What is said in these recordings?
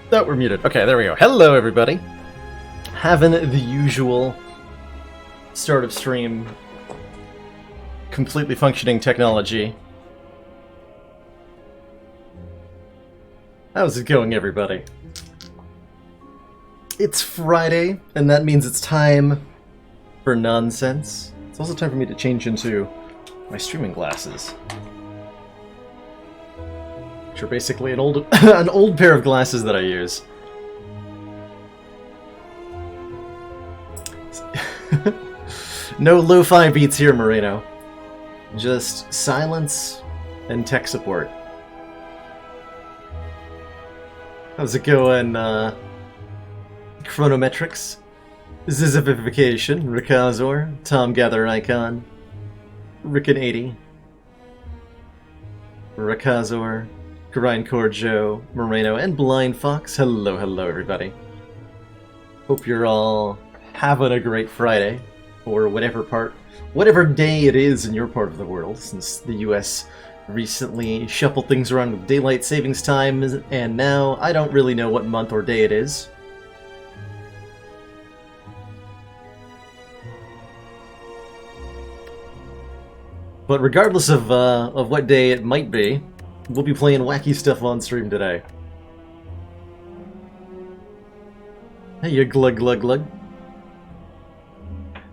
Oh, we're muted. Okay, there we go. Hello, everybody. Having the usual start of stream, completely functioning technology. How's it going, everybody? It's Friday, and that means it's time for nonsense. It's also time for me to change into my streaming glasses. Which are basically an old an old pair of glasses that I use. No lo-fi beats here, Moreno. Just silence and tech support. How's it going, Chronometrics, Zizification, Rikazor, Tom Gather Icon, Ricken80, Rikazor, Grindcore Joe, Moreno, and Blind Fox. Hello, hello, everybody. Hope you're all having a great Friday, or whatever day it is in your part of the world, since the US recently shuffled things around with daylight savings time, and now I don't really know what month or day it is. But regardless of what day it might be, we'll be playing wacky stuff on stream today. Hey, you glug glug glug.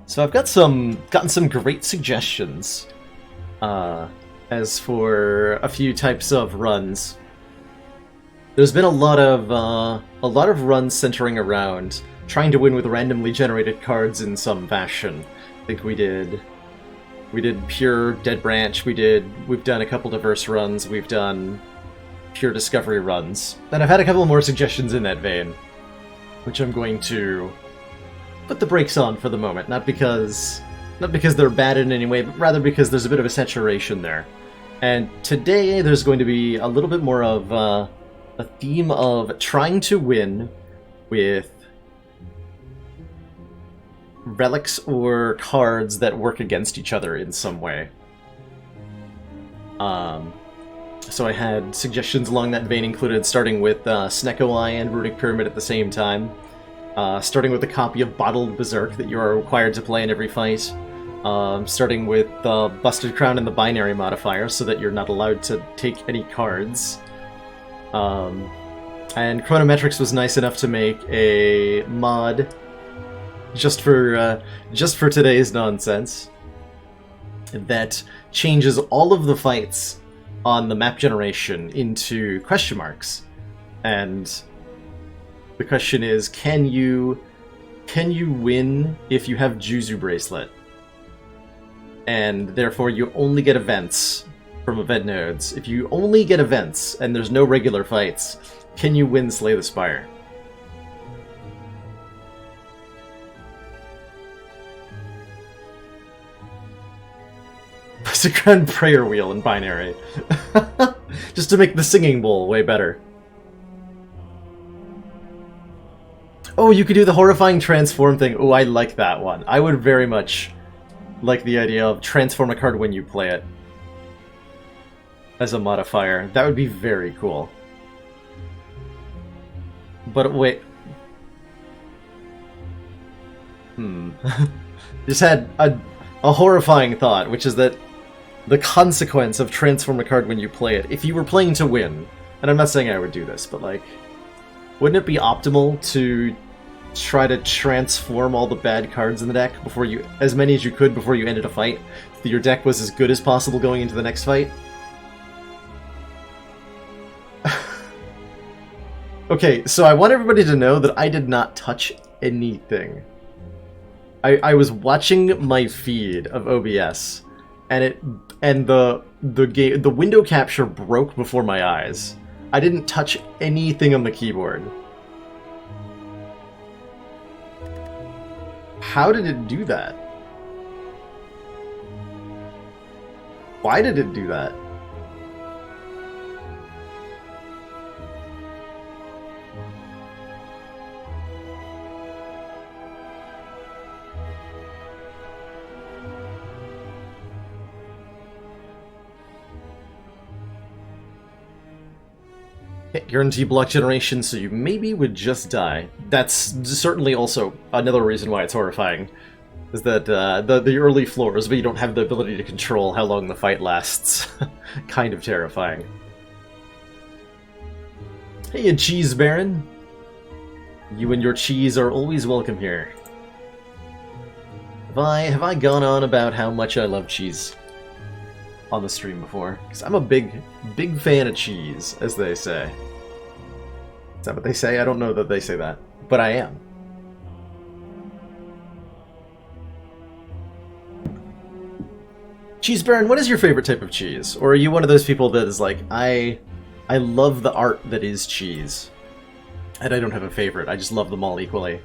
So I've gotten some great suggestions as for a few types of runs. There's been a lot of runs centering around trying to win with randomly generated cards in some fashion. I think we did pure Dead Branch, we've done a couple diverse runs, we've done pure discovery runs. And I've had a couple more suggestions in that vein, which I'm going to put the brakes on for the moment, not because they're bad in any way, but rather because there's a bit of a saturation there. And today there's going to be a little bit more of a theme of trying to win with relics or cards that work against each other in some way. So I had suggestions along that vein included starting with Snecko Eye and Runic Pyramid at the same time, starting with a copy of Bottled Berserk that you are required to play in every fight, starting with Busted Crown and the Binary modifier so that you're not allowed to take any cards. And Chronometrics was nice enough to make a mod just for today's nonsense that changes all of the fights on the map generation into question marks. And the question is, can you win if you have Juzu Bracelet? And therefore you only get events from event nodes. If you only get events and there's no regular fights, can you win Slay the Spire? It's a grand prayer wheel in Binary. Just to make the singing bowl way better. Oh, you could do the horrifying transform thing. Oh, I like that one. I would very much like the idea of transform a card when you play it as a modifier. That would be very cool. But wait. Just had a horrifying thought, which is that the consequence of transform a card when you play it, if you were playing to win, and I'm not saying I would do this, but like, wouldn't it be optimal to try to transform all the bad cards in the deck before you, as many as you could before you ended a fight, so your deck was as good as possible going into the next fight? Okay, so I want everybody to know that I did not touch anything. I was watching my feed of OBS, and the window capture broke before my eyes. I didn't touch anything on the keyboard. How did it do that? Why did it do that? guarantee block generation, so you maybe would just die. That's certainly also another reason why it's horrifying, is that the early floors, but you don't have the ability to control how long the fight lasts. Kind of terrifying. Hey, a cheese baron. You and your cheese are always welcome here. Have I gone on about how much I love cheese on the stream before? Because I'm a big fan of cheese, as they say. Is that what they say? I don't know that they say that, but I am. Cheese Baron, what is your favorite type of cheese? Or are you one of those people that is like, I love the art that is cheese, and I don't have a favorite, I just love them all equally?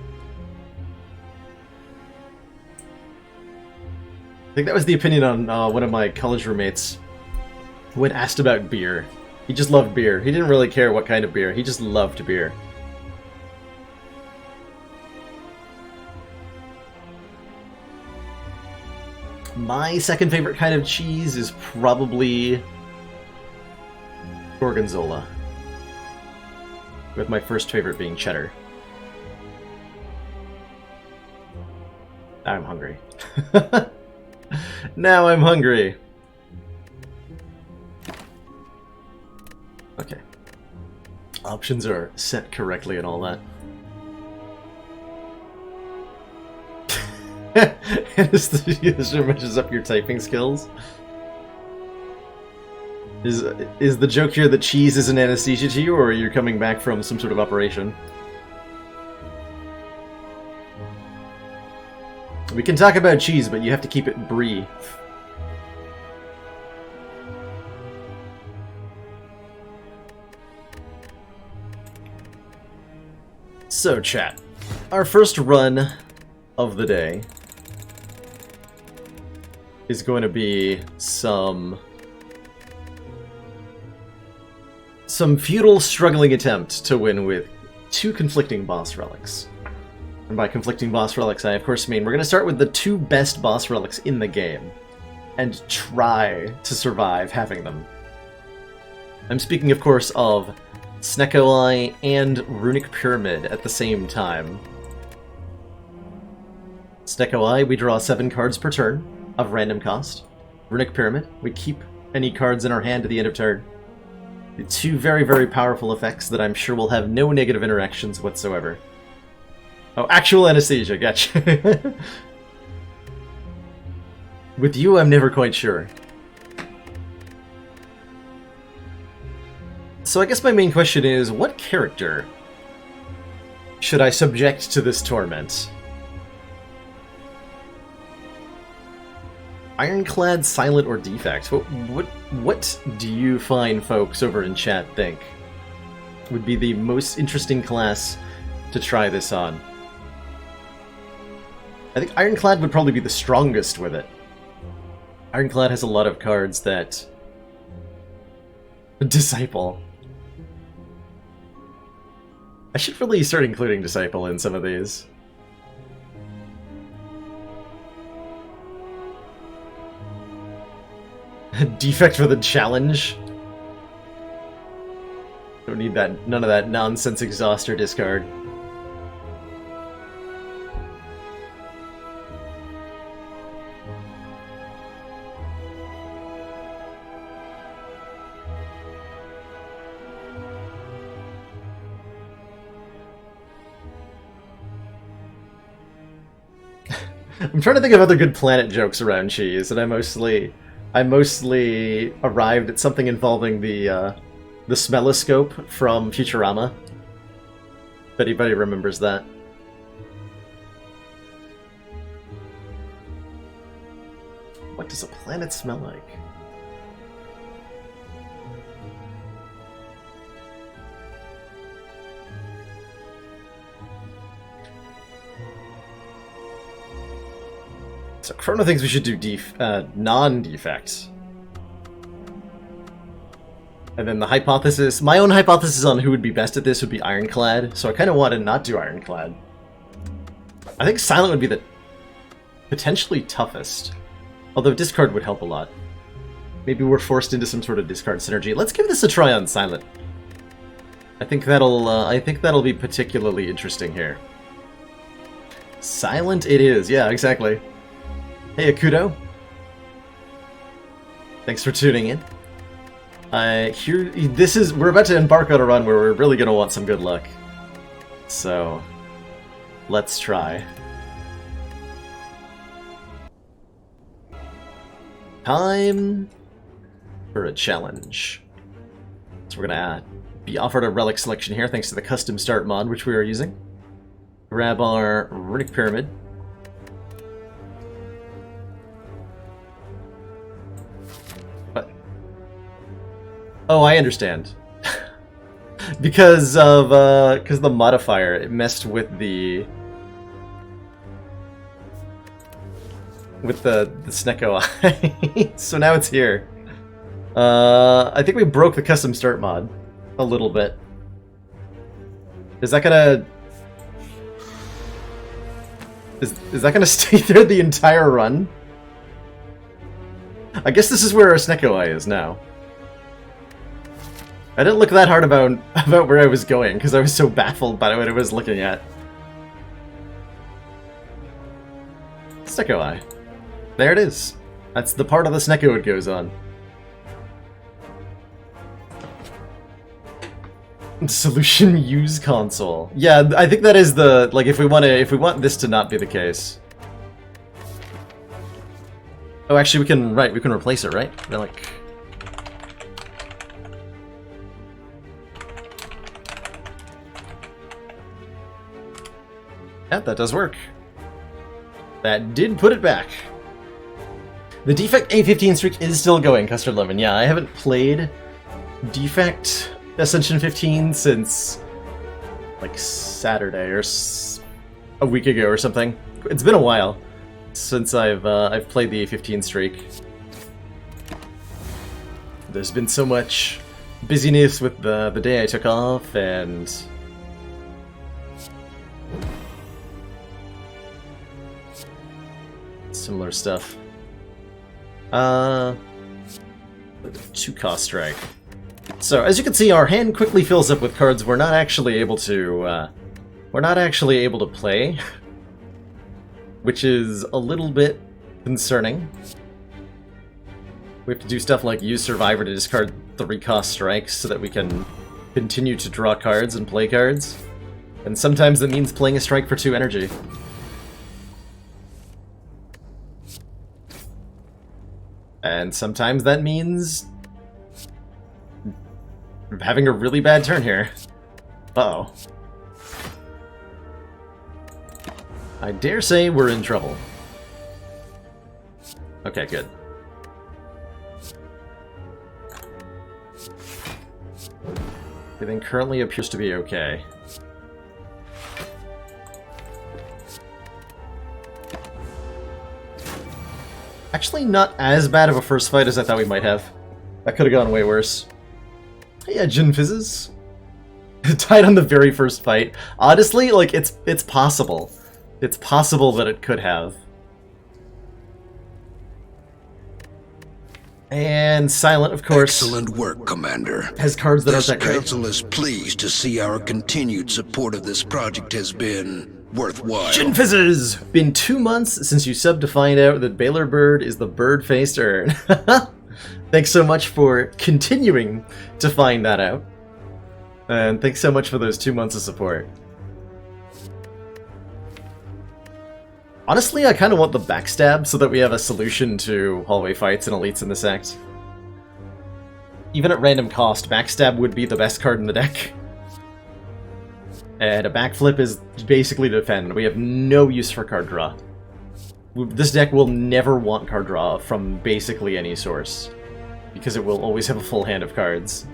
I think that was the opinion on one of my college roommates when asked about beer. He just loved beer. He didn't really care what kind of beer. He just loved beer. My second favorite kind of cheese is probably Gorgonzola, with my first favorite being cheddar. Now I'm hungry. Now I'm hungry. Okay. Options are set correctly and all that. Anesthesia meshes up your typing skills. Is the joke here that cheese is an anesthesia to you, or are you coming back from some sort of operation? We can talk about cheese, but you have to keep it brie. So, chat. Our first run of the day is going to be some futile, struggling attempt to win with 2 conflicting boss relics. And by conflicting boss relics, I of course mean we're going to start with the 2 best boss relics in the game, and try to survive having them. I'm speaking, of course, of Snecko Eye and Runic Pyramid at the same time. Snecko Eye, we draw 7 cards per turn of random cost. Runic Pyramid, we keep any cards in our hand at the end of turn. The 2 very, very powerful effects that I'm sure will have no negative interactions whatsoever. Oh, actual anesthesia, gotcha. With you, I'm never quite sure. So I guess my main question is, what character should I subject to this torment? Ironclad, Silent, or Defect? What do you fine folks over in chat think would be the most interesting class to try this on? I think Ironclad would probably be the strongest with it. Ironclad has a lot of cards that... Disciple. I should really start including Disciple in some of these. Defect for the challenge. Don't need that, none of that nonsense exhaust or discard. I'm trying to think of other good planet jokes around cheese, and I mostly arrived at something involving the smelloscope from Futurama. If anybody remembers that. What does a planet smell like? So Chrono thinks we should do non-defect. And then the hypothesis, my own hypothesis on who would be best at this would be Ironclad, so I kind of want to not do Ironclad. I think Silent would be the potentially toughest, although discard would help a lot. Maybe we're forced into some sort of discard synergy. Let's give this a try on Silent. I think that'll be particularly interesting here. Silent it is, yeah, exactly. Hey, Akudo. Thanks for tuning in. We're about to embark on a run where we're really gonna want some good luck. So, let's try. Time for a challenge. So we're gonna be offered a relic selection here thanks to the custom start mod which we are using. Grab our runic pyramid. What? Oh, I understand. because the modifier, it messed with the Snecko Eye. So now it's here. I think we broke the custom start mod a little bit. Is that gonna stay there the entire run? I guess this is where our Snecko Eye is now. I didn't look that hard about where I was going because I was so baffled by what I was looking at. Snecko Eye. There it is. That's the part of the Snecko it goes on. Solution use console. Yeah, I think that is the if we want this to not be the case. Oh, actually we can replace it, right? Relic. Yeah, that does work. That did put it back. The Defect A15 streak is still going, Custard Lemon. Yeah, I haven't played Defect Ascension 15 since like Saturday or a week ago or something. It's been a while since I've played the A15 streak. There's been so much busyness with the day I took off and similar stuff. 2-cost strike. So as you can see, our hand quickly fills up with cards we're not actually able to play, which is a little bit concerning. We have to do stuff like use Survivor to discard 3-cost strikes so that we can continue to draw cards and play cards, and sometimes that means playing a strike for 2 energy. And sometimes that means having a really bad turn here. Uh-oh. I dare say we're in trouble. Okay, good. Everything currently appears to be okay. Actually, not as bad of a first fight as I thought we might have. That could have gone way worse. Yeah, Jin Fizzes. Died on the very first fight. Honestly, like, it's possible. It's possible that it could have. And Silent, of course. Excellent work, Commander. Has cards that aren't that great. This council is pleased to see our continued support of this project has been worthwhile. Jin Fizzes! Been 2 months since you subbed to find out that Baylor Bird is the bird-faced urn. Thanks so much for continuing to find that out. And thanks so much for those 2 months of support. Honestly, I kind of want the backstab so that we have a solution to hallway fights and elites in this act. Even at random cost, backstab would be the best card in the deck. And a backflip is basically to defend. We have no use for card draw. This deck will never want card draw from basically any source, because it will always have a full hand of cards.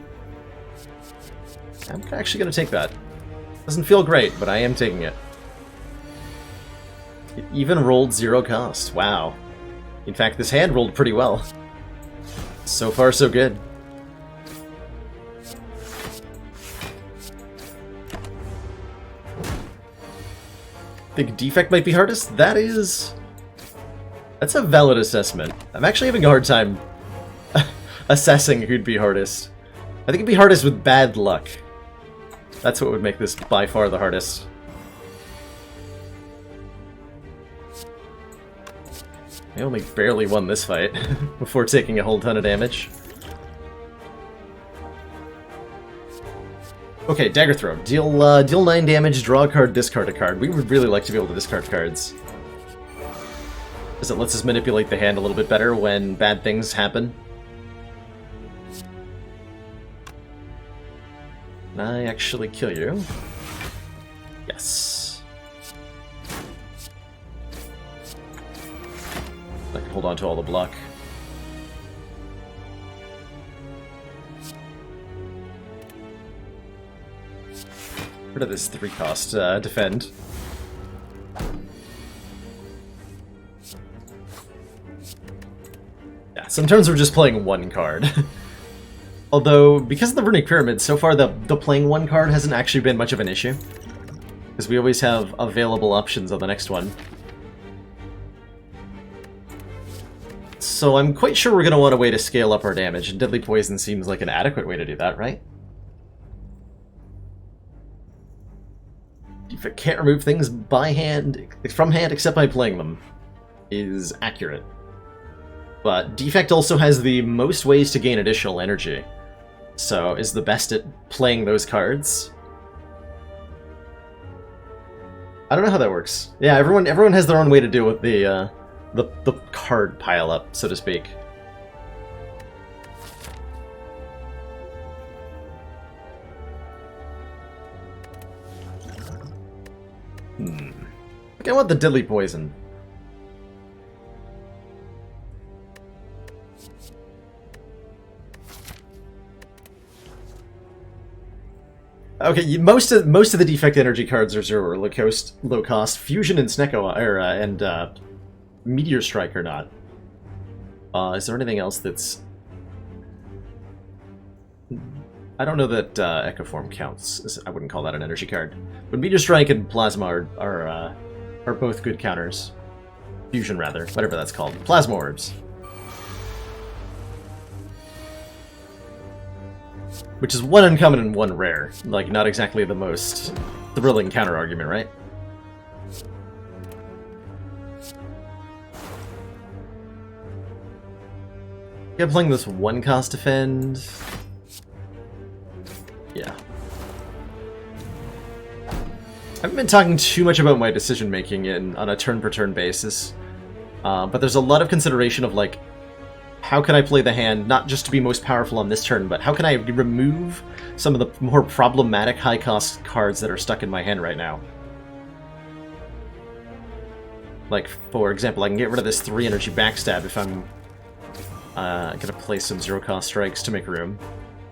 I'm actually going to take that. Doesn't feel great, but I am taking it. It even rolled 0 cost. Wow. In fact, this hand rolled pretty well. So far, so good. Think Defect might be hardest? That's a valid assessment. I'm actually having a hard time assessing who'd be hardest. I think it'd be hardest with bad luck. That's what would make this by far the hardest. I only barely won this fight before taking a whole ton of damage. Okay, Dagger Throw. Deal 9 damage, draw a card, discard a card. We would really like to be able to discard cards, because it lets us manipulate the hand a little bit better when bad things happen. Can I actually kill you? Yes. I can hold on to all the block. Rid of this 3-cost defend. Yeah, sometimes we're just playing one card. Although, because of the Runic Pyramid, so far the playing one card hasn't actually been much of an issue. Because we always have available options on the next one. So I'm quite sure we're going to want a way to scale up our damage, and Deadly Poison seems like an adequate way to do that, right? If it can't remove things by hand, from hand, except by playing them, is accurate. But Defect also has the most ways to gain additional energy, so is the best at playing those cards. I don't know how that works. Yeah, everyone has their own way to deal with the card pile-up, so to speak. Okay, I want the Deadly Poison. Okay, most of the Defect energy cards are 0 or low cost. Fusion and Snecko and Meteor Strike are not. Is there anything else that's... I don't know that Echo Form counts. I wouldn't call that an energy card. But Meteor Strike and Plasma are both good counters. Fusion, rather. Whatever that's called. Plasma Orbs. Which is one uncommon and one rare. Like, not exactly the most thrilling counter-argument, right? Yeah, playing this 1-cost defend... Yeah. I haven't been talking too much about my decision-making on a turn-per-turn basis. But there's a lot of consideration of, like, how can I play the hand, not just to be most powerful on this turn, but how can I remove some of the more problematic high-cost cards that are stuck in my hand right now? Like, for example, I can get rid of this 3-energy backstab if I'm gonna play some 0-cost strikes to make room.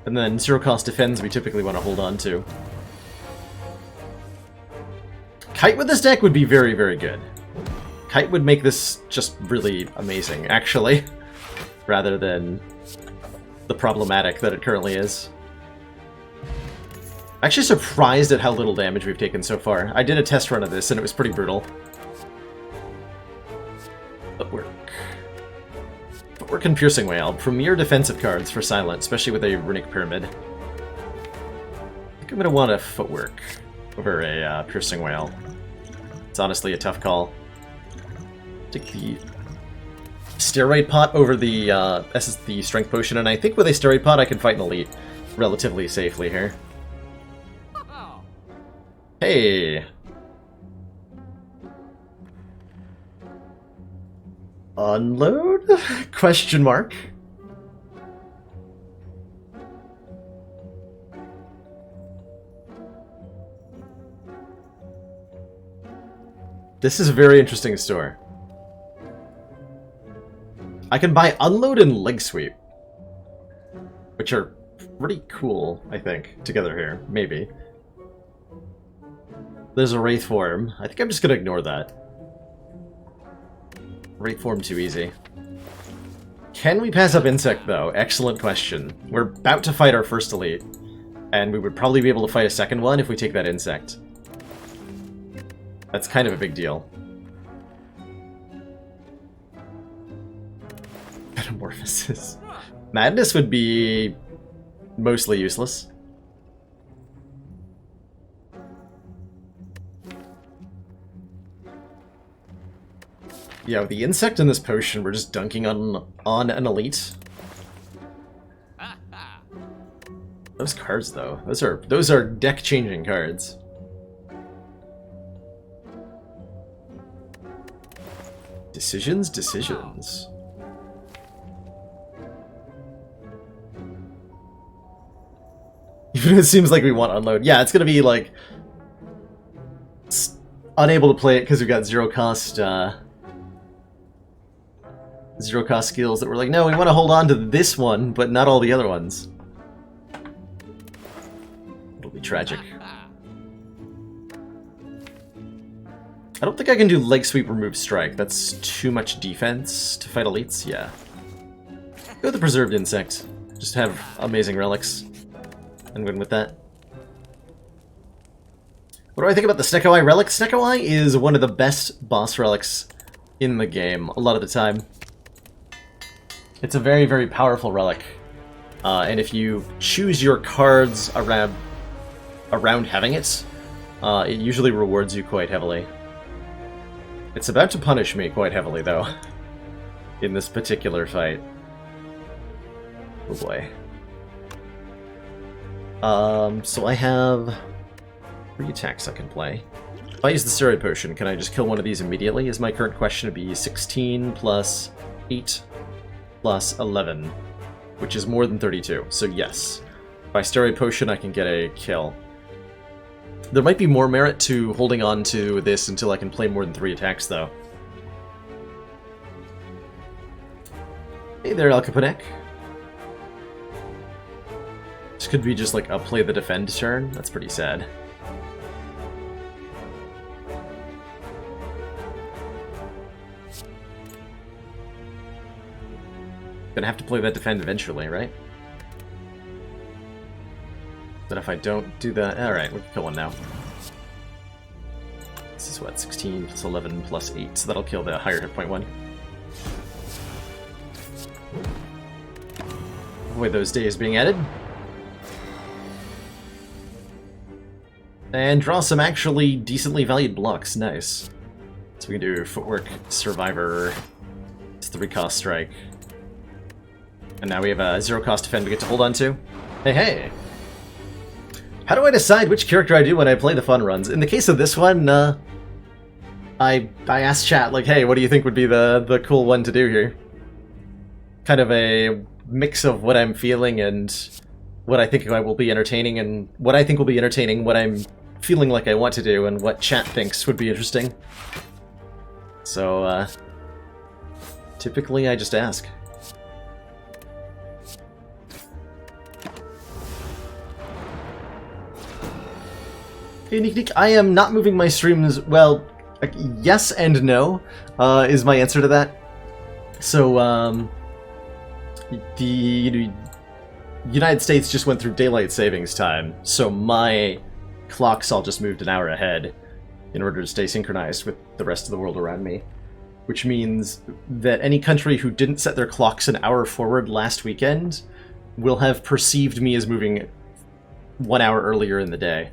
And then 0-cost defends we typically want to hold on to. Kite with this deck would be very, very good. Kite would make this just really amazing, actually. Rather than the problematic that it currently is. Actually surprised at how little damage we've taken so far. I did a test run of this and it was pretty brutal. Footwork. Footwork and Piercing Wail. Premier defensive cards for Silent, especially with a Runic Pyramid. I think I'm going to want a Footwork over a Piercing Wail. It's honestly a tough call. Take the Steroid Pot over the Strength Potion, and I think with a Steroid Pot I can fight an Elite relatively safely here. Hey! Unload? Question mark. This is a very interesting store. I can buy Unload and Leg Sweep, which are pretty cool, I think, together here. Maybe. There's a Wraith Form. I think I'm just gonna ignore that. Wraith Form too easy. Can we pass up Insect, though? Excellent question. We're about to fight our first Elite, and we would probably be able to fight a second one if we take that Insect. That's kind of a big deal. Metamorphosis. Madness would be mostly useless. Yeah, with the insect in this potion, we're just dunking on an elite. Those cards, though, those are deck-changing cards. Decisions, decisions. Even if it seems like we want unload. Yeah, it's gonna be like unable to play it because we've got zero cost skills that we're like, no, we want to hold on to this one, but not all the other ones. It'll be tragic. I don't think I can do leg sweep, remove strike. That's too much defense to fight elites. Yeah. Go with the preserved insect. Just have amazing relics. And win with that. What do I think about the Snecko Eye relic? Snecko Eye is one of the best boss relics in the game, a lot of the time. It's a very, very powerful relic. And if you choose your cards around having it, it usually rewards you quite heavily. It's about to punish me quite heavily, though, in this particular fight. Oh boy. So I have 3 attacks I can play. If I use the steroid potion, can I just kill one of these immediately? Is my current question to be 16 plus 8 plus 11, which is more than 32, so yes. By steroid potion, I can get a kill. There might be more merit to holding on to this until I can play more than 3 attacks, though. Hey there, Al Caponek. This could be just like a play the defend turn. That's pretty sad. Gonna have to play that defend eventually, right? But if I don't do that... Alright, we can kill one now. This is what, 16 plus 11 plus 8, so that'll kill the higher hit point one. Avoid those days being added. And draw some actually decently valued blocks, nice. So we can do Footwork, Survivor, it's 3-cost strike. And now we have a 0-cost defend we get to hold on to. Hey, hey! How do I decide which character I do when I play the fun runs? In the case of this one, I asked chat, like, hey, what do you think would be the cool one to do here? Kind of a mix of what I'm feeling and what I think I will be entertaining, and what I think will be entertaining, what I'm feeling like I want to do, and what chat thinks would be interesting. So, typically I just ask. Hey, Nick, I am not moving my streams, well, yes and no, is my answer to that. So, the United States just went through daylight savings time, so my clocks all just moved an hour ahead in order to stay synchronized with the rest of the world around me. Which means that any country who didn't set their clocks an hour forward last weekend will have perceived me as moving 1 hour earlier in the day.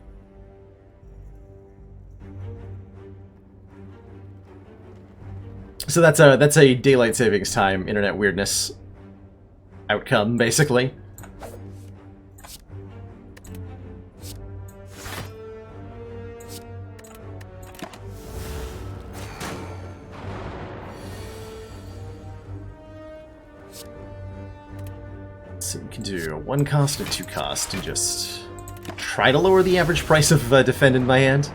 So that's a daylight savings time internet weirdness outcome, basically. So we can do a 1-cost and 2-cost and just try to lower the average price of defend in my hand.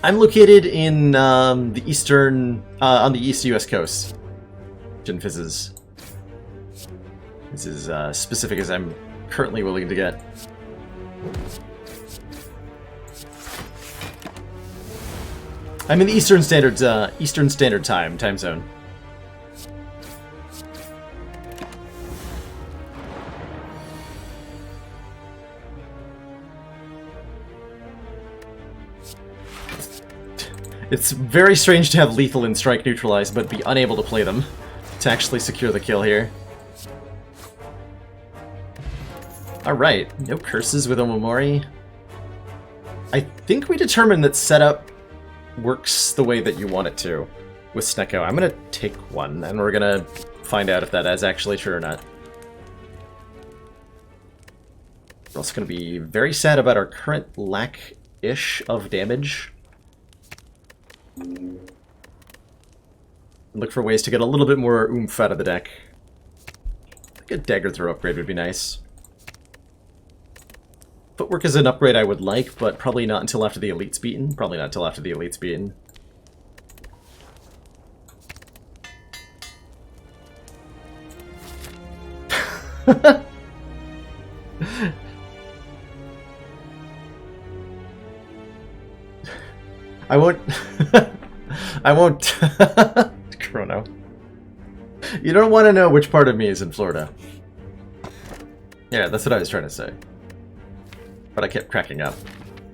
I'm located in the eastern, on the east U.S. coast. Gin Fizzes. This is specific as I'm currently willing to get. I'm in the Eastern Standard Time zone. It's very strange to have lethal and strike neutralized, but be unable to play them to actually secure the kill here. Alright, no curses with Omamori. I think we determined that setup works the way that you want it to with Snecko. I'm gonna take one, and we're gonna find out if that is actually true or not. We're also gonna be very sad about our current lack-ish of damage. Look for ways to get a little bit more oomph out of the deck. I think a dagger throw upgrade would be nice. Footwork is an upgrade I would like, but probably not until after the Elite's beaten. Probably not until after the Elite's beaten. I won't... I won't... Chrono. You don't want to know which part of me is in Florida. Yeah, that's what I was trying to say. But I kept cracking up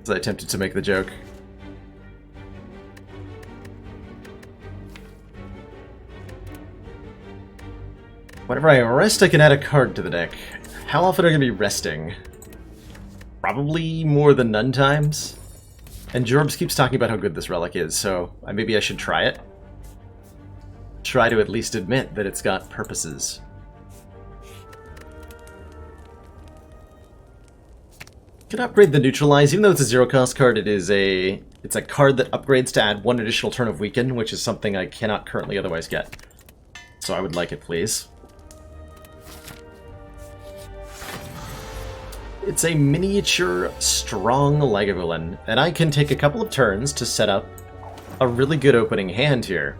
as I attempted to make the joke. Whenever I rest, I can add a card to the deck. How often are you going to be resting? Probably more than none times. And Jorbs keeps talking about how good this relic is, so maybe I should try it. Try to at least admit that it's got purposes. Can upgrade the Neutralize. Even though it's a zero-cost card, it's a card that upgrades to add one additional turn of Weaken, which is something I cannot currently otherwise get. So I would like it, please. It's a miniature, strong Lagavulin, and I can take a couple of turns to set up a really good opening hand here.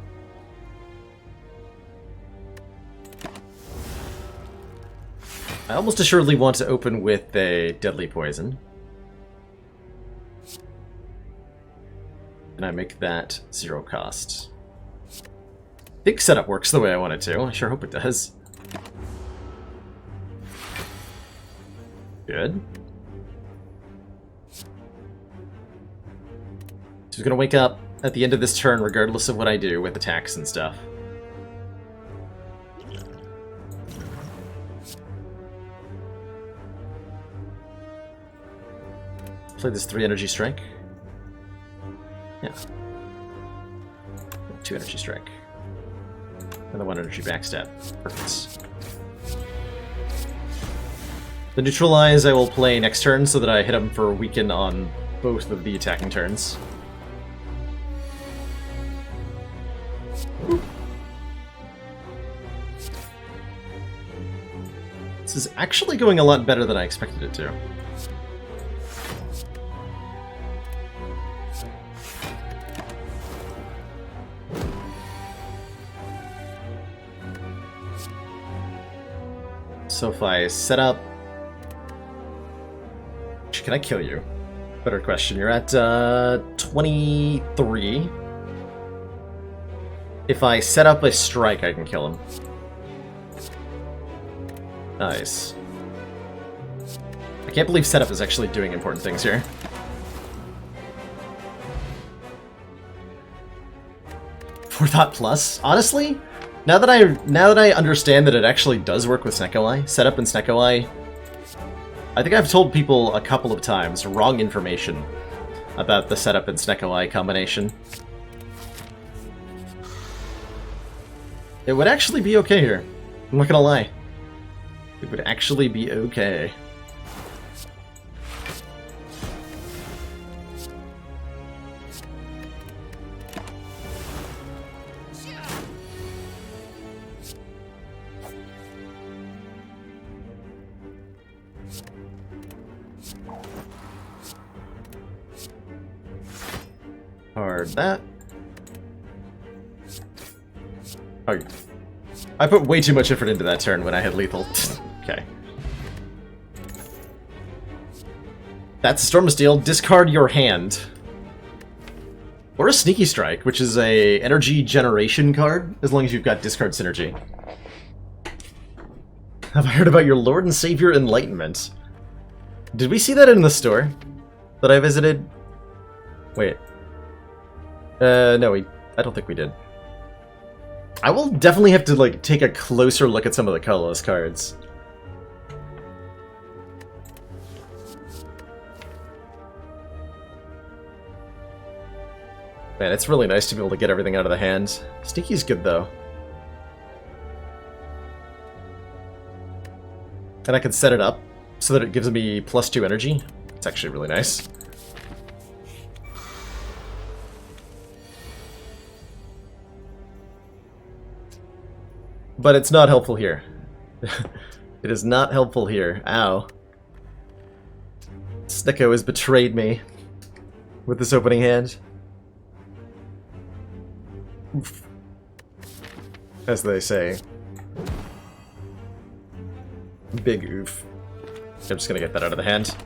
I almost assuredly want to open with a Deadly Poison. And I make that 0 cost. I think setup works the way I want it to. I sure hope it does. Good. She's gonna wake up at the end of this turn regardless of what I do with attacks and stuff. Play this 3 energy strike. Yeah. 2 energy strike. And the 1 energy backstab. Perfect. The Neutralize I will play next turn so that I hit him for a weaken on both of the attacking turns. This is actually going a lot better than I expected it to. So if I set up... Can I kill you? Better question. You're at 23. If I set up a strike, I can kill him. Nice. I can't believe setup is actually doing important things here. Forethought plus? Honestly? Now that I understand that it actually does work with Snecko setup and Snecko, I think I've told people a couple of times wrong information about the setup and Snecko combination. It would actually be okay here. I'm not gonna lie. It would actually be okay. Hard that. Oh, I put way too much effort into that turn when I had lethal. Okay. That's a Storm of Steel. Discard your hand. Or a Sneaky Strike, which is a energy generation card, as long as you've got discard synergy. Have I heard about your Lord and Savior Enlightenment? Did we see that in the store that I visited? Wait. No, I don't think we did. I will definitely have to, like, take a closer look at some of the colorless cards. Man, it's really nice to be able to get everything out of the hand. Sneaky's good, though. And I can set it up so that it gives me +2 energy. It's actually really nice. But it's not helpful here. It is not helpful here. Ow. Snicko has betrayed me with this opening hand. Oof. As they say. Big oof. I'm just gonna get that out of the hand.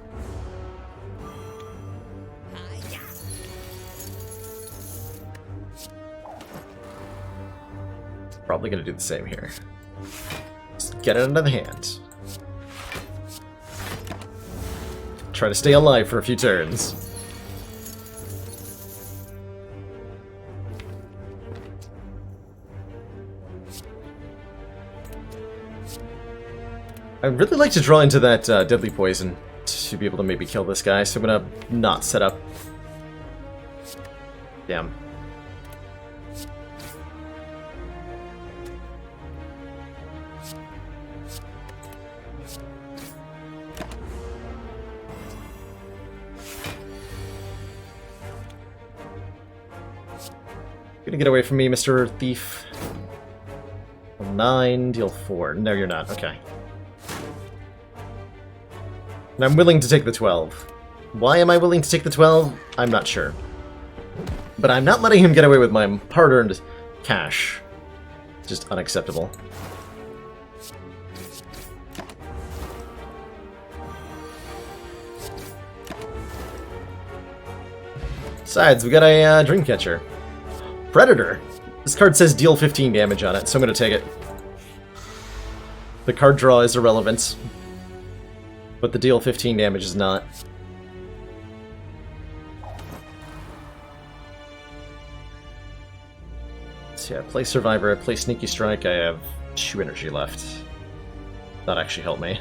Probably gonna do the same here. Just get it out of the hand. Try to stay alive for a few turns. I'd really like to draw into that deadly poison to be able to maybe kill this guy, so I'm gonna not set up. Damn. Gonna get away from me, Mr. Thief. 9, deal 4. No, you're not. Okay. And I'm willing to take the 12. Why am I willing to take the 12? I'm not sure. But I'm not letting him get away with my hard-earned cash. Just unacceptable. Besides, we got a Dreamcatcher. Predator! This card says deal 15 damage on it, so I'm going to take it. The card draw is irrelevant, but the deal 15 damage is not. So yeah, play Survivor, play Sneaky Strike, I have 2 energy left. That actually helped me.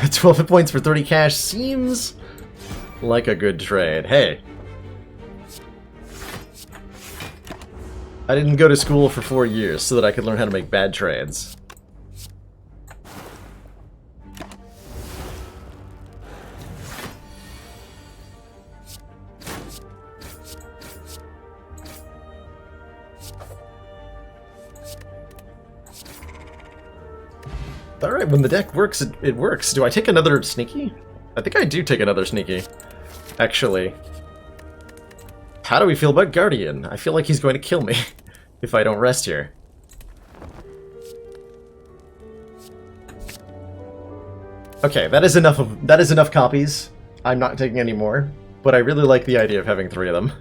$12 hit points for 30 cash seems like a good trade. Hey. I didn't go to school for 4 years so that I could learn how to make bad trades. Alright, when the deck works, it works. Do I take another Sneaky? I think I do take another Sneaky. Actually. How do we feel about Guardian? I feel like he's going to kill me if I don't rest here. Okay, that is enough copies. I'm not taking any more, but I really like the idea of having 3 of them.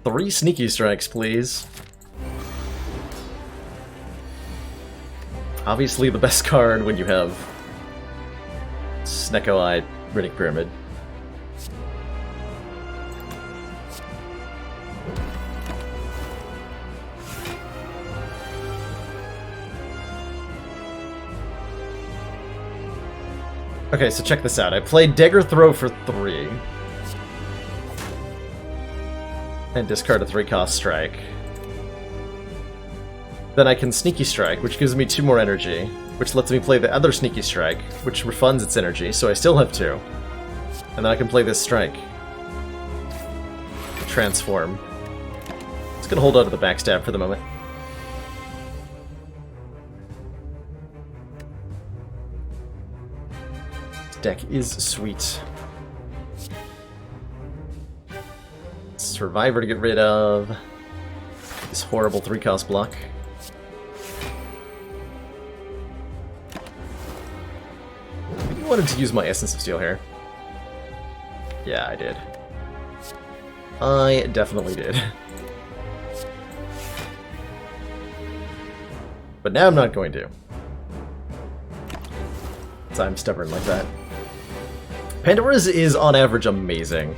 3 Sneaky Strikes, please. Obviously the best card when you have Snecko-Eye Riddick Pyramid. Okay, so check this out. I played Dagger Throw for 3. And discard a 3-cost strike. Then I can Sneaky Strike, which gives me 2 more energy, which lets me play the other Sneaky Strike, which refunds its energy, so I still have 2. And then I can play this Strike. Transform. It's gonna hold on to the backstab for the moment. This deck is sweet. Survivor to get rid of this horrible 3-cost block. I wanted to use my Essence of Steel here. Yeah, I did. I definitely did. But now I'm not going to. 'Cause I'm stubborn like that. Pandora's is, on average, amazing.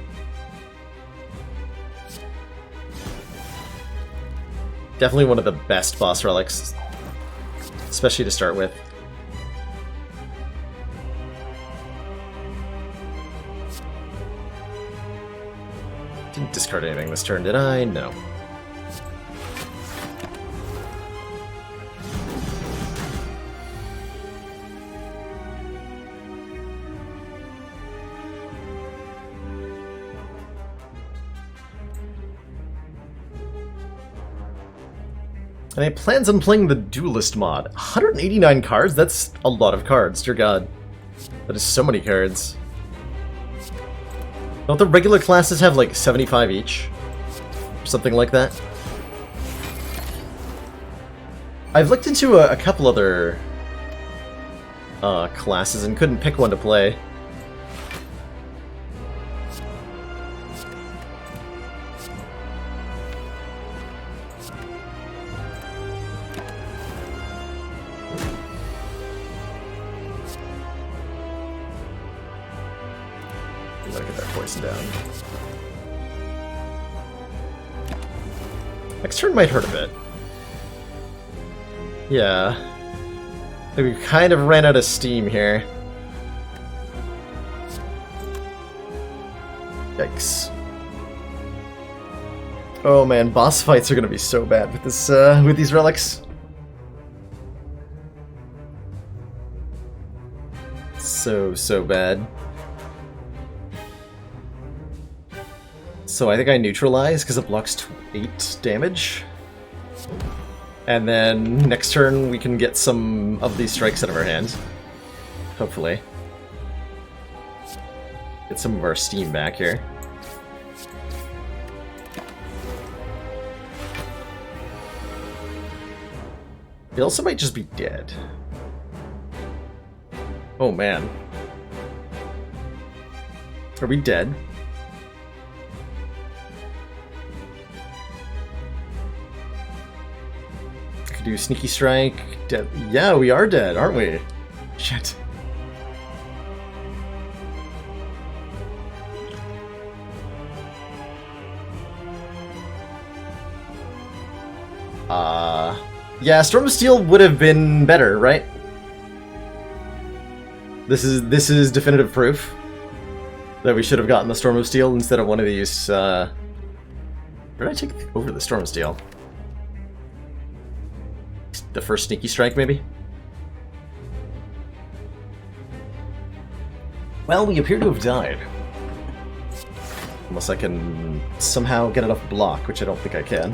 Definitely one of the best boss relics, especially to start with. Didn't discard anything this turn, did I? No. And he plans on playing the Duelist mod. 189 cards? That's a lot of cards, dear god. That is so many cards. Don't the regular classes have like 75 each? Or something like that? I've looked into a couple other classes and couldn't pick one to play. Gotta get that poison down. Next turn might hurt a bit. Yeah. I think we kind of ran out of steam here. Yikes. Oh man, boss fights are gonna be so bad with this with these relics. So bad. So I think I neutralize because it blocks 8 damage. And then next turn we can get some of these strikes out of our hand. Hopefully. Get some of our steam back here. It also might just be dead. Oh man. Are we dead? Could do Sneaky Strike. Dead. Yeah, we are dead, aren't we? Shit. Yeah, Storm of Steel would have been better, right? This is definitive proof that we should have gotten the Storm of Steel instead of one of these. Where did I take over the Storm of Steel? The first Sneaky Strike, maybe? Well, we appear to have died. Unless I can somehow get enough block, which I don't think I can.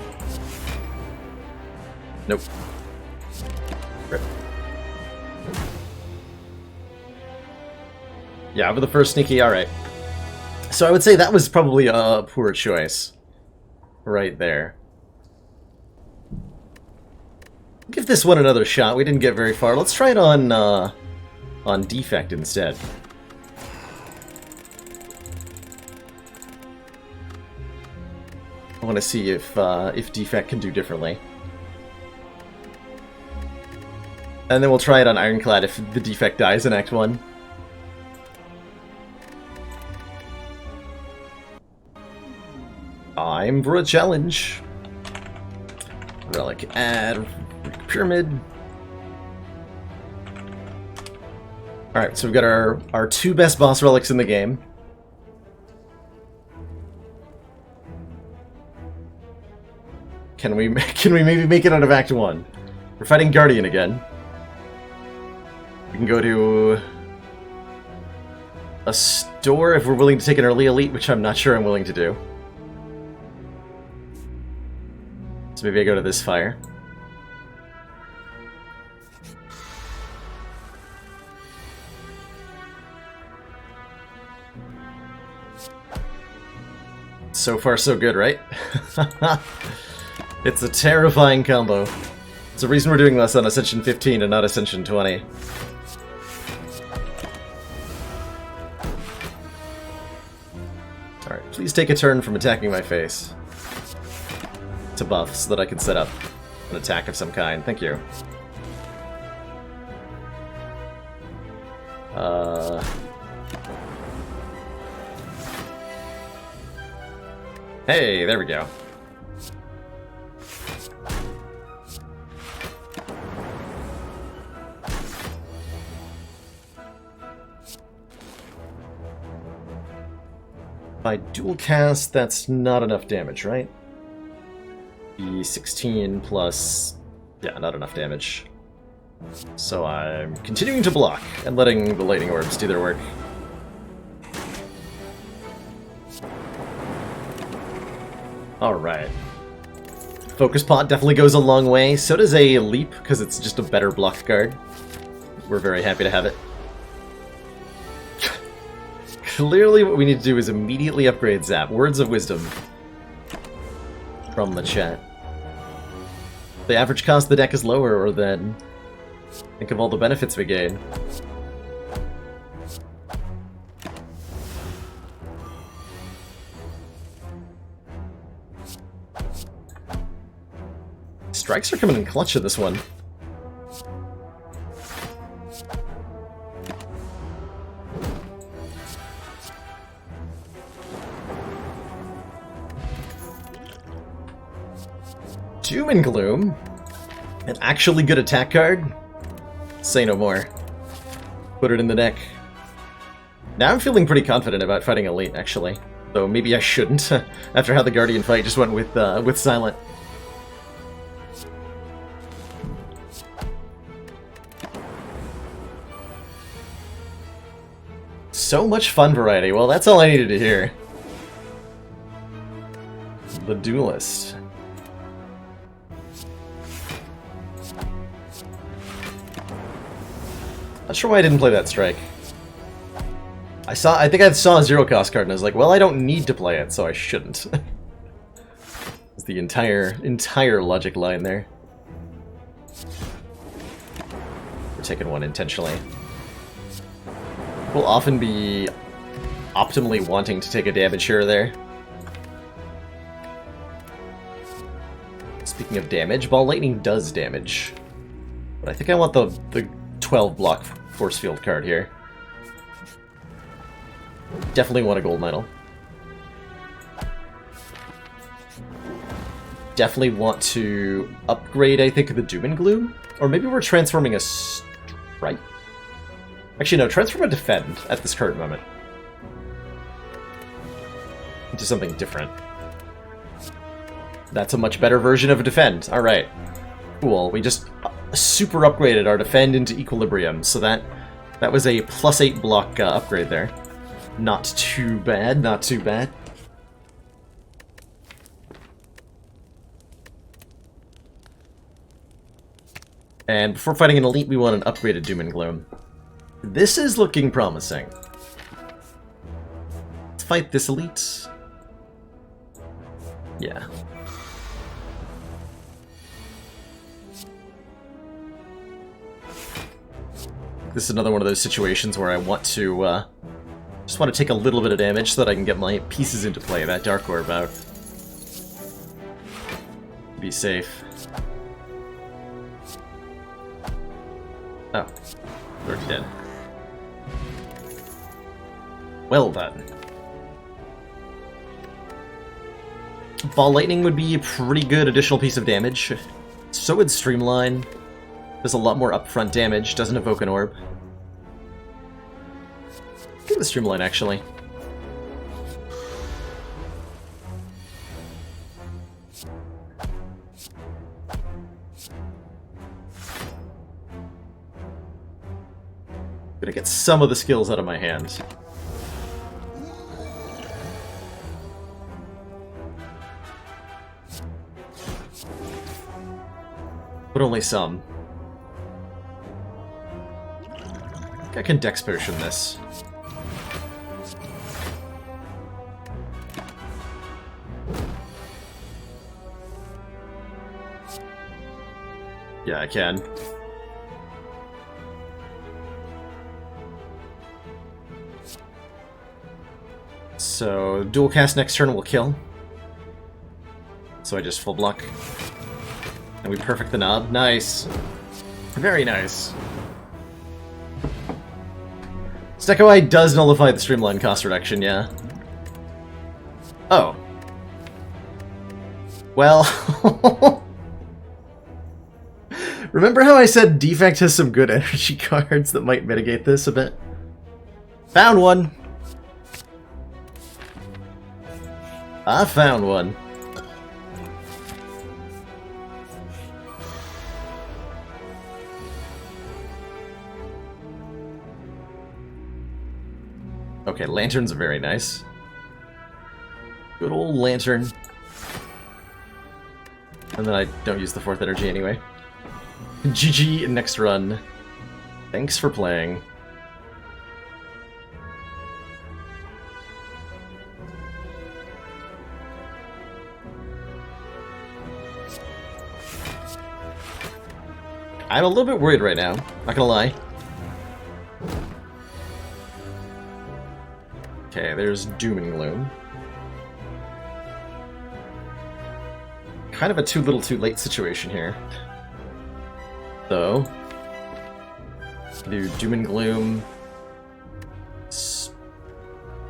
Nope. Rip. Yeah, for the first Sneaky, alright. So I would say that was probably a poor choice. Right there. Give this one another shot. We didn't get very far. Let's try it on Defect instead. I want to see if Defect can do differently. And then we'll try it on Ironclad if the Defect dies in Act 1. I'm for a challenge. Relic add Pyramid. Alright, so we've got our 2 best boss relics in the game. Can we maybe make it out of Act 1? We're fighting Guardian again. We can go to a store if we're willing to take an early elite, which I'm not sure I'm willing to do. So maybe I go to this fire. So far so good, right? It's a terrifying combo. It's the reason we're doing this on Ascension 15 and not Ascension 20. Alright, please take a turn from attacking my face. To buff, so that I can set up an attack of some kind. Thank you. Hey, there we go. By dual cast, that's not enough damage, right? The 16 plus... yeah, not enough damage. So I'm continuing to block and letting the lightning orbs do their work. Alright. Focus Pot definitely goes a long way. So does a Leap, because it's just a better block card. We're very happy to have it. Clearly what we need to do is immediately upgrade Zap. Words of wisdom from the chat. The average cost of the deck is lower, or then think of all the benefits we gain. Strikes are coming in clutch of this one. Doom and Gloom. An actually good attack card? Say no more. Put it in the deck. Now I'm feeling pretty confident about fighting Elite, actually. Though maybe I shouldn't, after how the Guardian fight just went with Silent. So much fun variety. Well, that's all I needed to hear. The Duelist. Not sure why I didn't play that strike. I think I saw a zero cost card and I was like, well, I don't need to play it, so I shouldn't. It's the entire logic line there. We're taking one intentionally. We'll often be optimally wanting to take a damage here or there. Speaking of damage, Ball Lightning does damage. But I think I want the 12 block force field card here. Definitely want a gold medal. Definitely want to upgrade, I think, the Doom and Gloom. Or maybe we're transforming a Strike? Actually, no, transform a Defend at this current moment. Into something different. That's a much better version of a Defend. Alright. Cool. We just super upgraded our Defend into Equilibrium, so that was a +8 block upgrade there. Not too bad, not too bad. And before fighting an Elite, we want an upgraded Doom and Gloom. This is looking promising. Let's fight this Elite. Yeah. This is another one of those situations where I want to, just want to take a little bit of damage so that I can get my pieces into play, that Dark Orb out. Be safe. Oh. Already dead. Well done. Ball Lightning would be a pretty good additional piece of damage. So would Streamline. Does a lot more upfront damage, doesn't evoke an orb. Give the Streamline, actually. Gonna get some of the skills out of my hand. But only some. I can Dex Potion this. Yeah, I can. So, dual cast next turn will kill. So I just full block. And we perfect the knob. Nice. Very nice. Steko Eye does nullify the Streamline cost reduction, yeah. Oh. Well... Remember how I said Defect has some good energy cards that might mitigate this a bit? Found one! I found one. Okay, lanterns are very nice. Good old lantern. And then I don't use the 4th energy anyway. GG, next run. Thanks for playing. I'm a little bit worried right now, not gonna lie. Okay, there's Doom and Gloom. Kind of a too little too late situation here. So, do Doom and Gloom.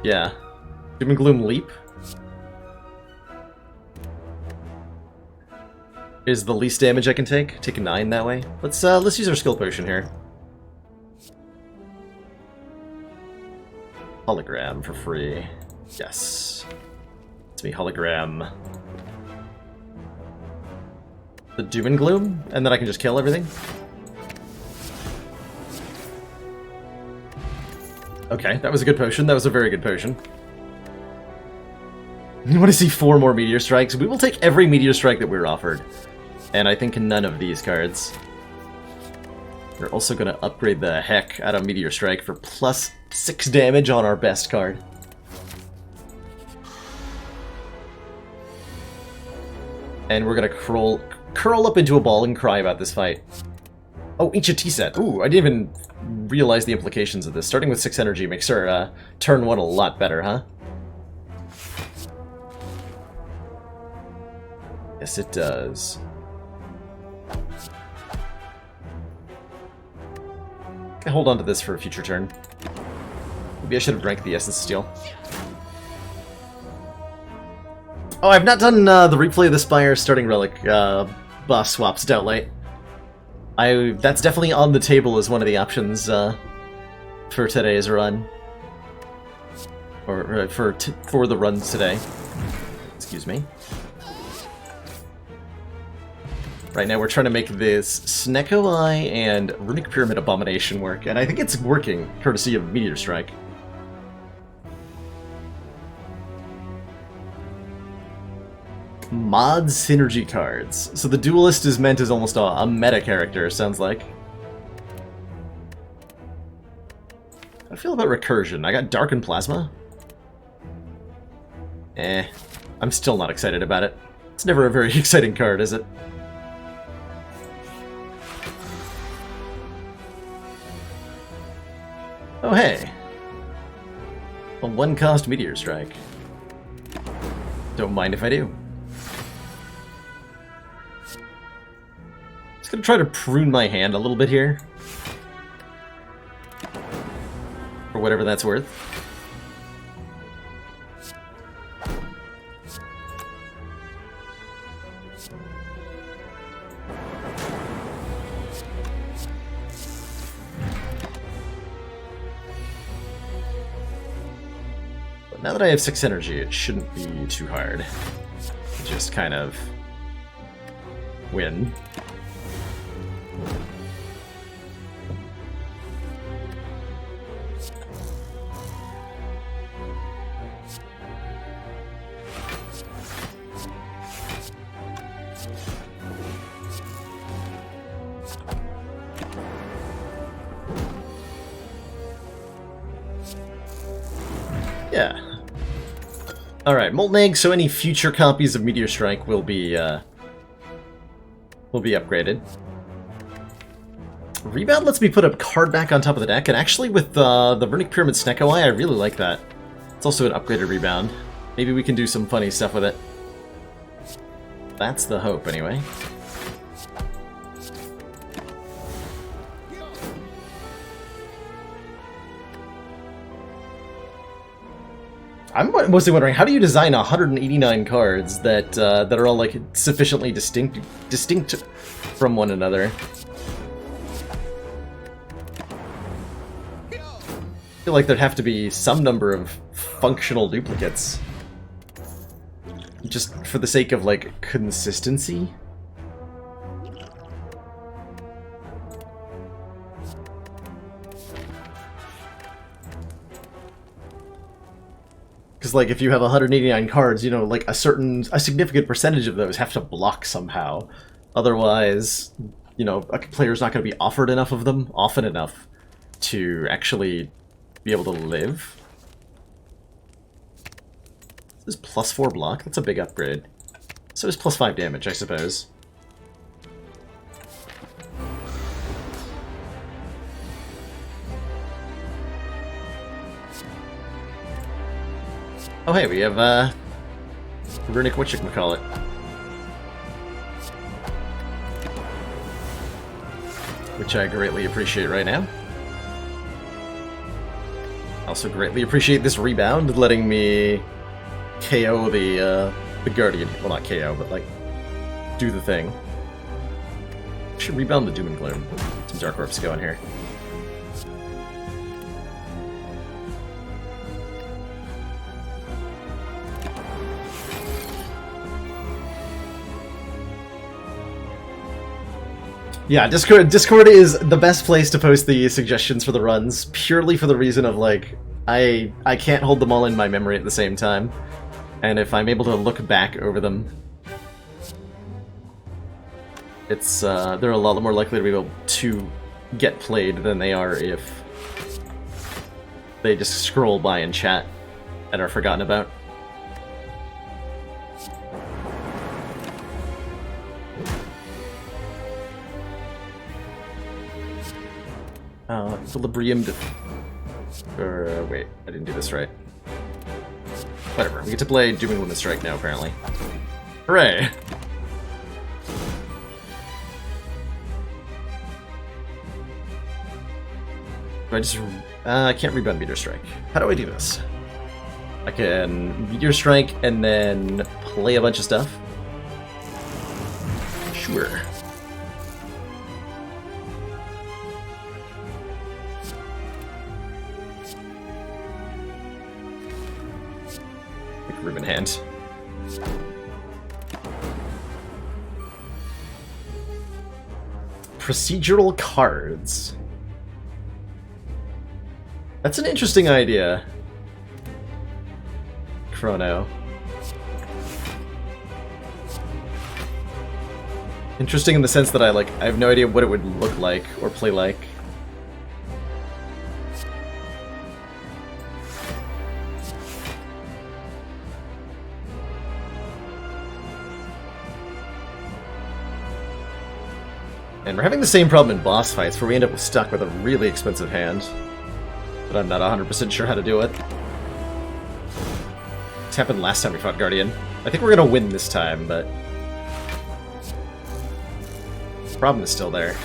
Yeah. Doom and Gloom Leap is the least damage I can take. Take a 9 that way. Let's use our skill potion here. Hologram for free. Yes. It's me, hologram. The Doom and Gloom, and then I can just kill everything? Okay, that was a good potion. That was a very good potion. You want to see 4 more Meteor Strikes? We will take every Meteor Strike that we're offered. And I think none of these cards. We're also going to upgrade the heck out of Meteor Strike for plus 6 damage on our best card. And we're going to curl up into a ball and cry about this fight. Oh, Ancient Tea Set. Ooh, I didn't even realize the implications of this. Starting with 6 energy makes our turn 1 a lot better, huh? Yes, it does. I'll hold on to this for a future turn. Maybe I should have drank the Essence Steel. Oh, I've not done the replay of the Spire starting relic boss swaps, Doubtlight. That's definitely on the table as one of the options for today's run. Or for the runs today. Excuse me. Right now we're trying to make this Snecko Eye and Runic Pyramid Abomination work, and I think it's working, courtesy of Meteor Strike. Mod synergy cards. So the Duelist is meant as almost a meta character, sounds like. How do I feel about Recursion? I got Dark and Plasma? I'm still not excited about it. It's never a very exciting card, is it? Oh hey! A 1-cost Meteor Strike. Don't mind if I do. Just gonna try to prune my hand a little bit here. For whatever that's worth. But now that I have 6 energy, it shouldn't be too hard. Just kind of win. Yeah. Alright, Molten Egg, so any future copies of Meteor Strike will be upgraded. Rebound lets me put a card back on top of the deck, and actually with the Runic Pyramid Snecko Eye, I really like that. It's also an upgraded rebound. Maybe we can do some funny stuff with it. That's the hope, anyway. I'm mostly wondering, how do you design 189 cards that are all like sufficiently distinct from one another? I feel like there'd have to be some number of functional duplicates, just for the sake of like consistency. Because, like, if you have 189 cards, you know, like, a significant percentage of those have to block somehow. Otherwise, you know, a player's not going to be offered enough of them often enough to actually be able to live. This is +4 block. That's a big upgrade. So it's +5 damage, I suppose. Oh hey, we have, Runic whatchamacallit. Which I greatly appreciate right now. Also greatly appreciate this rebound, letting me KO the Guardian. Well, not KO, but, like, do the thing. Should rebound the Doom and Gloom. Some Dark Orbs going here. Yeah, Discord is the best place to post the suggestions for the runs, purely for the reason of, like, I can't hold them all in my memory at the same time, and if I'm able to look back over them, it's, they're a lot more likely to be able to get played than they are if they just scroll by in chat and are forgotten about. Equilibrium wait, I didn't do this right. Whatever, we get to play Doom and Gloom and Strike now, apparently. Hooray! Do I just... I can't rebound Meteor Strike. How do I do this? I can Meteor Strike and then play a bunch of stuff? Sure. Room in hand. Procedural cards. That's an interesting idea, Chrono. Interesting in the sense that I have no idea what it would look like or play like. And we're having the same problem in boss fights, where we end up stuck with a really expensive hand. But I'm not 100% sure how to do it. This happened last time we fought Guardian. I think we're gonna win this time, but... the problem is still there.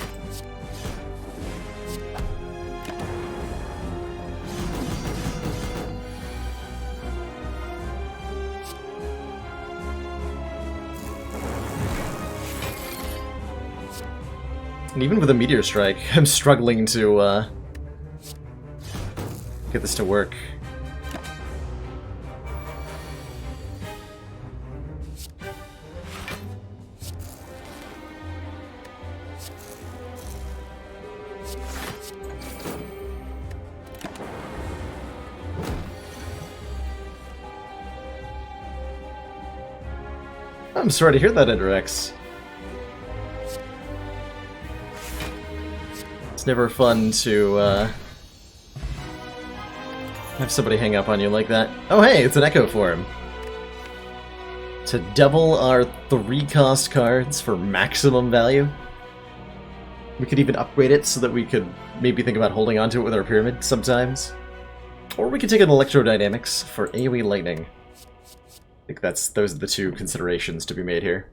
And even with a Meteor Strike, I'm struggling to, get this to work. I'm sorry to hear that, Enderex. It's never fun to, have somebody hang up on you like that. Oh hey, it's an Echo form! To double our 3-cost cards for maximum value. We could even upgrade it so that we could maybe think about holding onto it with our pyramid sometimes. Or we could take an Electrodynamics for AoE Lightning. I think those are the two considerations to be made here.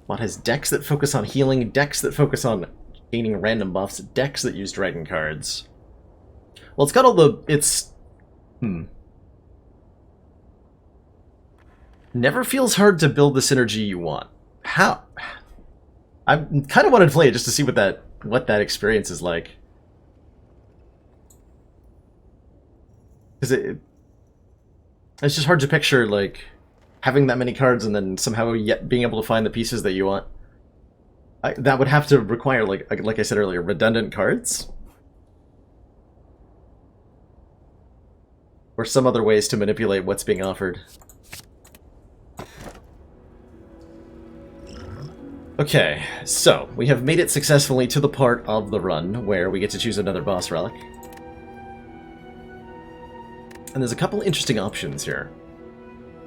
Mod has decks that focus on healing, decks that focus on gaining random buffs, decks that use dragon cards. Well, it's got all the... It's... Never feels hard to build the synergy you want. How? I kind of wanted to play it just to see what that experience is like. Because it's just hard to picture, like, having that many cards and then somehow yet being able to find the pieces that you want. That would have to require, like I said earlier, redundant cards? Or some other ways to manipulate what's being offered. Okay, so we have made it successfully to the part of the run where we get to choose another boss relic. And there's a couple interesting options here.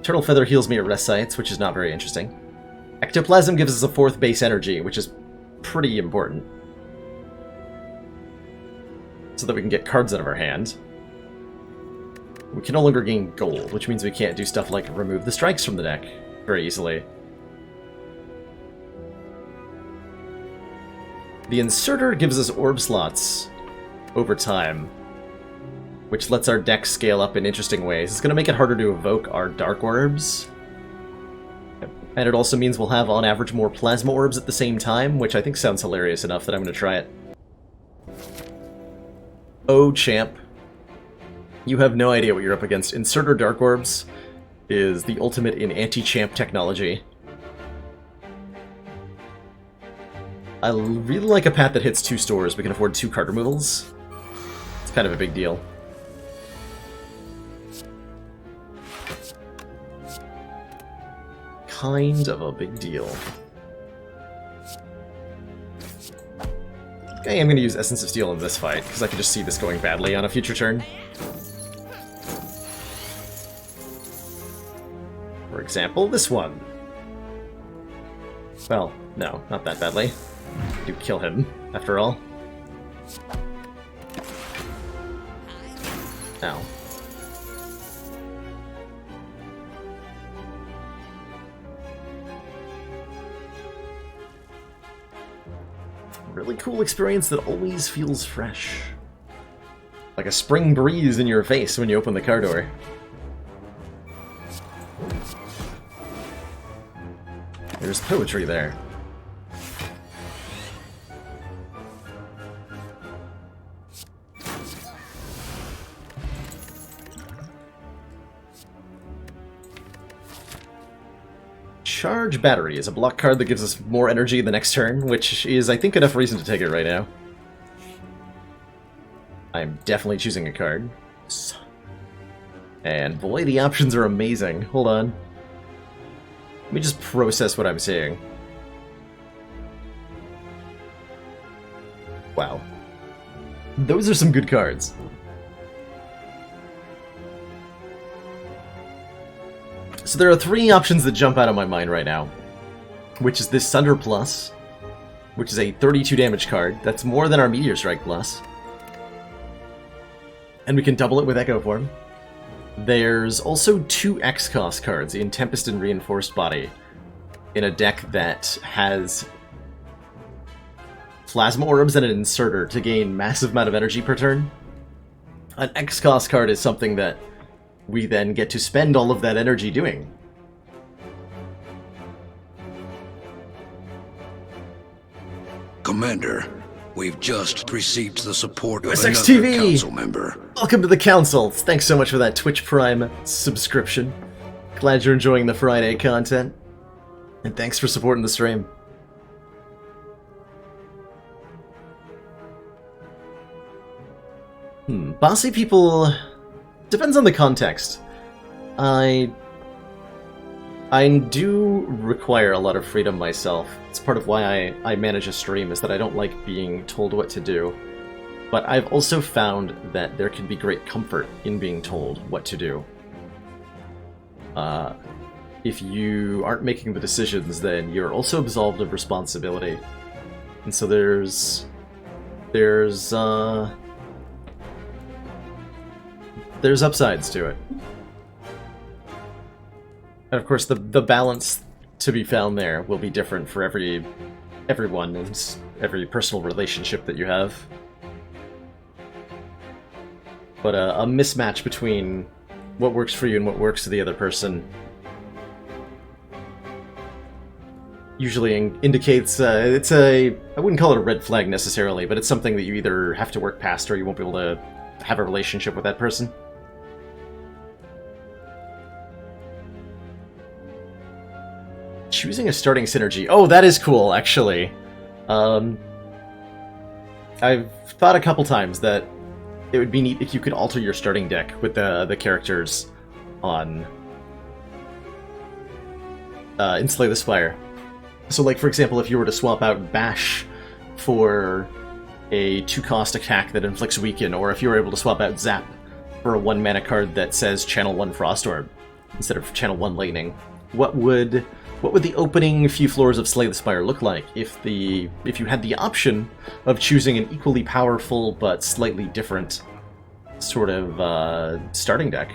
Turtle Feather heals me at rest sites, which is not very interesting. Ectoplasm gives us a 4th base energy, which is pretty important. So that we can get cards out of our hand. We can no longer gain gold, which means we can't do stuff like remove the strikes from the deck very easily. The Inserter gives us orb slots over time, which lets our deck scale up in interesting ways. It's going to make it harder to evoke our Dark Orbs. And it also means we'll have, on average, more Plasma Orbs at the same time, which I think sounds hilarious enough that I'm going to try it. Oh, champ. You have no idea what you're up against. Inserter Dark Orbs is the ultimate in anti-champ technology. I really like a path that hits 2 stores. We can afford 2 card removals. It's kind of a big deal. Kind of a big deal. Okay, I'm going to use Essence of Steel in this fight, because I can just see this going badly on a future turn. For example, this one. Well, no, not that badly. Do kill him, after all. Ow. Really cool experience that always feels fresh. Like a spring breeze in your face when you open the car door. There's poetry there. Charge Battery is a block card that gives us more energy the next turn, which is, I think, enough reason to take it right now. I'm definitely choosing a card. And boy, the options are amazing. Hold on. Let me just process what I'm seeing. Wow. Those are some good cards. So there are 3 options that jump out of my mind right now, which is this Sunder Plus, which is a 32 damage card. That's more than our Meteor Strike Plus. And we can double it with Echo Form. There's also 2 X-Cost cards in Tempest and Reinforced Body in a deck that has Plasma Orbs and an Inserter to gain massive amount of energy per turn. An X-Cost card is something that we then get to spend all of that energy doing. Commander, we've just received the support of USXTV! another council member. Welcome to the council! Thanks so much for that Twitch Prime subscription. Glad you're enjoying the Friday content. And thanks for supporting the stream. Bossy people... Depends on the context. I do require a lot of freedom myself. It's part of why I manage a stream, is that I don't like being told what to do. But I've also found that there can be great comfort in being told what to do. If you aren't making the decisions, then you're also absolved of responsibility. And so there's upsides to it. And of course, the balance to be found there will be different for everyone and every personal relationship that you have. but a mismatch between what works for you and what works for the other person usually indicates it's a, I wouldn't call it a red flag necessarily, but it's something that you either have to work past or you won't be able to have a relationship with that person. Choosing a starting synergy. Oh, that is cool, actually. I've thought a couple times that it would be neat if you could alter your starting deck with the characters on in Slay the Spire. So, like, for example, if you were to swap out Bash for a 2-cost attack that inflicts weaken, or if you were able to swap out Zap for a 1-mana card that says Channel 1 Frostorb instead of Channel 1 Lightning, what would the opening few floors of Slay the Spire look like if you had the option of choosing an equally powerful but slightly different sort of starting deck?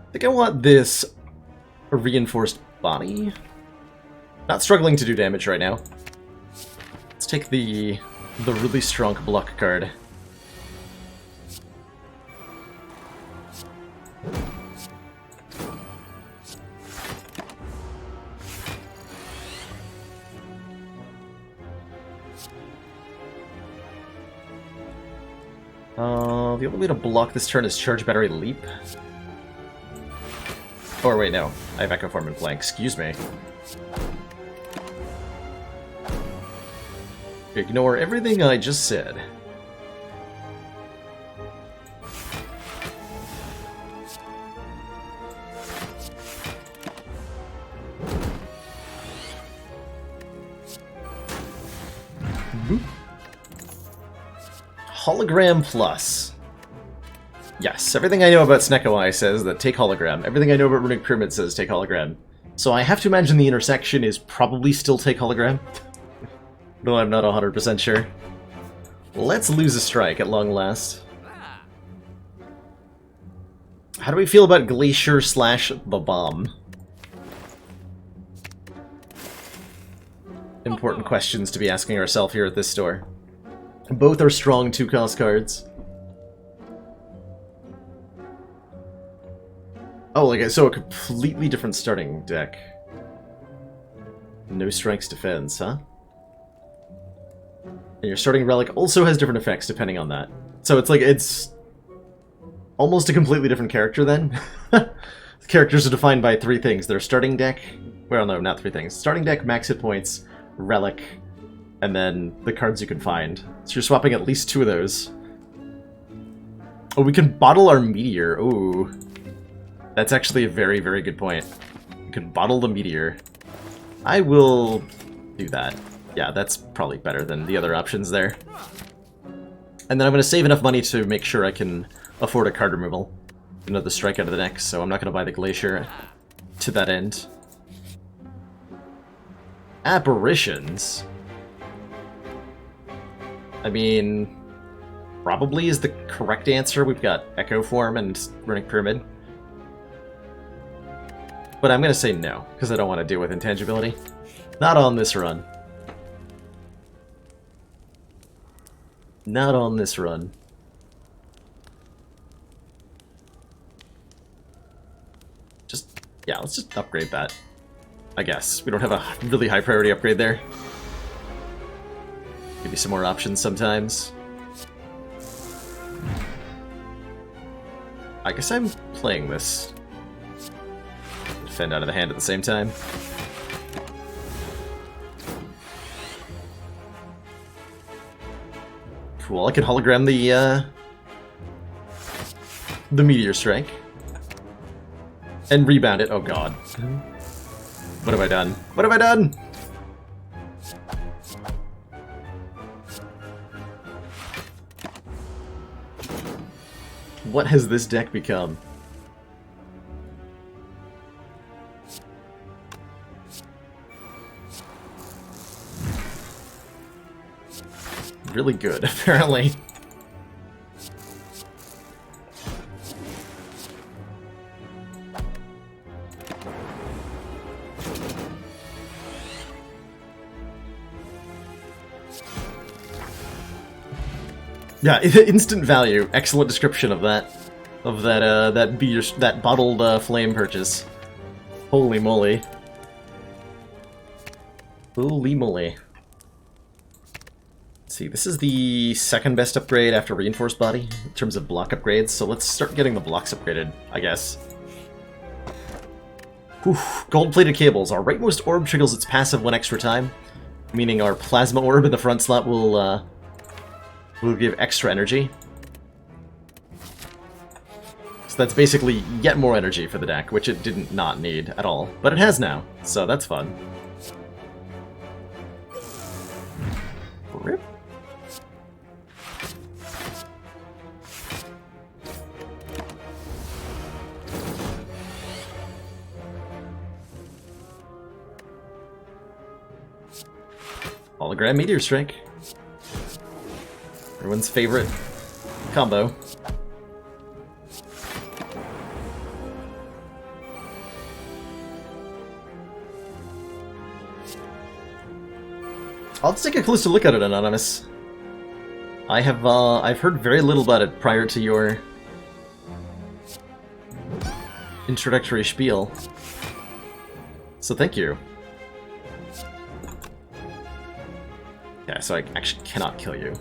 I think I want this reinforced body. Not struggling to do damage right now. Let's take the really strong block card. The only way to block this turn is Charge Battery Leap. Or wait, no. I have Echo Form in flank. Excuse me. Ignore everything I just said. Hologram Plus. Yes, everything I know about Snecko says that take Hologram. Everything I know about Runic Pyramid says take Hologram. So I have to imagine the intersection is probably still take Hologram. Though I'm not 100% sure. Let's lose a strike at long last. How do we feel about Glacier / the Bomb? Important questions to be asking ourselves here at this store. Both are strong 2-cost cards. Oh, like, so a completely different starting deck. No strikes defense, huh? And your starting relic also has different effects depending on that. So it's like, it's almost a completely different character then. The characters are defined by 3 things. Their starting deck, well no, not 3 things. Starting deck, max hit points, relic, and then the cards you can find. So you're swapping at least 2 of those. Oh, we can bottle our Meteor. Ooh. That's actually a very, very good point. You can bottle the Meteor. I will do that. Yeah, that's probably better than the other options there. And then I'm going to save enough money to make sure I can afford a card removal. Another strike out of the deck, so I'm not going to buy the Glacier to that end. Apparitions? I mean, probably is the correct answer. We've got Echo Form and Runic Pyramid. But I'm going to say no, because I don't want to deal with intangibility. Not on this run. Not on this run. Just, yeah, let's just upgrade that. I guess. We don't have a really high priority upgrade there. Give you some more options sometimes. I guess I'm playing this. Defend out of the hand at the same time. Cool, I can hologram the Meteor Strike. And rebound it. Oh god. What have I done? What have I done? What has this deck become? Really good, apparently. Yeah, instant value. Excellent description of that. That bottled flame purchase. Holy moly. Holy moly. Let's see, this is the second best upgrade after Reinforced Body in terms of block upgrades, so let's start getting the blocks upgraded, I guess. Whew. Gold-plated cables. Our rightmost orb triggers its passive 1 extra time, meaning our plasma orb in the front slot will give extra energy. So that's basically yet more energy for the deck, which it didn't not need at all. But it has now, so that's fun. Rip. Hologram Meteor Strike. Everyone's favorite combo. I'll take a closer look at it, Anonymous. I've heard very little about it prior to your introductory spiel. So thank you. Yeah, so I actually cannot kill you.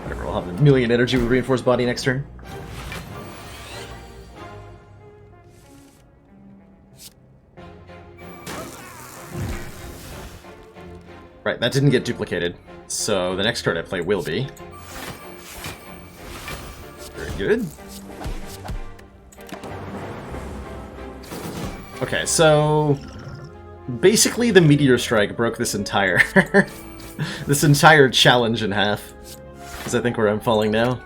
Whatever, we'll have a million energy with Reinforced Body next turn. Right, that didn't get duplicated, so the next card I play will be. Very good. Okay, so basically the Meteor Strike broke this entire this entire challenge in half. Is I think where I'm falling now.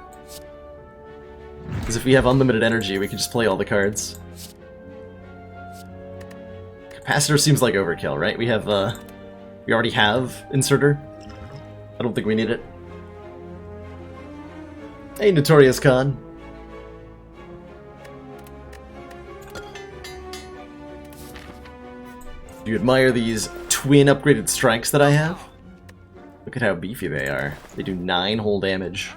Because if we have unlimited energy, we can just play all the cards. Capacitor seems like overkill, right? We already have Inserter. I don't think we need it. Hey, Notorious Khan. Do you admire these twin upgraded strikes that I have? Look at how beefy they are. They do 9 whole damage.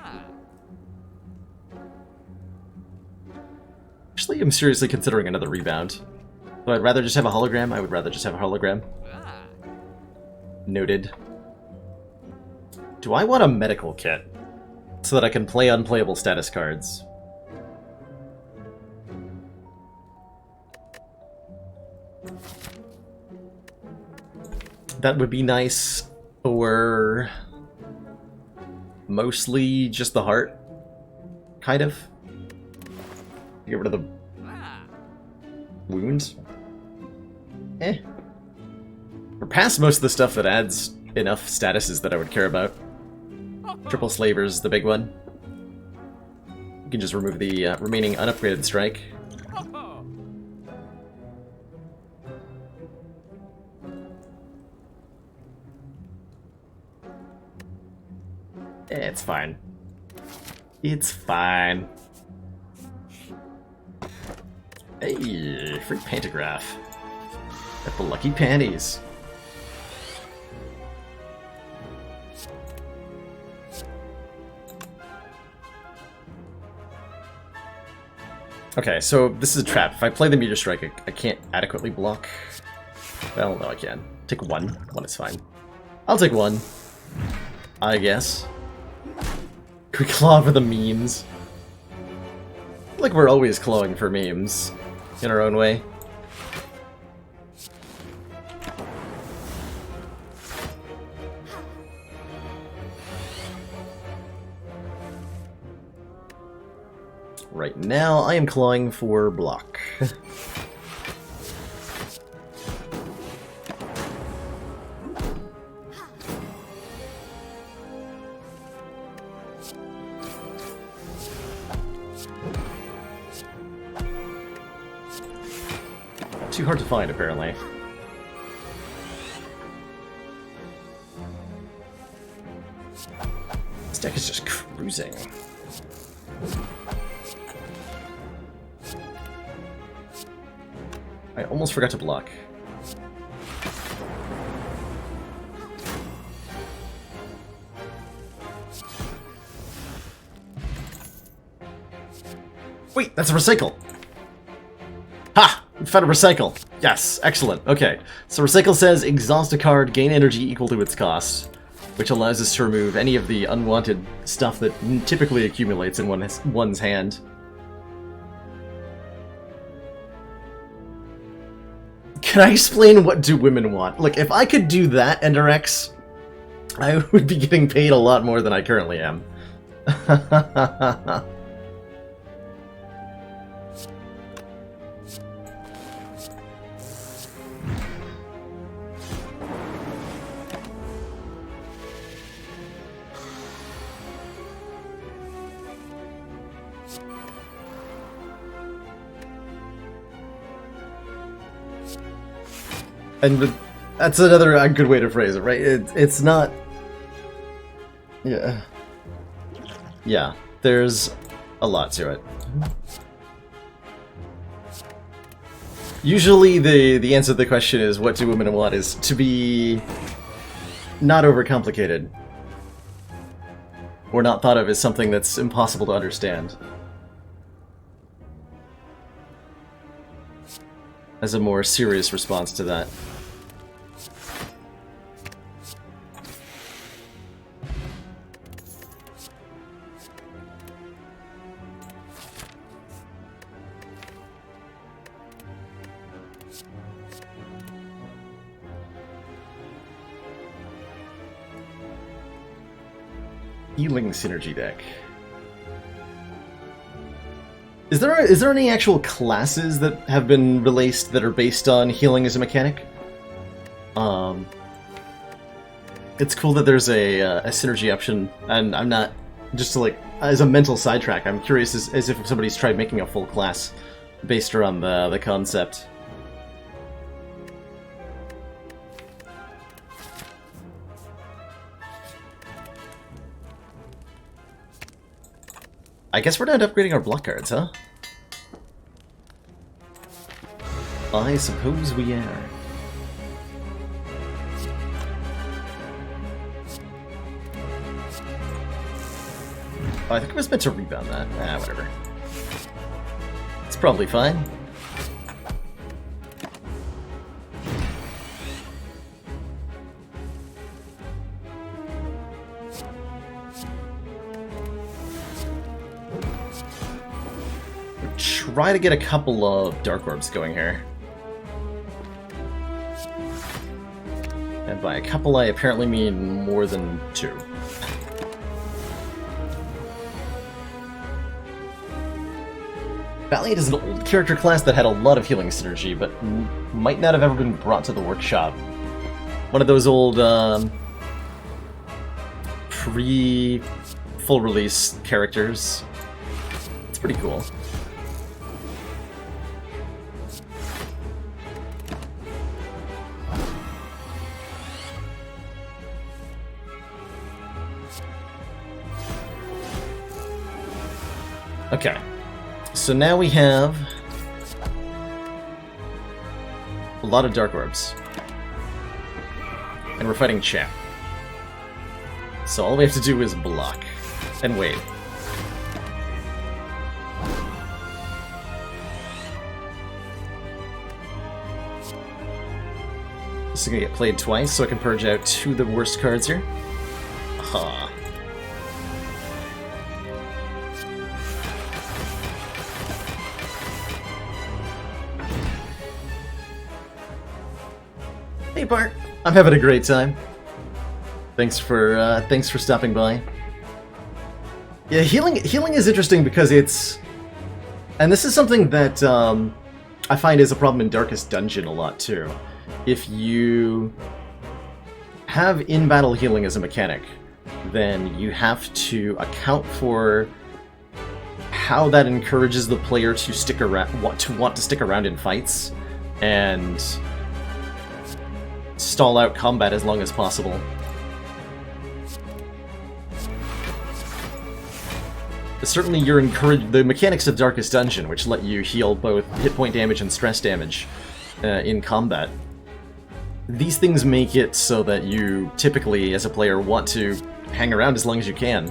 Actually, I'm seriously considering another rebound. Though I'd rather just have a hologram. I would rather just have a hologram. Noted. Do I want a medical kit so that I can play unplayable status cards? That would be nice, or mostly just the heart, kind of. Get rid of the wounds. Eh. We're past most of the stuff that adds enough statuses that I would care about. Triple Slaver's the big one. You can just remove the remaining unupgraded strike. It's fine. It's fine. Hey, free pantograph. Got the lucky panties. Okay, so this is a trap. If I play the Meteor Strike, I can't adequately block. Well, no, I can. Take one. One is fine. I'll take one. I guess. Can we claw for the memes? I feel like we're always clawing for memes. In our own way. Right now, I am clawing for block. Too hard to find, apparently. This deck is just cruising. I almost forgot to block. Wait, that's a recycle! Ha! We found a recycle! Yes, excellent. Okay, so recycle says exhaust a card, gain energy equal to its cost, which allows us to remove any of the unwanted stuff that typically accumulates in one's hand. Can I explain what do women want? Like, if I could do that, EnderX, I would be getting paid a lot more than I currently am. And that's another good way to phrase it, right? It's not... Yeah. Yeah, there's a lot to it. Usually the answer to the question is, what do women want, is to be not overcomplicated. Or not thought of as something that's impossible to understand. As a more serious response to that. Healing synergy deck. Is there any actual classes that have been released that are based on healing as a mechanic? It's cool that there's a synergy option, and I'm not just to, like, as a mental sidetrack. I'm curious as if somebody's tried making a full class based around the concept. I guess we're not upgrading our block cards, huh? I suppose we are. Oh, I think I was meant to rebound that. Ah, whatever. It's probably fine. Try to get a couple of Dark Orbs going here. And by a couple, I apparently mean more than two. Valiant is an old character class that had a lot of healing synergy, but might not have ever been brought to the workshop. One of those old, pre-full release characters. It's pretty cool. Okay, so now we have a lot of Dark Orbs, and we're fighting Champ. So all we have to do is block and wait. This is gonna get played twice, so I can purge out two of the worst cards here. Aha. Hey Bart, I'm having a great time. Thanks for stopping by. Yeah, healing is interesting because it's, and this is something that I find is a problem in Darkest Dungeon a lot too. If you have in-battle healing as a mechanic, then you have to account for how that encourages the player to stick around, want to stick around in fights, and stall out combat as long as possible. Certainly you're encouraged, the mechanics of Darkest Dungeon, which let you heal both hit point damage and stress damage in combat. These things make it so that you typically, as a player, want to hang around as long as you can.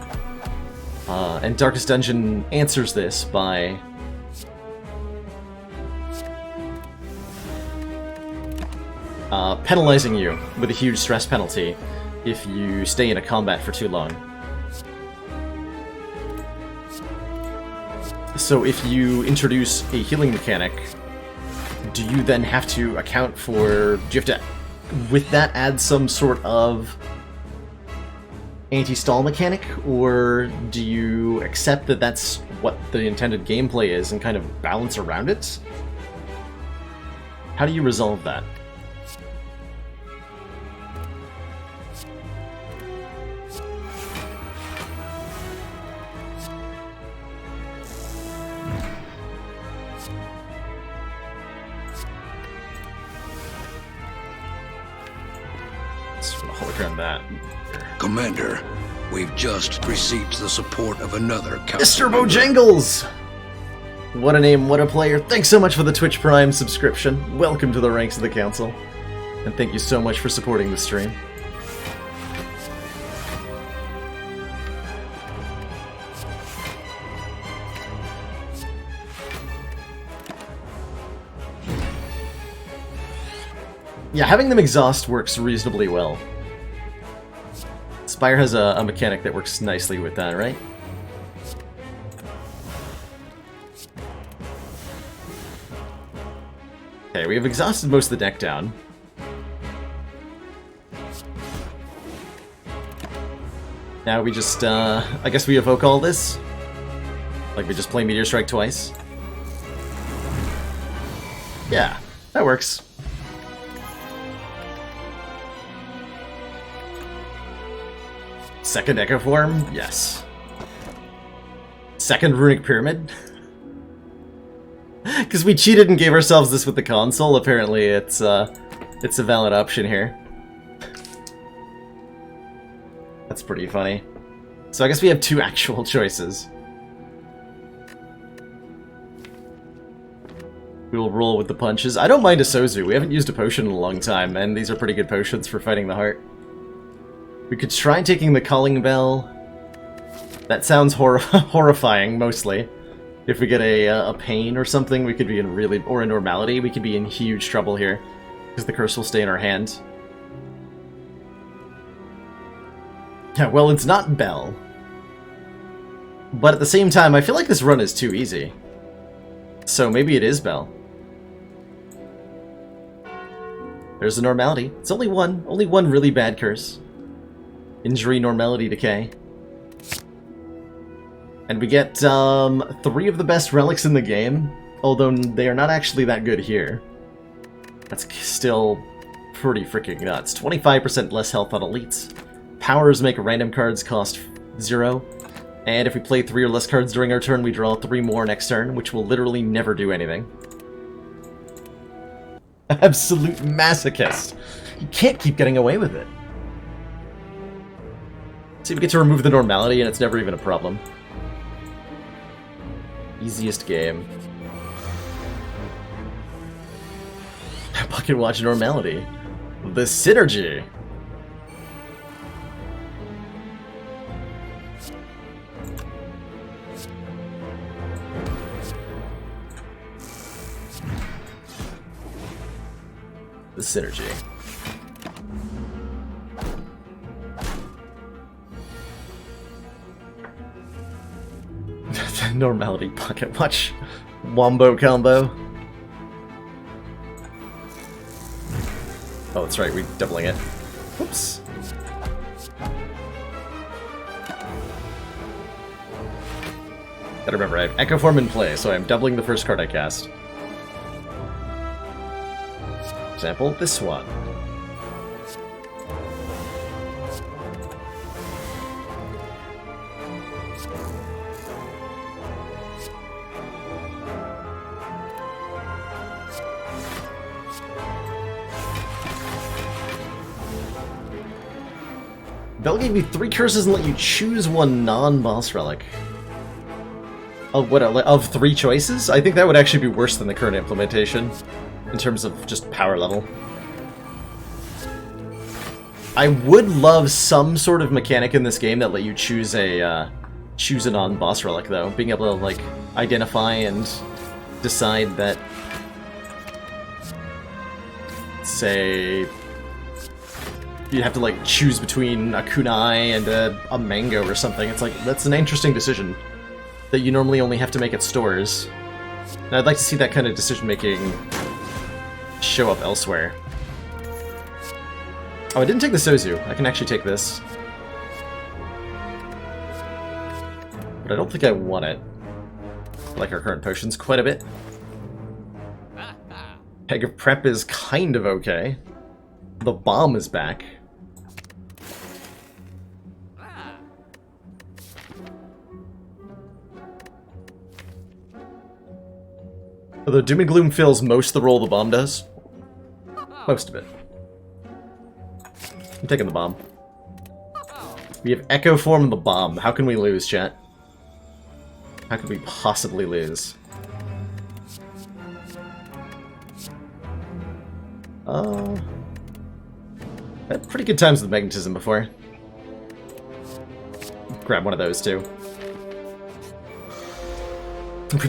And Darkest Dungeon answers this by penalizing you with a huge stress penalty if you stay in a combat for too long. So if you introduce a healing mechanic, do you then have to account for... do you have to, with that, add some sort of anti-stall mechanic? Or do you accept that that's what the intended gameplay is and kind of balance around it? How do you resolve that? Hologram that. Commander, we've just received the support of another council. Mr. Bojangles! What a name, what a player. Thanks so much for the Twitch Prime subscription. Welcome to the ranks of the council. And thank you so much for supporting the stream. Yeah, having them exhaust works reasonably well. Spire has a mechanic that works nicely with that, right? Okay, we have exhausted most of the deck down. Now we just, I guess we evoke all this? Like we just play Meteor Strike twice? Yeah, that works. Second Echo Form? Yes. Second Runic Pyramid? Because we cheated and gave ourselves this with the console, apparently it's a valid option here. That's pretty funny. So I guess we have two actual choices. We will roll with the punches. I don't mind a Sozu. We haven't used a potion in a long time, and these are pretty good potions for fighting the heart. We could try taking the Calling Bell. That sounds horrifying, mostly. If we get a pain or something, we could be in really... or a normality, we could be in huge trouble here. Because the curse will stay in our hand. Yeah, well, it's not Bell. But at the same time, I feel like this run is too easy. So maybe it is Bell. There's a normality. It's only one really bad curse. Injury, normality, decay. And we get 3 of the best relics in the game, although they are not actually that good here. That's still pretty freaking nuts. 25% less health on elites. Powers make random cards cost 0. And if we play 3 or less cards during our turn, we draw 3 more next turn, which will literally never do anything. Absolute masochist. You can't keep getting away with it. See, we get to remove the normality and it's never even a problem. Easiest game. Pocket Watch normality. The synergy. The synergy. Normality Pocket Watch Wombo combo. Oh, that's right, we're doubling it. Whoops. Gotta remember, I have Echo Form in play, so I'm doubling the first card I cast. For example, this one. Bell gave you 3 curses and let you choose one non-boss relic. Of what? Of 3 choices? I think that would actually be worse than the current implementation, in terms of just power level. I would love some sort of mechanic in this game that let you choose a non-boss relic, though. Being able to, like, identify and decide that... say you'd have to like choose between a kunai and a mango or something. It's like, that's an interesting decision that you normally only have to make at stores. And I'd like to see that kind of decision making show up elsewhere. Oh, I didn't take the sozu. I can actually take this. But I don't think I want it. I like our current potions quite a bit. Peg of Prep is kind of okay. The bomb is back. Although Doom and Gloom fills most of the role the bomb does. Most of it. I'm taking the bomb. We have Echo Form and the bomb. How can we lose, chat? How could we possibly lose? I had pretty good times with magnetism before. Grab one of those too.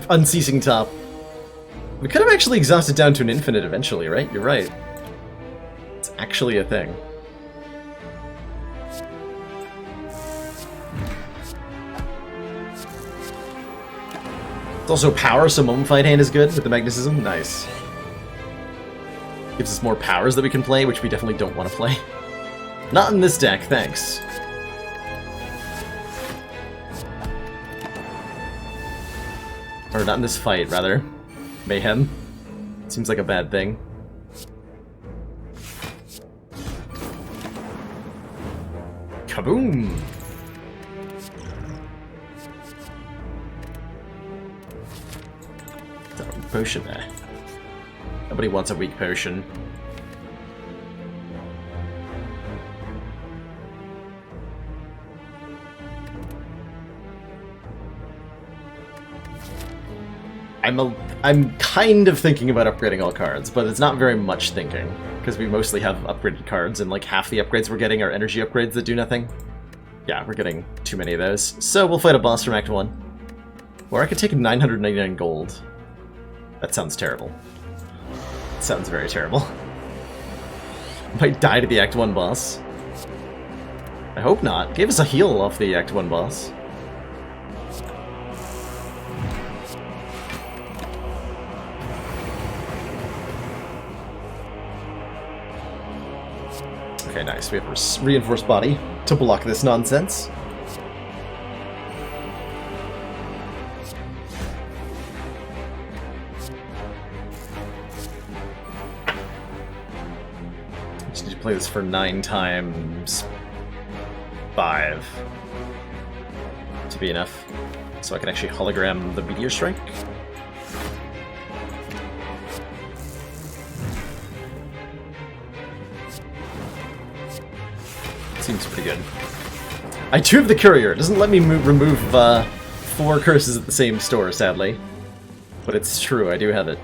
Unceasing top. We could have actually exhausted down to an infinite eventually, right? You're right. It's actually a thing. It's also power, so Mummified Hand is good with the magnetism. Nice. Gives us more powers that we can play, which we definitely don't want to play. Not in this deck, thanks. Or not in this fight, rather. Mayhem. Seems like a bad thing. Kaboom! Is that a potion there? Nobody wants a weak potion. I'm kind of thinking about upgrading all cards, but it's not very much thinking, because we mostly have upgraded cards, and like half the upgrades we're getting are energy upgrades that do nothing. Yeah, we're getting too many of those. So we'll fight a boss from Act 1. Or I could take 999 gold. That sounds terrible. Sounds very terrible. Might die to the Act 1 boss. I hope not. Gave us a heal off the Act 1 boss. Okay, nice. We have a reinforced body to block this nonsense. Just need to play this for 9 times 5 to be enough. So I can actually hologram the Meteor Strike. Seems pretty good. I do have the Courier. It doesn't let me remove 4 curses at the same store, sadly. But it's true, I do have it.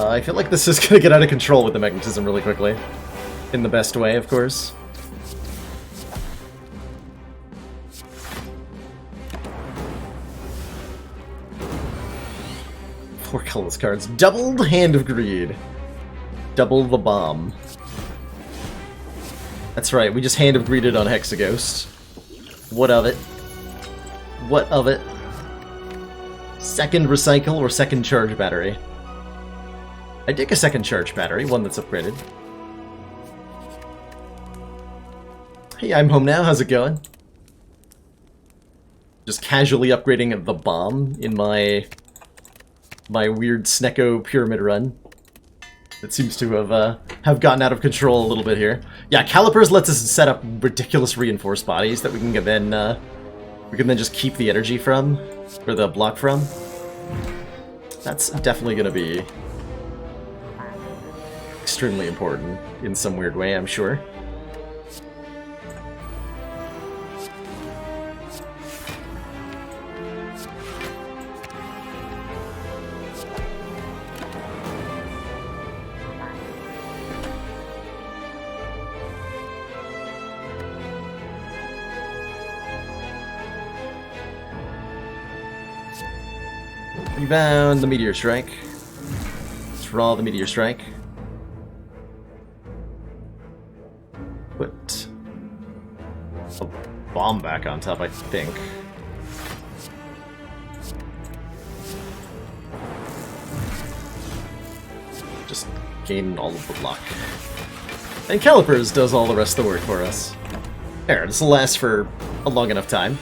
I feel like this is gonna get out of control with the magnetism really quickly. In the best way, of course. Four colorless cards. Doubled Hand of Greed. Double the bomb. That's right, we just Hand of Greeded on Hexaghost. What of it? What of it? Second recycle or second charge battery? I dig a second charge battery, one that's upgraded. Hey, I'm home now, how's it going? Just casually upgrading the bomb in my weird Snecko pyramid run. It seems to have gotten out of control a little bit here. Yeah, Calipers lets us set up ridiculous reinforced bodies that we can then just keep the energy from, or the block from. That's definitely gonna be extremely important in some weird way, I'm sure. Rebound the Meteor Strike. Draw the Meteor Strike. Put a bomb back on top, I think. Just gain all of the luck. And Calipers does all the rest of the work for us. There, this will last for a long enough time.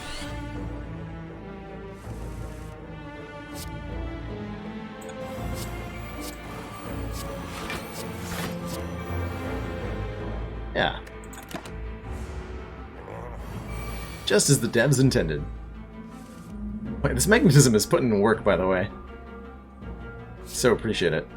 Yeah. Just as the devs intended. Wait, this magnetism is put in work, by the way. So appreciate it.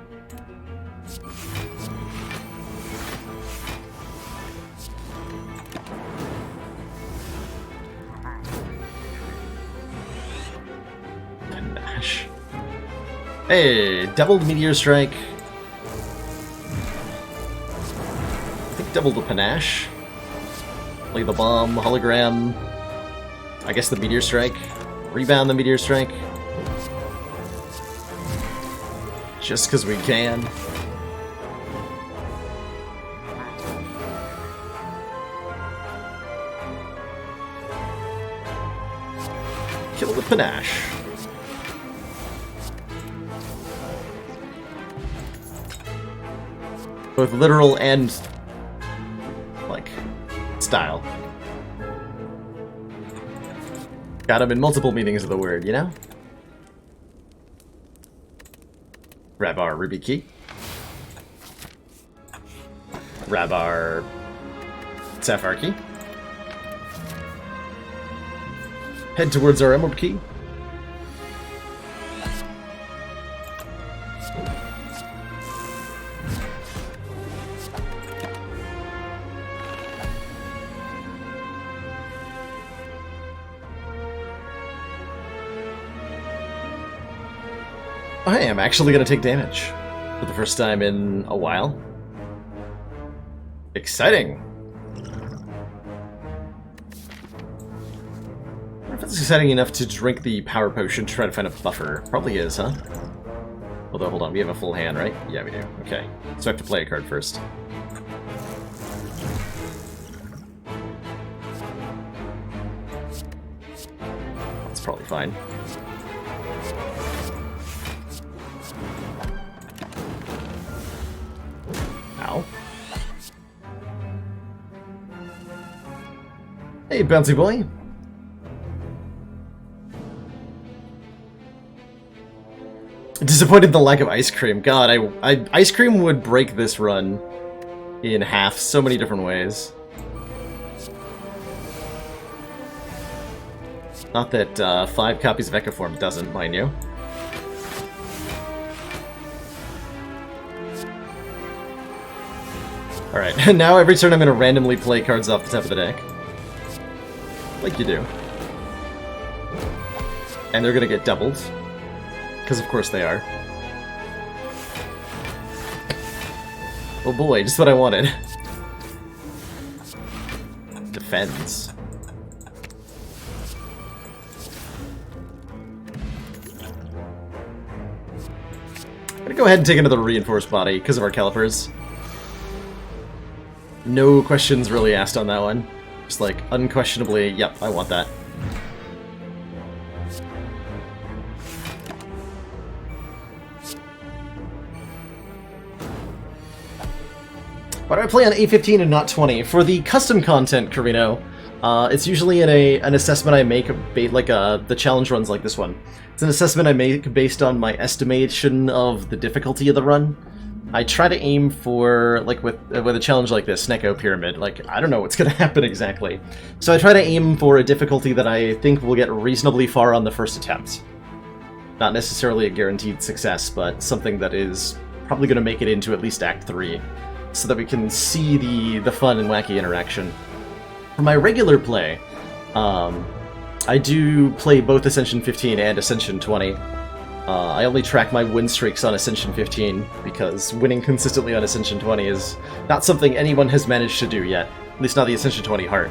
Panache. Hey, doubled Meteor Strike. Double the Panache. Like the bomb, hologram. I guess the Meteor Strike. Rebound the Meteor Strike. Just because we can. Kill the Panache. Both literal and style. Got him in multiple meanings of the word, you know? Grab our Ruby Key. Grab our Sapphire Key. Head towards our Emerald Key. I am actually going to take damage for the first time in a while. Exciting! I wonder if it's exciting enough to drink the power potion to try to find a buffer. Probably is, huh? Although, hold on, we have a full hand, right? Yeah, we do. Okay. So I have to play a card first. That's probably fine. Hey, bouncy boy. Disappointed in the lack of ice cream. God, ice cream would break this run in half so many different ways. Not that 5 copies of Echoform doesn't, mind you. Alright, now every turn I'm going to randomly play cards off the top of the deck. Like you do. And they're gonna get doubled. Because of course they are. Oh boy, just what I wanted. Defends. I'm gonna go ahead and take another reinforced body because of our calipers. No questions really asked on that one. Just like, unquestionably, yep, I want that. Why do I play on A15 and not 20? For the custom content, Carino, it's usually in an assessment I make, like the challenge runs like this one. It's an assessment I make based on my estimation of the difficulty of the run. I try to aim for, like with a challenge like this, Neko Pyramid, like, I don't know what's going to happen exactly. So I try to aim for a difficulty that I think will get reasonably far on the first attempt. Not necessarily a guaranteed success, but something that is probably going to make it into at least Act 3, so that we can see the fun and wacky interaction. For my regular play, I do play both Ascension 15 and Ascension 20. I only track my win streaks on Ascension 15, because winning consistently on Ascension 20 is not something anyone has managed to do yet, at least not the Ascension 20 heart.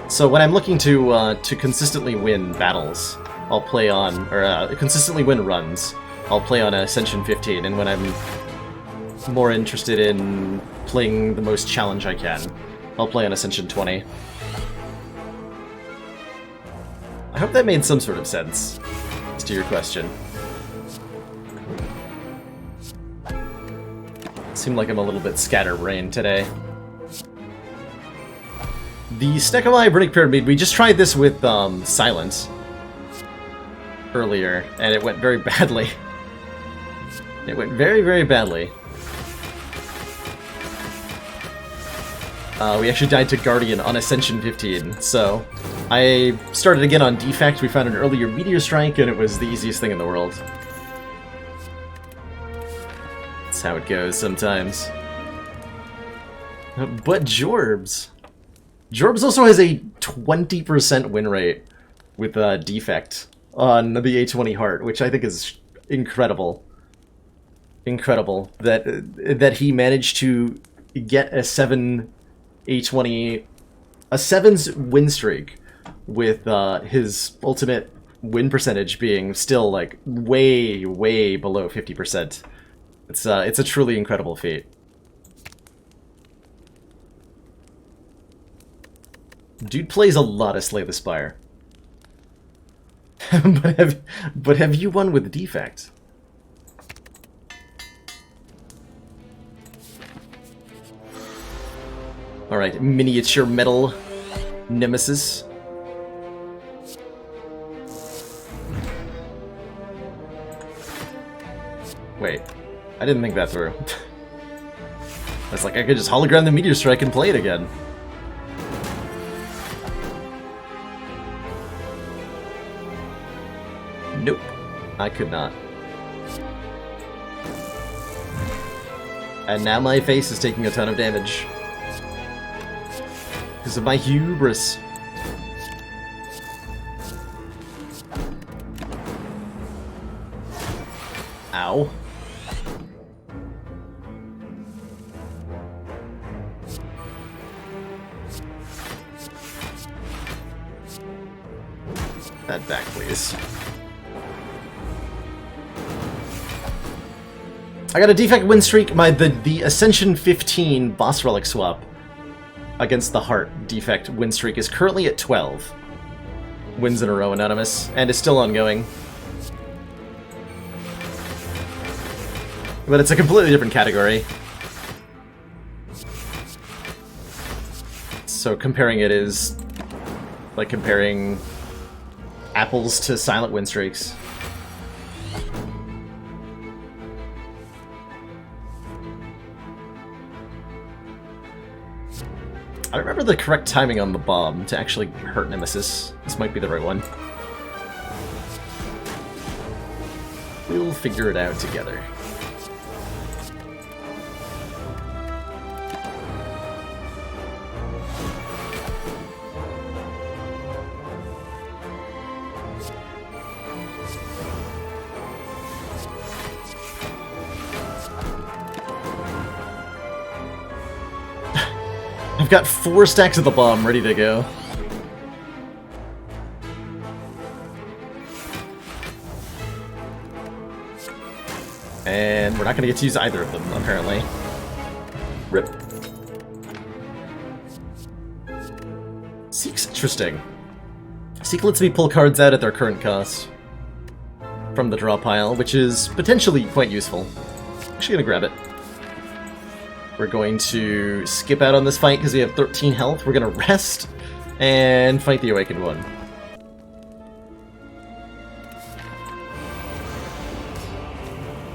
So when I'm looking to consistently win battles I'll play on, or consistently win runs, I'll play on Ascension 15, and when I'm more interested in playing the most challenge I can, I'll play on Ascension 20. I hope that made some sort of sense to your question. Seemed like I'm a little bit scatterbrained today. The Stekomai Runic Pyramid, we just tried this with Silence earlier, and it went very badly. It went very, very badly. We actually died to Guardian on Ascension 15, so I started again on Defect. We found an earlier Meteor Strike, and it was the easiest thing in the world. That's how it goes sometimes. But Jorbs also has a 20% win rate with Defect on the A20 Heart, which I think is incredible. Incredible that he managed to get a 7's win streak with his ultimate win percentage being still like way, way below 50%. It's a truly incredible feat. Dude plays a lot of Slay the Spire. but have you won with Defect? Alright, miniature metal nemesis. Wait, I didn't think that through. I was like, I could just hologram the Meteor Strike and play it again. Nope, I could not. And now my face is taking a ton of damage. Because of my hubris. Ow. That back, please. I got a Defect win streak. The Ascension 15 boss relic swap against the Heart Defect win streak is currently at 12 wins in a row, Anonymous, and is still ongoing. But it's a completely different category. So comparing it is like comparing apples to silent win streaks. I remember the correct timing on the bomb to actually hurt Nemesis. This might be the right one. We'll figure it out together. I've got 4 stacks of the bomb ready to go. And we're not going to get to use either of them, apparently. Rip. Seek's interesting. Seek lets me pull cards out at their current cost from the draw pile, which is potentially quite useful. Actually gonna grab it. We're going to skip out on this fight because we have 13 health. We're gonna rest and fight the Awakened one.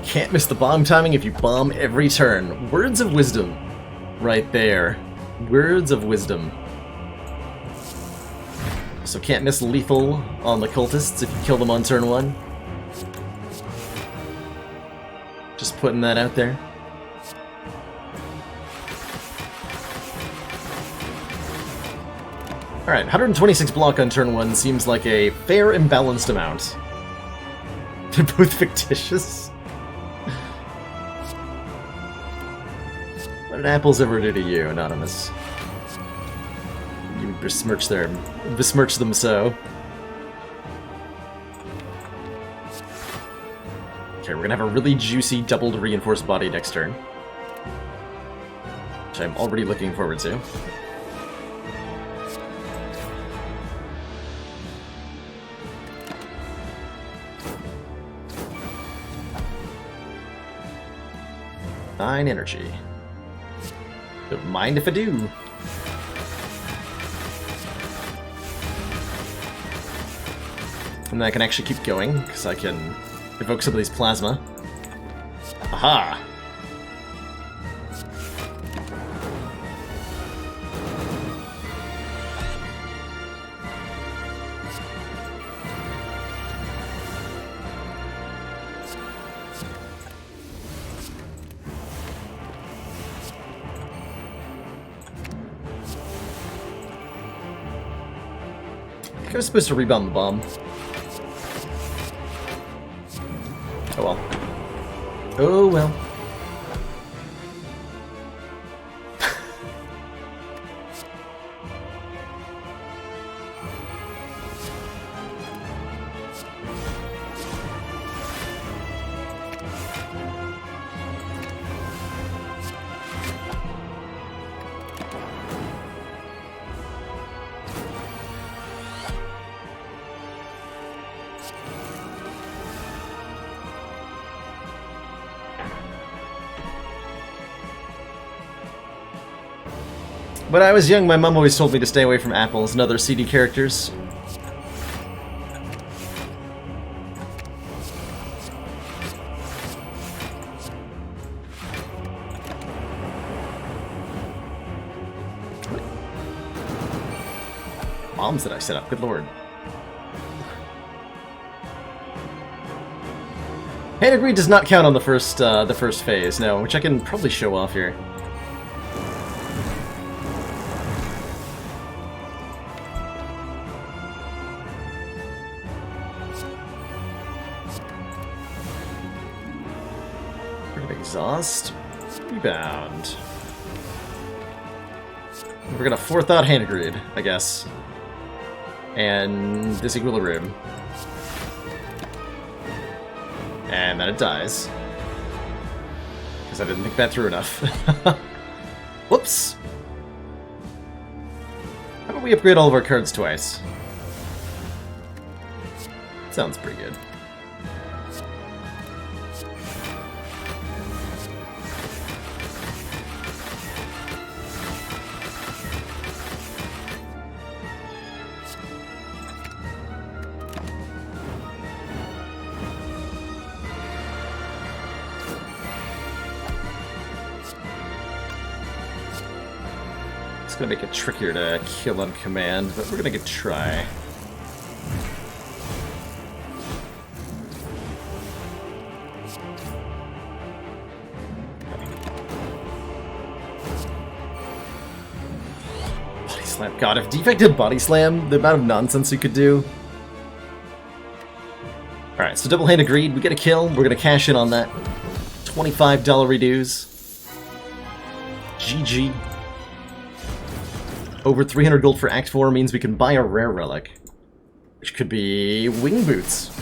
Can't miss the bomb timing if you bomb every turn. Words of wisdom right there. Words of wisdom. So can't miss lethal on the cultists if you kill them on turn 1. Just putting that out there. Alright, 126 block on turn 1 seems like a fair and balanced amount. They're both fictitious. What did apples ever do to you, Anonymous? You besmirch them so. Okay, we're gonna have a really juicy doubled reinforced body next turn. Which I'm already looking forward to. Nine energy. Don't mind if I do. And then I can actually keep going, because I can evoke some of these plasma. Aha! I think I was supposed to rebound the bomb. Oh well. Oh well. When I was young, my mom always told me to stay away from apples and other seedy characters. Bombs that I set up, good lord. Hand Greed does not count on the first phase, no, which I can probably show off here. Exhaust. Rebound. We're gonna fourth out Hand Grid, I guess. And Disequilibrium. And then it dies. Because I didn't think that through enough. Whoops! How about we upgrade all of our cards twice? Sounds pretty good. It's gonna make it trickier to kill on command, but we're gonna get try. Body slam. God, if defective body slam, the amount of nonsense we could do. Alright, so double hand agreed. We get a kill. We're gonna cash in on that. $25 reduce. GG. Over 300 gold for Act 4 means we can buy a rare relic, which could be Wing Boots.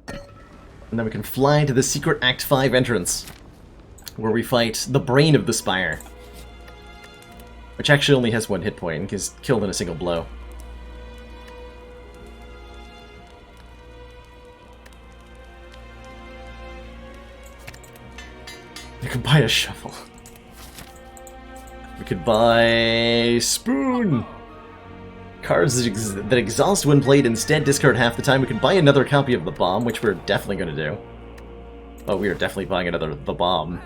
And then we can fly to the secret Act 5 entrance, where we fight the brain of the Spire, which actually only has 1 hit point and is killed in a single blow. You can buy a shovel. We could buy Spoon! Cards that exhaust when played, instead discard half the time. We could buy another copy of the Bomb, which we're definitely going to do. Oh, we are definitely buying another The Bomb.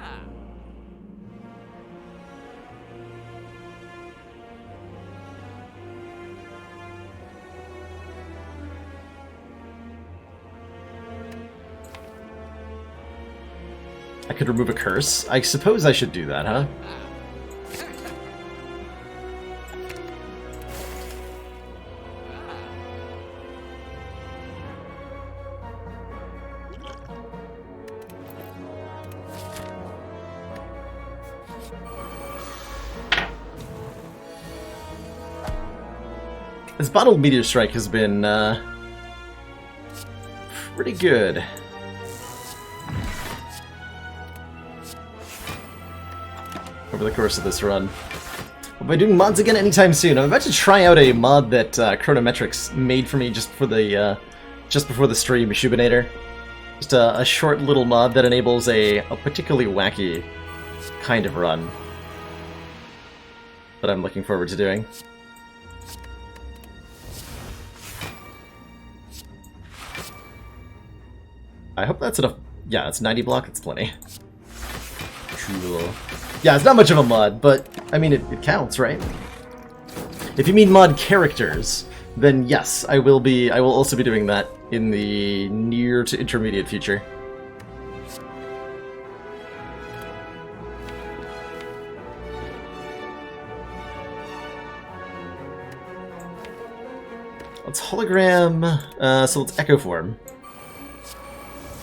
I could remove a curse. I suppose I should do that, huh? This Bottled Meteor Strike has been pretty good. over the course of this run. We'll be doing mods again anytime soon. I'm about to try out a mod that Chronometrics made for me just before the stream, Shubinator. Just a short little mod that enables a particularly wacky kind of run that I'm looking forward to doing. I hope that's enough. Yeah, it's 90 block, that's plenty. Cool. Yeah, it's not much of a mod, but, I mean, it counts, right? If you mean mod characters, then yes, I will also be doing that in the near to intermediate future. Let's hologram, so let's echo form.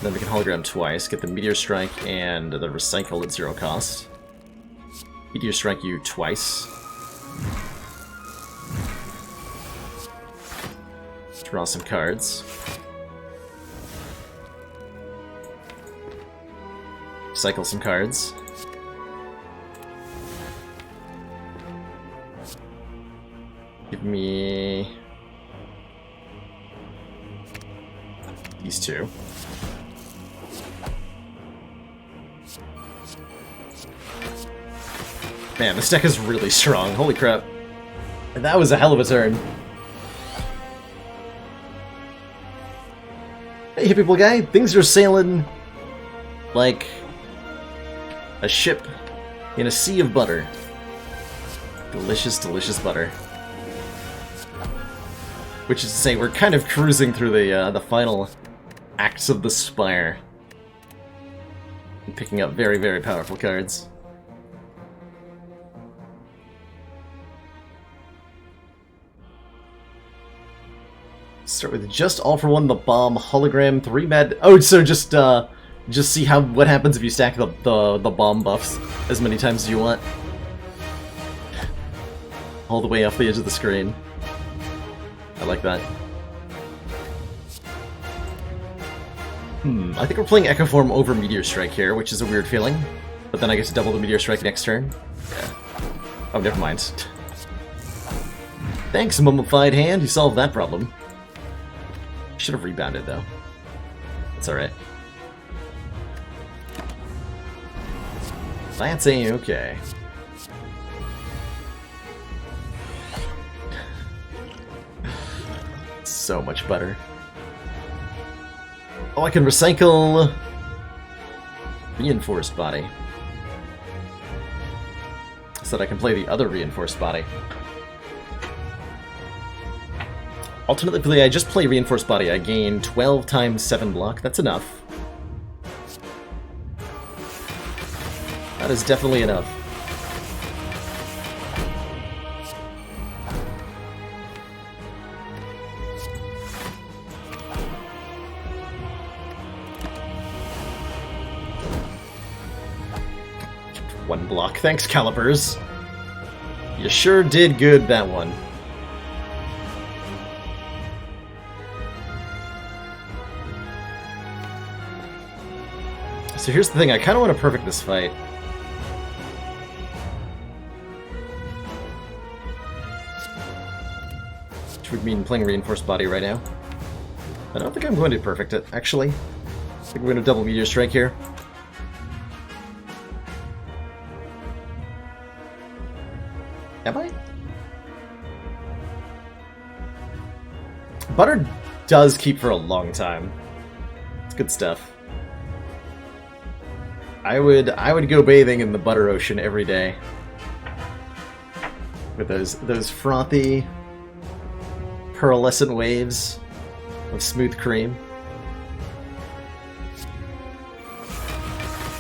Then we can hologram twice, get the Meteor Strike and the Recycle at 0 cost. Meteor Strike you twice. Draw some cards. Cycle some cards. Give me these two. Man, this deck is really strong. Holy crap. And that was a hell of a turn. Hey, hippie people guy. Things are sailing like a ship in a sea of butter. Delicious, delicious butter. Which is to say, we're kind of cruising through the final acts of the Spire. And picking up very, very powerful cards. Start with just all for one, the bomb, hologram, 3 mad. Oh, so just see what happens if you stack the bomb buffs as many times as you want, all the way off the edge of the screen. I like that. I think we're playing Echo Form over Meteor Strike here, which is a weird feeling. But then I get to double the Meteor Strike next turn. Yeah. Oh, never mind. Thanks, Mummified Hand. You solved that problem. Should have rebounded, though. That's alright. That's A-okay. So much butter. Oh, I can recycle Reinforced Body. So that I can play the other Reinforced Body. Alternatively, I just play Reinforced Body. I gain 12 times 7 block. That's enough. That is definitely enough. One block. Thanks, Calipers. You sure did good that one. So here's the thing, I kind of want to perfect this fight. Which would mean playing Reinforced Body right now. I don't think I'm going to perfect it, actually. I think we're going to double Meteor Strike here. Am I? Butter does keep for a long time. It's good stuff. I would go bathing in the butter ocean every day. With those frothy, pearlescent waves of smooth cream.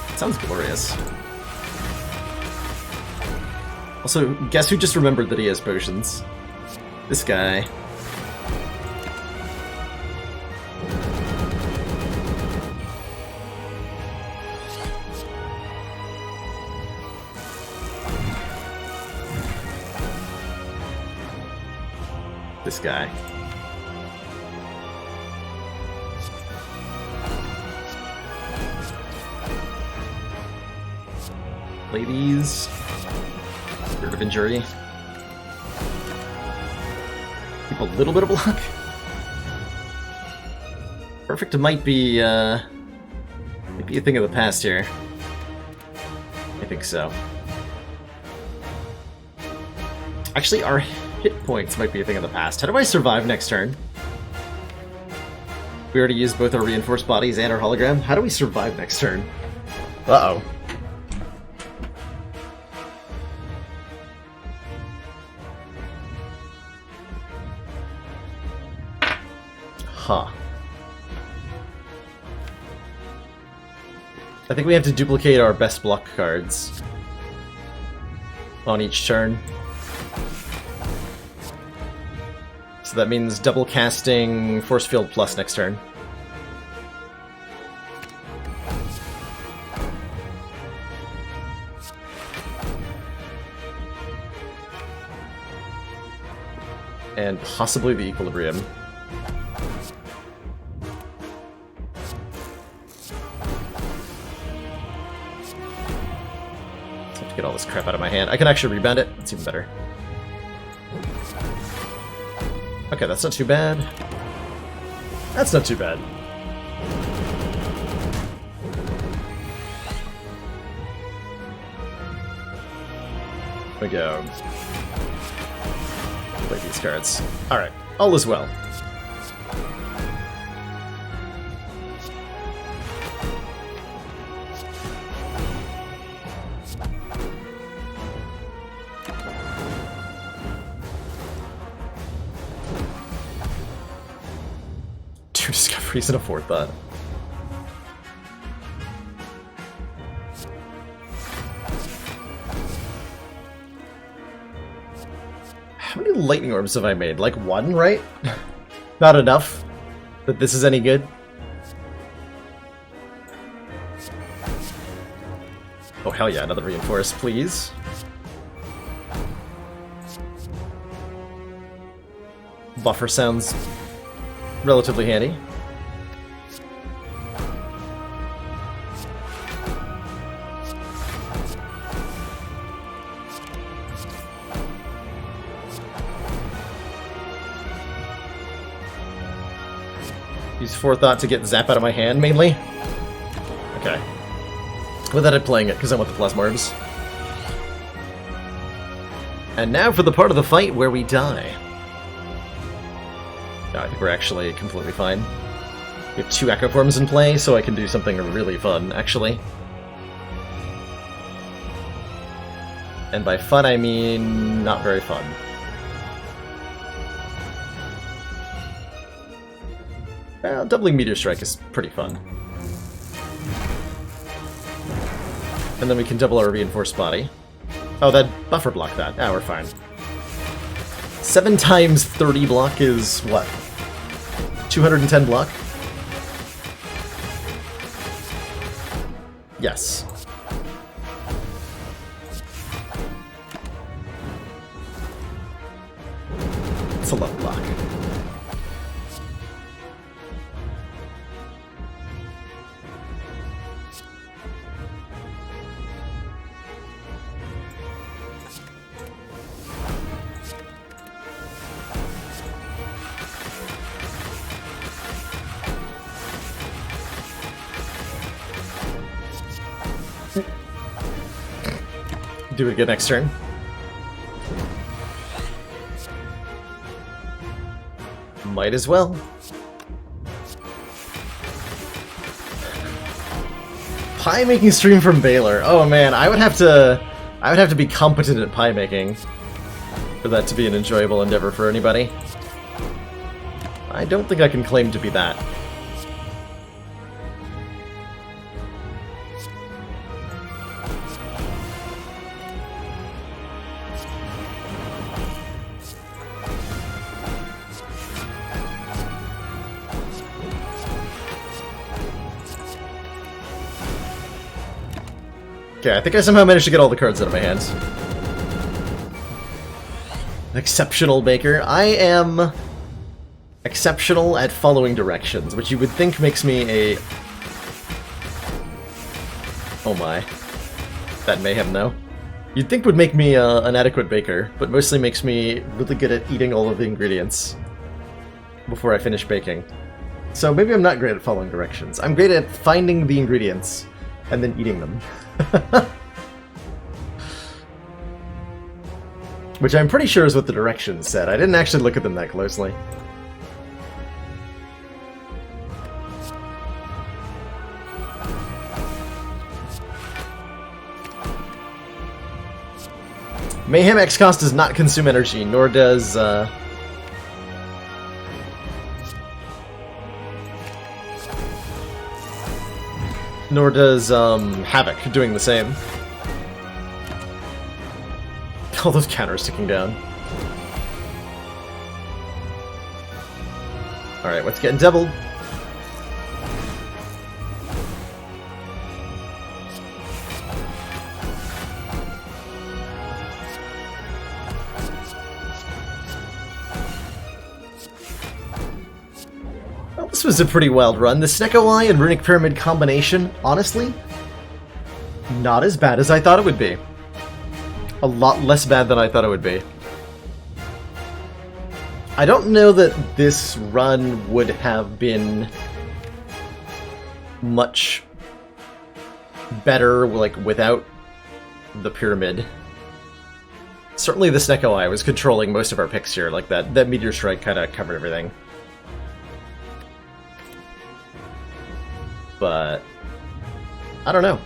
It sounds glorious. Also, guess who just remembered that he has potions? This guy. This guy. Play these. Spirit of Injury. Keep a little bit of block. Perfect might be a thing of the past here. I think so. Actually, our hit points might be a thing of the past. How do I survive next turn? We already used both our reinforced bodies and our hologram. How do we survive next turn? Uh-oh. Huh. I think we have to duplicate our best block cards on each turn. So that means double casting Force Field Plus next turn. And possibly the Equilibrium. Get all this crap out of my hand. I can actually rebound it. It's even better. Okay, that's not too bad. That's not too bad. There we go. Play these cards. Alright, all is well. Two discoveries and a forethought. How many lightning orbs have I made? Like one, right? Not enough that this is any good? Oh hell yeah, another reinforce, please. Buffer sounds relatively handy. Use forethought to get Zap out of my hand, mainly. Okay. Without it playing it, because I want the plasma orbs. And now for the part of the fight where we die. No, I think we're actually completely fine. We have 2 Echo Forms in play, so I can do something really fun, actually. And by fun, I mean not very fun. Well, doubling Meteor Strike is pretty fun. And then we can double our Reinforced Body. Oh, that buffer block that. Ah, we're fine. 7 times 30 block is what? 210 block? Yes. It's a lot of block. Do it again next turn. Might as well. Pie making stream from Baylor. Oh man, I would have to be competent at pie making for that to be an enjoyable endeavor for anybody. I don't think I can claim to be that. Okay, I think I somehow managed to get all the cards out of my hands. Exceptional Baker. I am exceptional at following directions, which you would think makes me a... Oh my. that mayhem, though. You'd think would make me an adequate baker, but mostly makes me really good at eating all of the ingredients before I finish baking. So maybe I'm not great at following directions. I'm great at finding the ingredients and then eating them. Which I'm pretty sure is what the directions said. I didn't actually look at them that closely. Mayhem X-Cost does not consume energy, nor does, Havoc doing the same. All those counters ticking down. Alright, what's getting doubled? Well, this was a pretty wild run. The Snecko Eye and Runic Pyramid combination, honestly, not as bad as I thought it would be. A lot less bad than I thought it would be. I don't know that this run would have been much better, like, without the pyramid. Certainly the Snecko Eye was controlling most of our picks here, like that Meteor Strike kind of covered everything. But I don't know.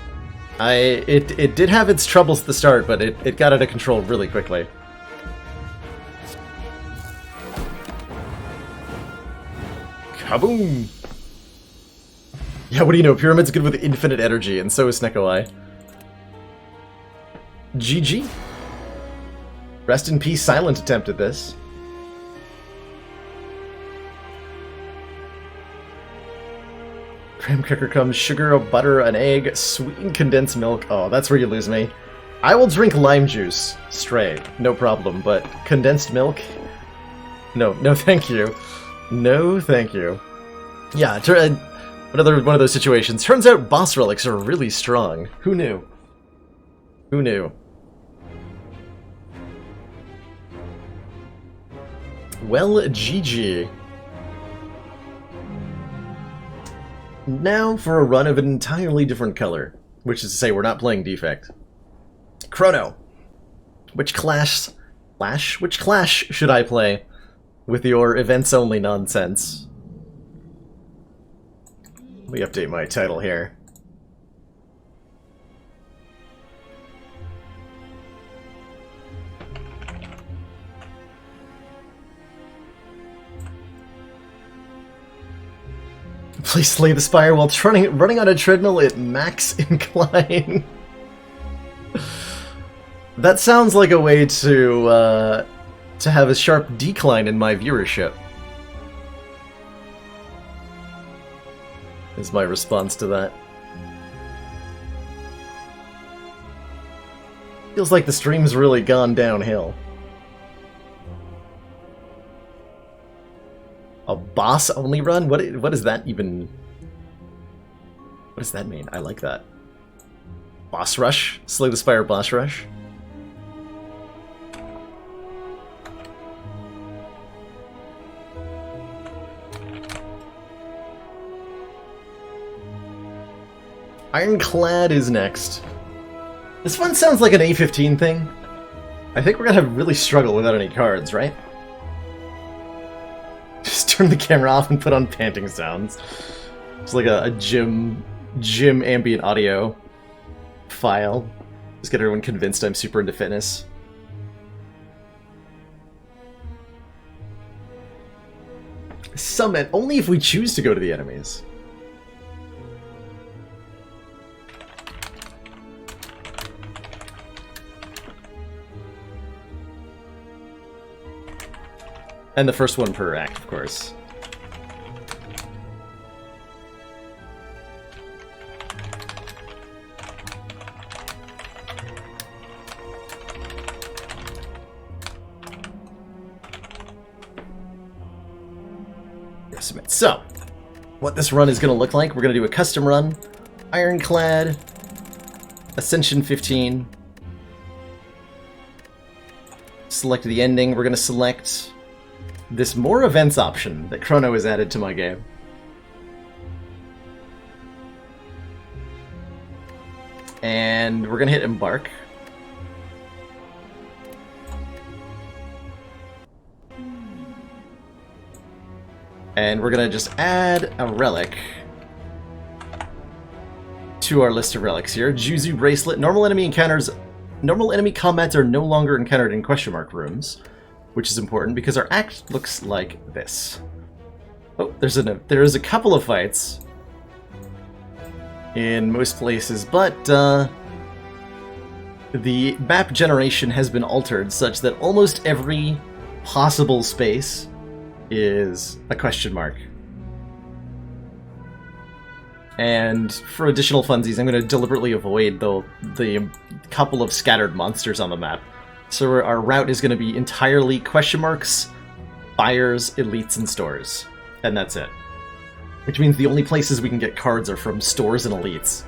It did have its troubles at the start, but it got out of control really quickly. Kaboom! Yeah, what do you know? Pyramid's good with infinite energy, and so is Snecko Eye. GG. Rest in peace, Silent attempt at this. Graham cracker comes, sugar, butter, an egg, sweetened condensed milk. Oh, that's where you lose me. I will drink lime juice, straight, no problem, but condensed milk? No, no thank you. No thank you. Yeah, another one of those situations. Turns out boss relics are really strong. Who knew? Who knew? Well, GG. Now for a run of an entirely different color, which is to say we're not playing Defect. Chrono. Which clash should I play with your events-only nonsense? Let me update my title here. Please slay the Spire while running on a treadmill at max incline. That sounds like a way to have a sharp decline in my viewership. Is my response to that. Feels like the stream's really gone downhill. A boss-only run? What does that even... What does that mean? I like that. Boss rush? Slay the Spire boss rush? Ironclad is next. This one sounds like an A15 thing. I think we're gonna really struggle without any cards, right? Just turn the camera off and put on panting sounds. It's like a gym ambient audio file. Just get everyone convinced I'm super into fitness. Summon only if we choose to go to the enemies. And the first one per act, of course. So, what this run is going to look like, we're going to do a custom run, Ironclad, Ascension 15. Select the ending. We're going to select this more events option that Chrono has added to my game. And we're going to hit embark. And we're going to just add a relic to our list of relics here. Juzu Bracelet. Normal enemy combats are no longer encountered in question mark rooms, which is important because our act looks like this. Oh, there is a couple of fights in most places, but the map generation has been altered such that almost every possible space is a question mark. And for additional funsies, I'm going to deliberately avoid the couple of scattered monsters on the map. So our route is going to be entirely question marks, fires, elites, and stores. And that's it. Which means the only places we can get cards are from stores and elites.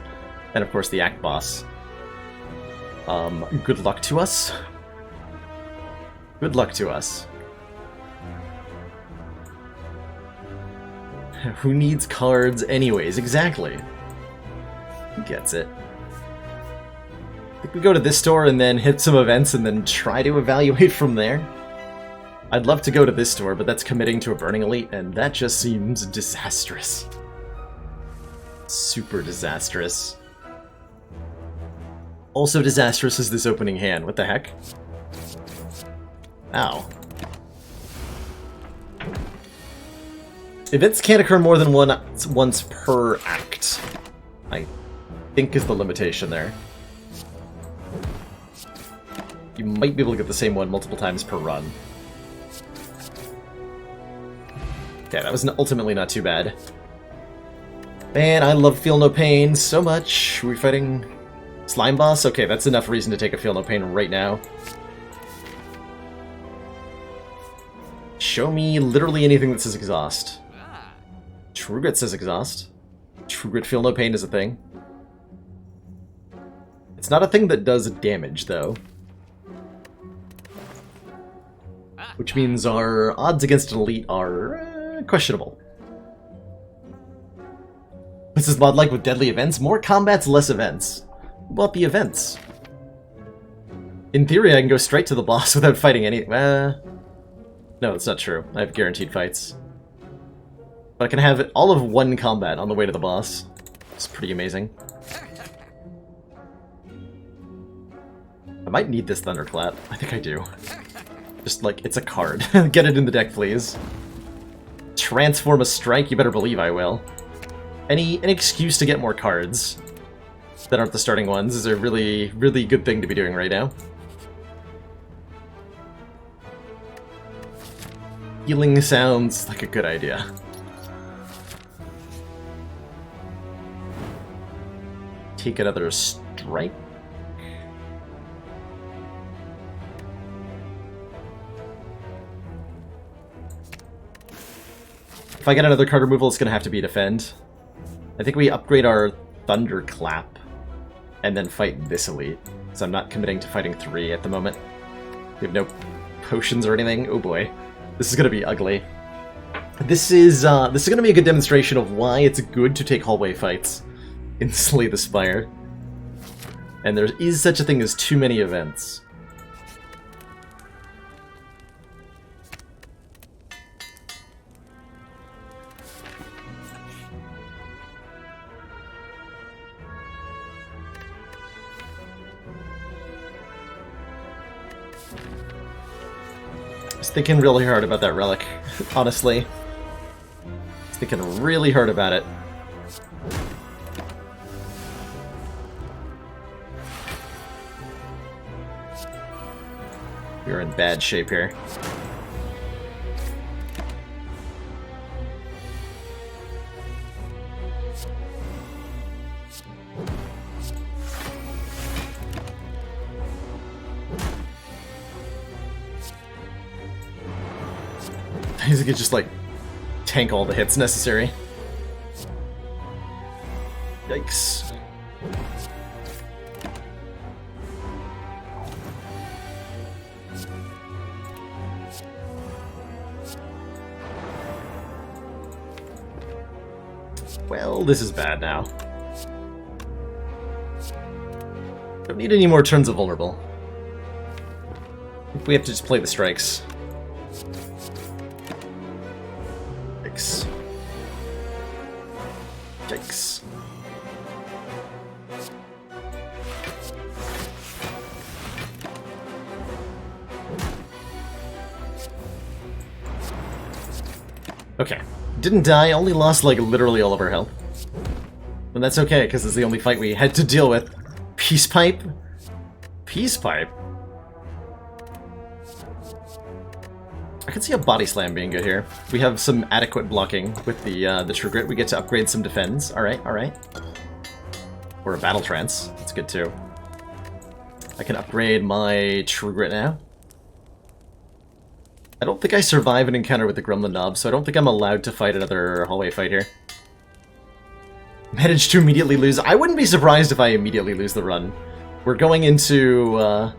And of course the act boss. Good luck to us. Good luck to us. Who needs cards anyways? Exactly. Who gets it? I think we go to this store and then hit some events and then try to evaluate from there. I'd love to go to this store, but that's committing to a Burning Elite, and that just seems disastrous. Super disastrous. Also disastrous is this opening hand. What the heck? Ow. Events can't occur more than once per act, I think is the limitation there. You might be able to get the same one multiple times per run. Okay, that was ultimately not too bad. Man, I love Feel No Pain so much. Are we fighting Slime Boss? Okay, that's enough reason to take a Feel No Pain right now. Show me literally anything that says exhaust. Trugrit says exhaust. Trugrit Feel No Pain is a thing. It's not a thing that does damage, though. Which means our odds against an elite are questionable. What's this mod like with deadly events? More combats, less events. What about the events? In theory, I can go straight to the boss without fighting any... no, that's not true. I have guaranteed fights. But I can have all of one combat on the way to the boss. It's pretty amazing. I might need this Thunderclap. I think I do. Just like, it's a card. Get it in the deck, please. Transform a strike? You better believe I will. Any excuse to get more cards that aren't the starting ones is a really, really good thing to be doing right now. Healing sounds like a good idea. Take another strike. If I get another card removal, it's going to have to be defend. I think we upgrade our Thunderclap and then fight this elite. So I'm not committing to fighting 3 at the moment. We have no potions or anything. Oh boy. This is going to be ugly. This is going to be a good demonstration of why it's good to take hallway fights in Slay the Spire. And there is such a thing as too many events. I was thinking really hard about that relic, honestly. I was thinking really hard about it. We're in bad shape here. He's gonna just like tank all the hits necessary. Yikes. Well, this is bad now. Don't need any more turns of vulnerable. We have to just play the strikes. Yikes. Yikes. Okay. Didn't die, only lost like literally all of our health. And that's okay, because it's the only fight we had to deal with. Peace pipe? Peace pipe? I can see a body slam being good here. We have some adequate blocking with the True Grit. We get to upgrade some defense. Alright, alright. Or a Battle Trance. That's good too. I can upgrade my True Grit now. I don't think I survive an encounter with the Gremlin Knob, so I don't think I'm allowed to fight another hallway fight here. Managed to immediately lose. I wouldn't be surprised if I immediately lose the run. We're going into a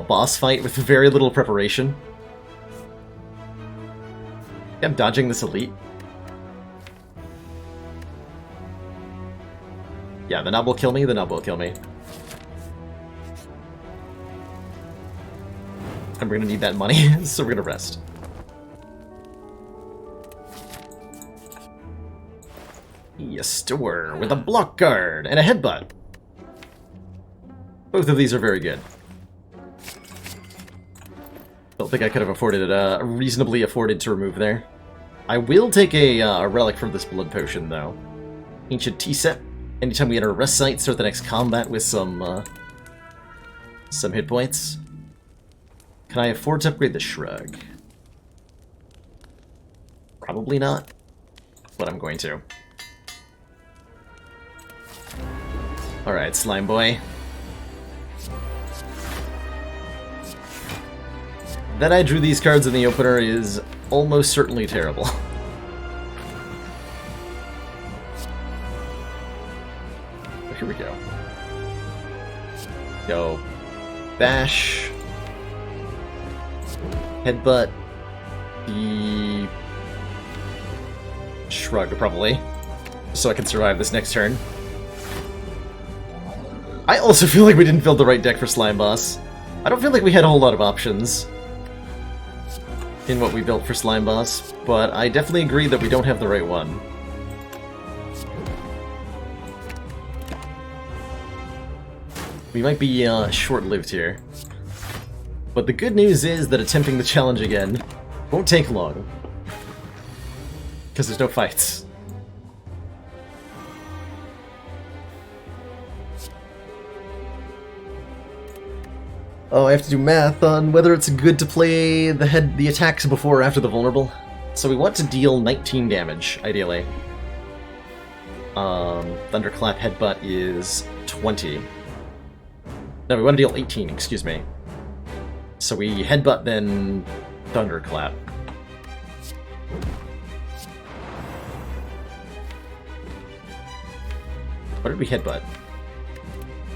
boss fight with very little preparation. I'm dodging this elite. Yeah, the knob will kill me, the knob will kill me. And we're gonna need that money, so we're gonna rest. Yes, store with a block guard and a headbutt. Both of these are very good. Don't think I could have afforded it, reasonably afforded to remove there. I will take a relic from this blood potion, though. Ancient tea set. Anytime we enter a rest site, start the next combat with some hit points. Can I afford to upgrade the shrug? Probably not, but I'm going to. Alright, slime boy. That I drew these cards in the opener is almost certainly terrible. Here we go. Go. Bash. Headbutt. The shrug, probably. So I can survive this next turn. I also feel like we didn't build the right deck for Slime Boss. I don't feel like we had a whole lot of options in what we built for Slime Boss, but I definitely agree that we don't have the right one. We might be short-lived here. But the good news is that attempting the challenge again won't take long. Because there's no fights. Oh, I have to do math on whether it's good to play the attacks before or after the vulnerable. So we want to deal 19 damage, ideally. Thunderclap Headbutt is 20. No, we want to deal 18, excuse me. So we Headbutt, then Thunderclap. What did we Headbutt?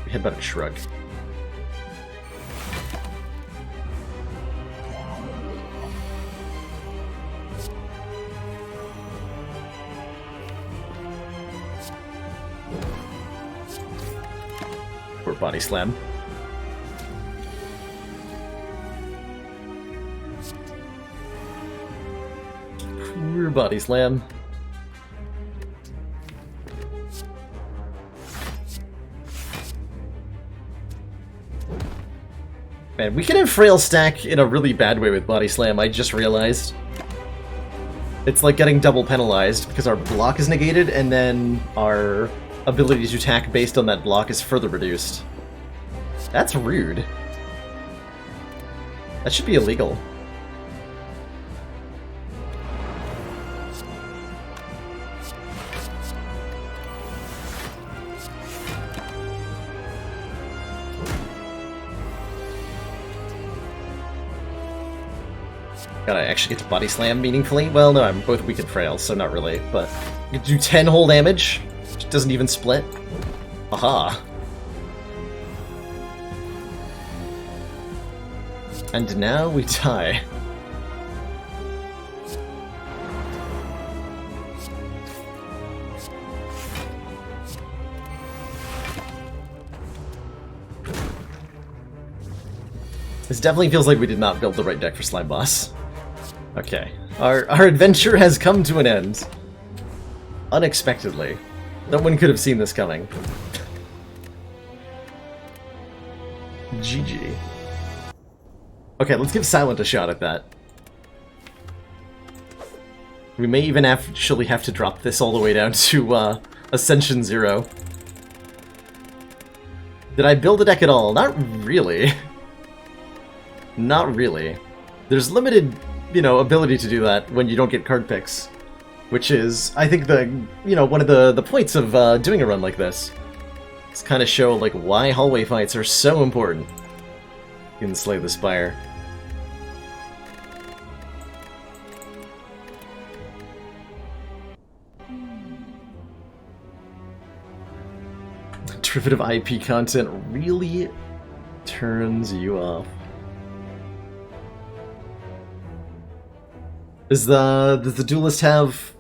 We Headbutt a Shrug. Or Body Slam. Poor Body Slam. Man, we can have Frail Stack in a really bad way with Body Slam, I just realized. It's like getting double penalized, because our block is negated, and then our ability to attack based on that block is further reduced. That's rude. That should be illegal. Gotta actually get to Body Slam meaningfully? Well, no, I'm both weak and frail, so not really, but... You do 10 whole damage? Which doesn't even split? Aha. And now we die. This definitely feels like we did not build the right deck for Slime Boss. Okay. Our adventure has come to an end. Unexpectedly. No one could have seen this coming. GG. Okay, let's give Silent a shot at that. We may even actually have to drop this all the way down to Ascension 0. Did I build a deck at all? Not really. Not really. There's limited, ability to do that when you don't get card picks. Which is, I think, one of the points of doing a run like this. It's kind of show, like, why hallway fights are so important in Slay the Spire. Derivative IP content really turns you off. Does the Duelist have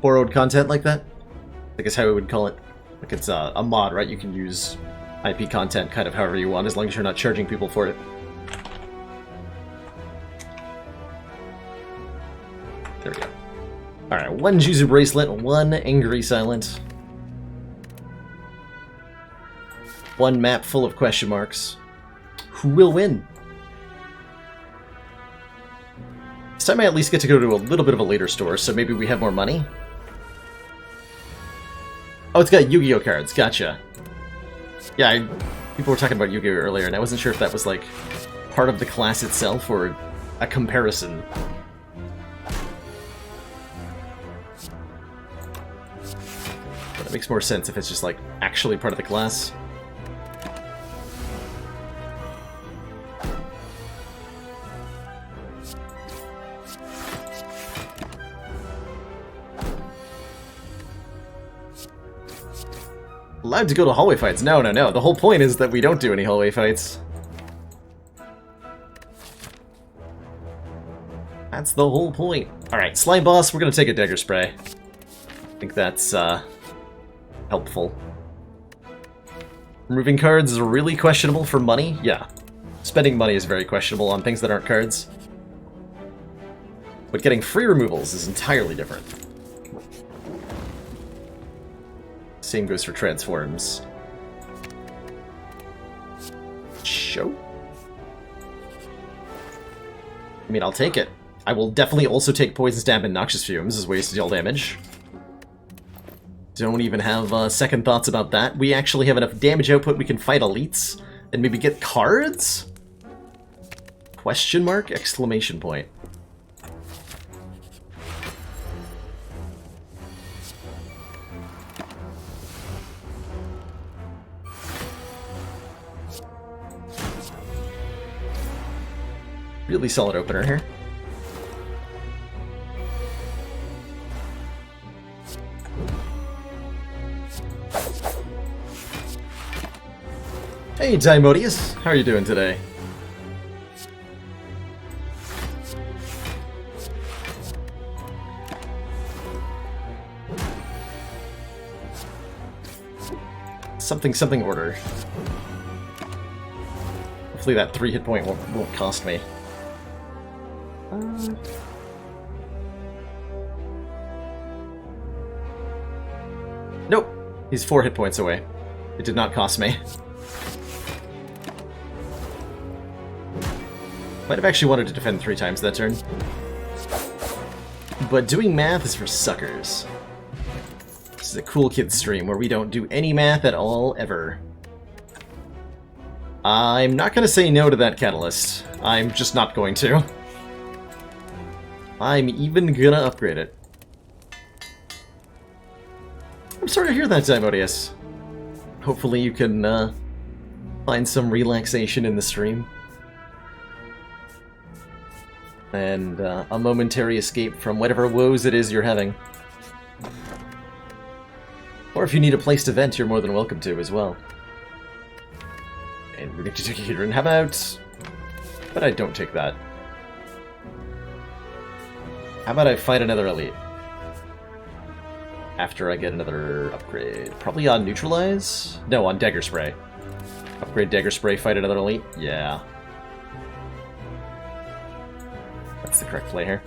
borrowed content like that? I guess how we would call it. Like it's a mod, right? You can use IP content kind of however you want, as long as you're not charging people for it. There we go. Alright, one Juzu Bracelet, one Angry Silent. One map full of question marks. Who will win? This time I at least get to go to a little bit of a later store, so maybe we have more money? Oh, it's got Yu-Gi-Oh cards. Gotcha. Yeah, people were talking about Yu-Gi-Oh earlier, and I wasn't sure if that was, like, part of the class itself or a comparison. But it makes more sense if it's just, like, actually part of the class. Allowed to go to hallway fights? No. The whole point is that we don't do any hallway fights. That's the whole point. Alright, Slime Boss, we're gonna take a Dagger Spray. I think that's, helpful. Removing cards is really questionable for money? Yeah. Spending money is very questionable on things that aren't cards. But getting free removals is entirely different. Same goes for transforms. Show? I mean, I'll take it. I will definitely also take Poison Stab and Noxious Fumes as ways to deal damage. Don't even have second thoughts about that. We actually have enough damage output we can fight elites and maybe get cards? Question mark? Exclamation point. Really solid opener here. Hey, Dimodius, how are you doing today? Something order. Hopefully that 3 hit point won't cost me. Nope. He's 4 hit points away. It did not cost me. Might have actually wanted to defend 3 times that turn. But doing math is for suckers. This is a cool kid stream where we don't do any math at all, ever. I'm not going to say no to that catalyst. I'm just not going to. I'm even gonna upgrade it. I'm sorry to hear that, Dimodius. Hopefully you can find some relaxation in the stream. And a momentary escape from whatever woes it is you're having. Or if you need a place to vent, you're more than welcome to as well. And we're going to take a heater, and how about... But I don't take that. How about I fight another elite? After I get another upgrade. Probably on Neutralize? No, on Dagger Spray. Upgrade Dagger Spray, fight another elite? Yeah. That's the correct play here.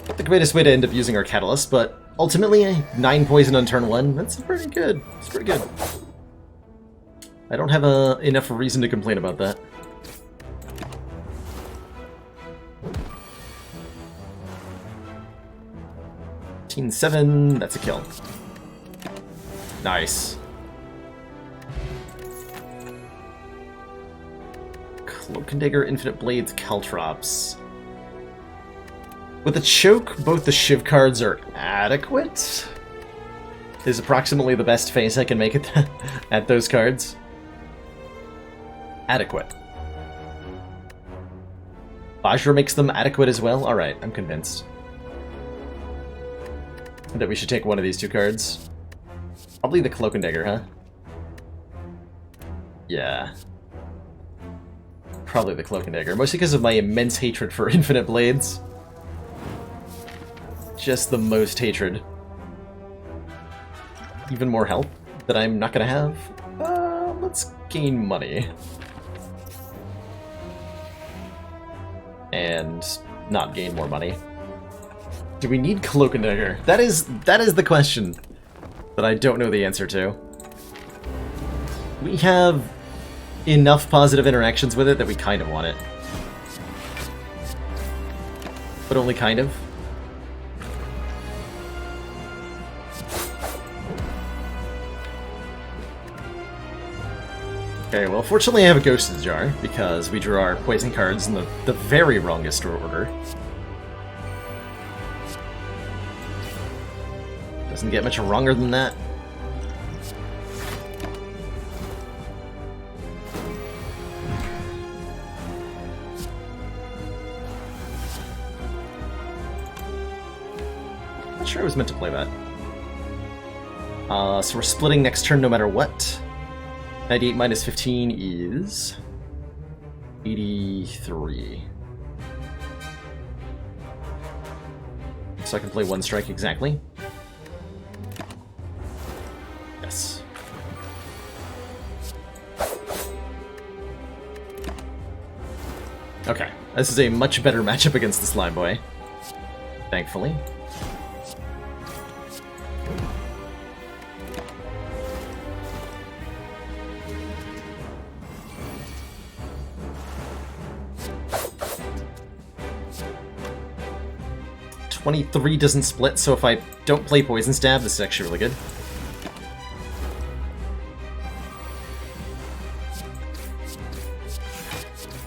Not the greatest way to end up using our Catalyst, but ultimately, 9 poison on turn 1, that's pretty good. It's pretty good. I don't have enough reason to complain about that. Seven, that's a kill. Nice. Cloak and Dagger, Infinite Blades, Caltrops. With a choke, both the Shiv cards are adequate. Is approximately the best face I can make at those cards. Adequate. Vajra makes them adequate as well? Alright, I'm convinced. That we should take one of these 2 cards. Probably the Cloak and Dagger, huh? Yeah. Probably the Cloak and Dagger, mostly because of my immense hatred for Infinite Blades. Just the most hatred. Even more health that I'm not gonna have. Let's gain money. And not gain more money. Do we need Cloak and Dagger? That is the question that I don't know the answer to. We have enough positive interactions with it that we kind of want it. But only kind of. Okay, well, fortunately I have a Ghost's Jar, because we drew our poison cards in the very wrongest order. Doesn't get much wronger than that. Not sure I was meant to play that. So we're splitting next turn no matter what. 98 minus 15 is 83. So I can play 1 strike exactly. Yes. Okay, this is a much better matchup against the Slime Boy. Thankfully. $23 doesn't split, so if I don't play Poison Stab, this is actually really good.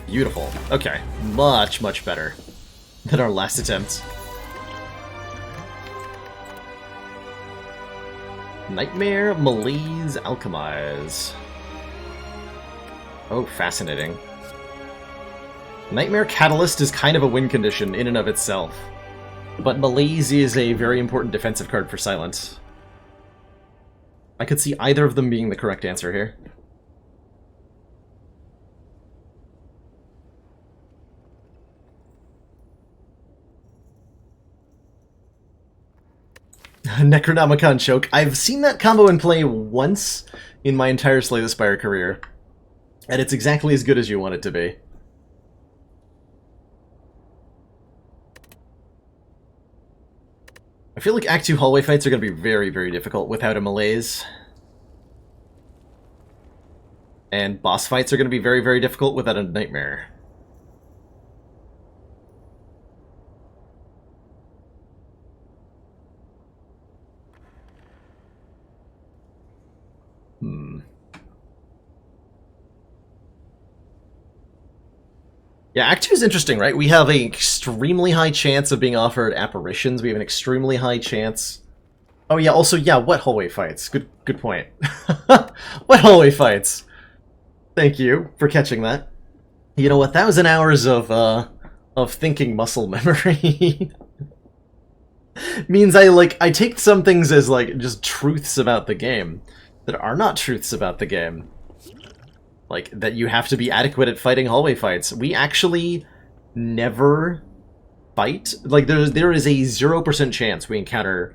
Beautiful. Okay. Much, much better than our last attempt. Nightmare, Malaise, Alchemize. Oh, fascinating. Nightmare Catalyst is kind of a win condition in and of itself. But Malaise is a very important defensive card for Silence. I could see either of them being the correct answer here. Necronomicon Choke. I've seen that combo in play once in my entire Slay the Spire career. And it's exactly as good as you want it to be. I feel like Act 2 hallway fights are going to be very, very difficult without a Malaise. And boss fights are going to be very, very difficult without a Nightmare. Yeah, Act 2 is interesting, right? We have an extremely high chance of being offered apparitions. We have an extremely high chance... Oh yeah, also, yeah, what hallway fights? Good point. What hallway fights? Thank you for catching that. You know, 1,000 hours of thinking muscle memory means I take some things as, just truths about the game that are not truths about the game. Like, that you have to be adequate at fighting hallway fights. We actually never fight. Like, there is a 0% chance we encounter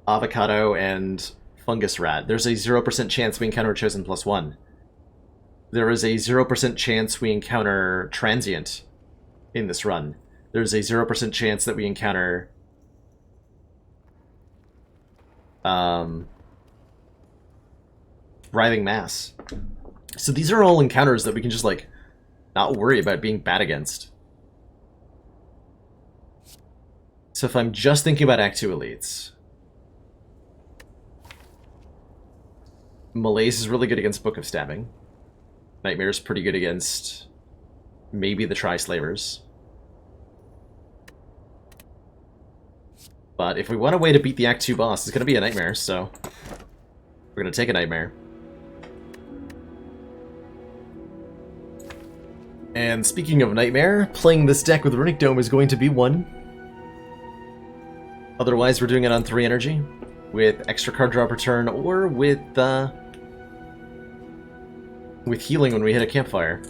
Avocado and Fungus Rat. There's a 0% chance we encounter Chosen +1. There is a 0% chance we encounter Transient in this run. There's a 0% chance that we encounter Writhing Mass. So these are all encounters that we can just, like, not worry about being bad against. So if I'm just thinking about Act 2 elites, Malaise is really good against Book of Stabbing. Nightmare's pretty good against maybe the Tri-Slavers. But if we want a way to beat the Act 2 boss, it's going to be a Nightmare, so we're going to take a Nightmare. And speaking of Nightmare, playing this deck with Runic Dome is going to be one. Otherwise, we're doing it on 3 energy, with extra card draw per turn, or with healing when we hit a campfire.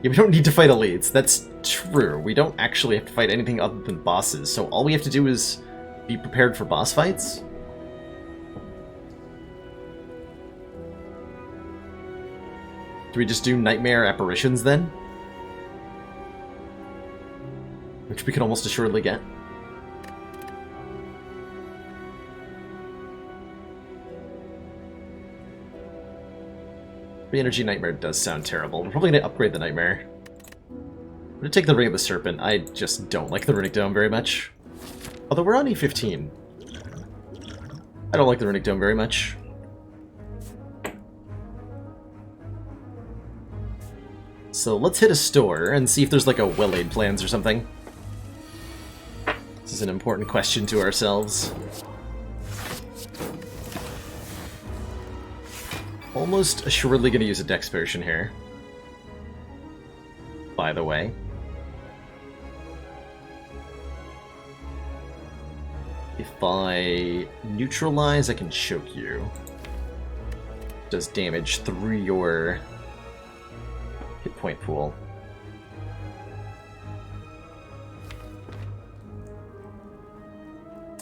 Yeah, we don't need to fight elites, that's true. We don't actually have to fight anything other than bosses, so all we have to do is be prepared for boss fights. Do we just do Nightmare Apparitions then? Which we can almost assuredly get. Re-Energy Nightmare does sound terrible. We're probably going to upgrade the Nightmare. I'm going to take the Ring of the Serpent. I just don't like the Runic Dome very much. Although we're on E15. I don't like the Runic Dome very much. So let's hit a store and see if there's like a well-laid plans or something. This is an important question to ourselves. Almost assuredly going to use a Dex Potion here. By the way. If I neutralize, I can choke you. Does damage through your hit point pool.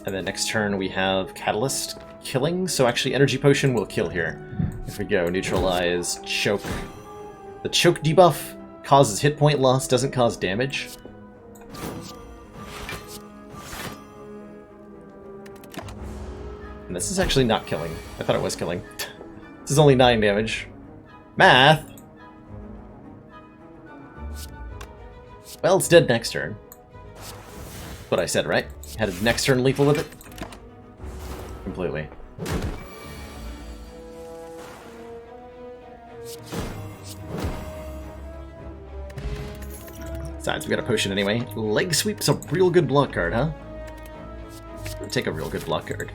And then next turn we have Catalyst killing, so actually Energy Potion will kill here. If we go neutralize, choke. The choke debuff causes hit point loss, doesn't cause damage. And this is actually not killing. I thought it was killing. This is only 9 damage. Math! Well, it's dead next turn. What I said, right? Had a next turn lethal with it? Completely. Besides, we got a potion anyway. Leg Sweep's a real good block card, huh? We'll take a real good block card.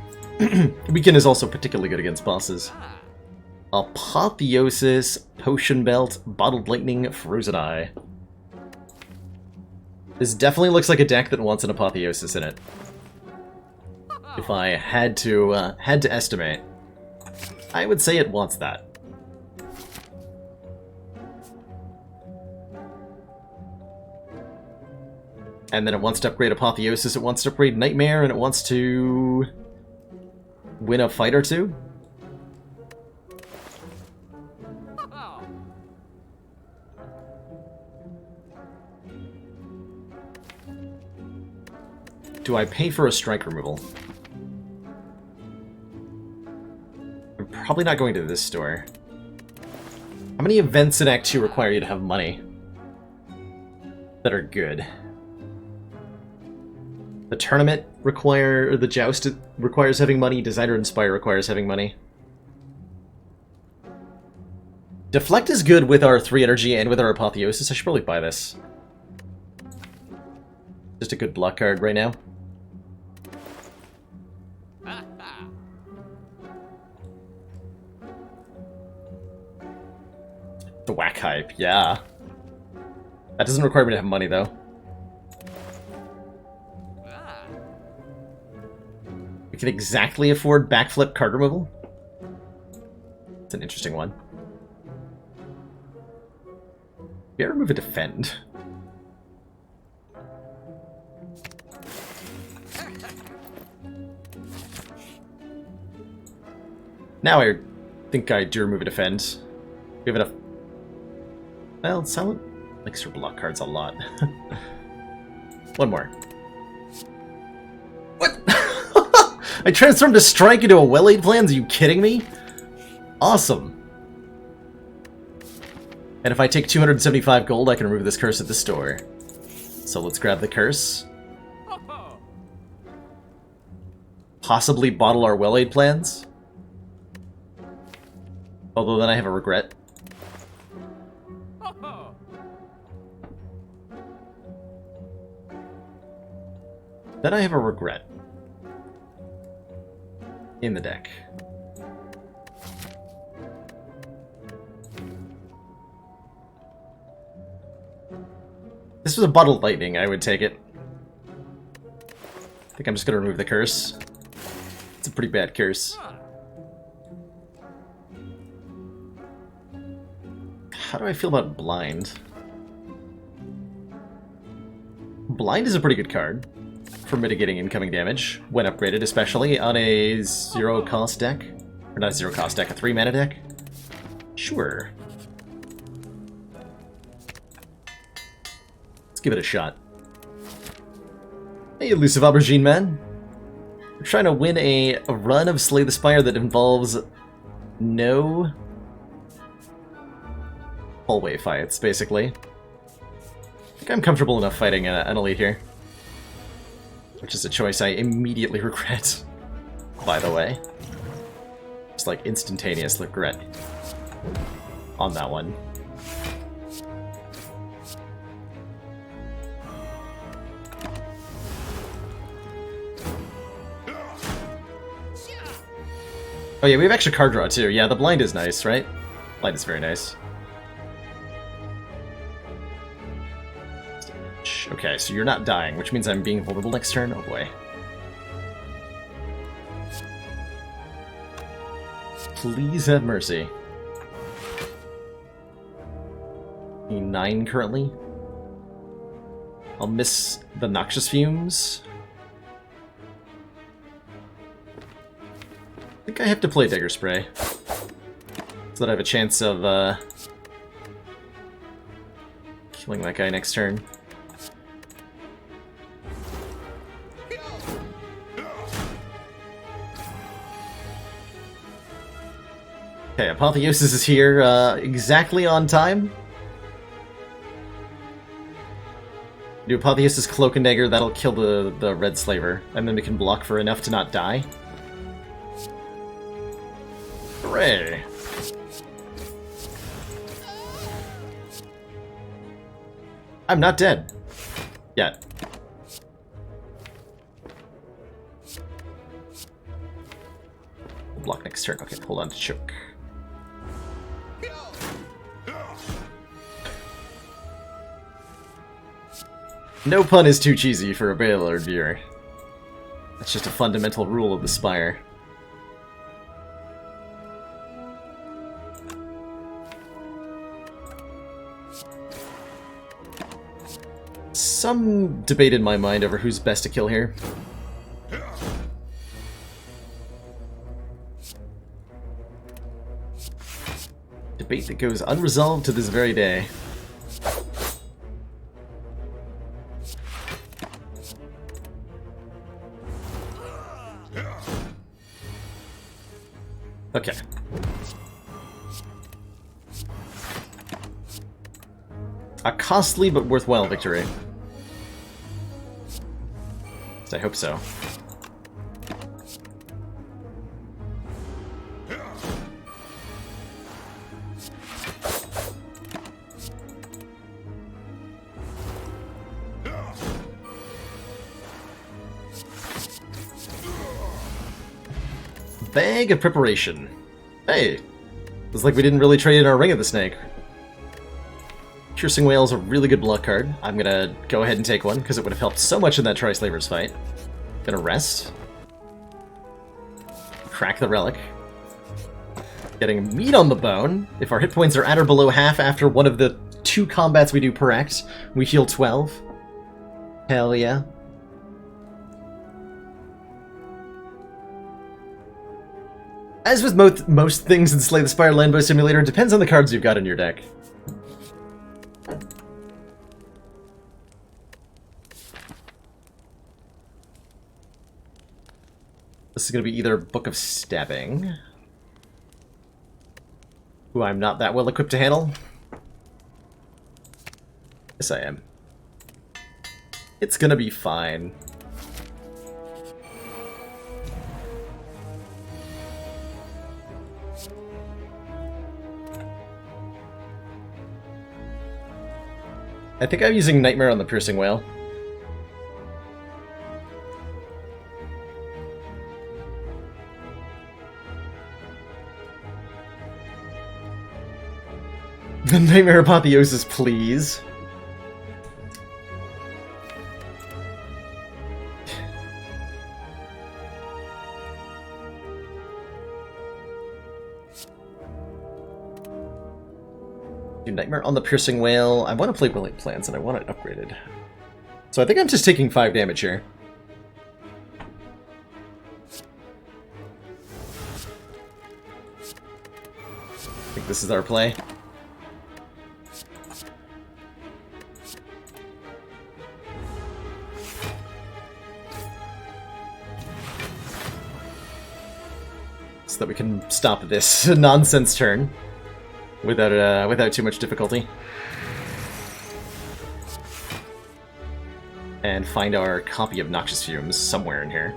Weekend is also particularly good against bosses. Apotheosis, Potion Belt, Bottled Lightning, Frozen Eye. This definitely looks like a deck that wants an Apotheosis in it. If I had to estimate, I would say it wants that. And then it wants to upgrade Apotheosis, it wants to upgrade Nightmare, and it wants to win a fight or two. Do I pay for a strike removal? I'm probably not going to this store. How many events in Act 2 require you to have money that are good? The tournament or the joust requires having money. Designer and Spire requires having money. Deflect is good with our 3 energy and with our Apotheosis. I should probably buy this. Just a good block card right now. The Whack Hype, yeah. That doesn't require me to have money, though. We can exactly afford backflip card removal. It's an interesting one. We remove a defend. Now I think I do remove a defend. We have enough. Well, silent likes her block cards a lot. One more. What? I transformed a strike into a well-laid plans? Are you kidding me? Awesome. And if I take 275 gold, I can remove this curse at the store. So let's grab the curse. Possibly bottle our well-laid plans. Although then I have a regret. Then I have a regret. In the deck. This was a bottled lightning, I would take it. I think I'm just gonna remove the curse. It's a pretty bad curse. How do I feel about Blind? Blind is a pretty good card for mitigating incoming damage, when upgraded, especially on a zero-cost deck. Or not a zero-cost deck, a 3-mana deck? Sure. Let's give it a shot. Hey, elusive aubergine man. We're trying to win a run of Slay the Spire that involves no hallway fights, basically. I think I'm comfortable enough fighting an elite here. Which is a choice I immediately regret, by the way. Just like instantaneous regret on that one. Oh yeah, we have extra card draw too. Yeah, the blind is nice, right? Blind is very nice. Okay, so you're not dying, which means I'm being vulnerable next turn? Oh boy. Please have mercy. 9 currently. I'll miss the Noxious Fumes. I think I have to play Dagger Spray. So that I have a chance of killing that guy next turn. Okay, Apotheosis is here exactly on time. Do Apotheosis Cloak and Dagger, that'll kill the Red Slaver, and then we can block for enough to not die. Hooray! I'm not dead. Yet. Block next turn. Okay, hold on to choke. No pun is too cheesy for a Baylord viewer. That's just a fundamental rule of the Spire. Some debate in my mind over who's best to kill here. Debate that goes unresolved to this very day. Okay. A costly but worthwhile victory. I hope so. Bag of preparation. Hey, looks like we didn't really trade in our Ring of the Snake. Piercing Whale is a really good block card. I'm gonna go ahead and take one, because it would have helped so much in that Tri-Slavers fight. Gonna rest. Crack the Relic. Getting meat on the bone. If our hit points are at or below half after one of the 2 combats we do per act, we heal 12. Hell yeah. As with most things in Slay the Spire Landbow Simulator, it depends on the cards you've got in your deck. This is going to be either Book of Stabbing, who I'm not that well equipped to handle. Yes, I am. It's going to be fine. I think I'm using Nightmare on the Piercing Whale. Nightmare Apotheosis, please. Do Nightmare on the Piercing Whale. I want to play Willing Plans and I want it upgraded. So I think I'm just taking 5 damage here. I think this is our play. So that we can stop this nonsense turn without too much difficulty. And find our copy of Noxious Fumes somewhere in here.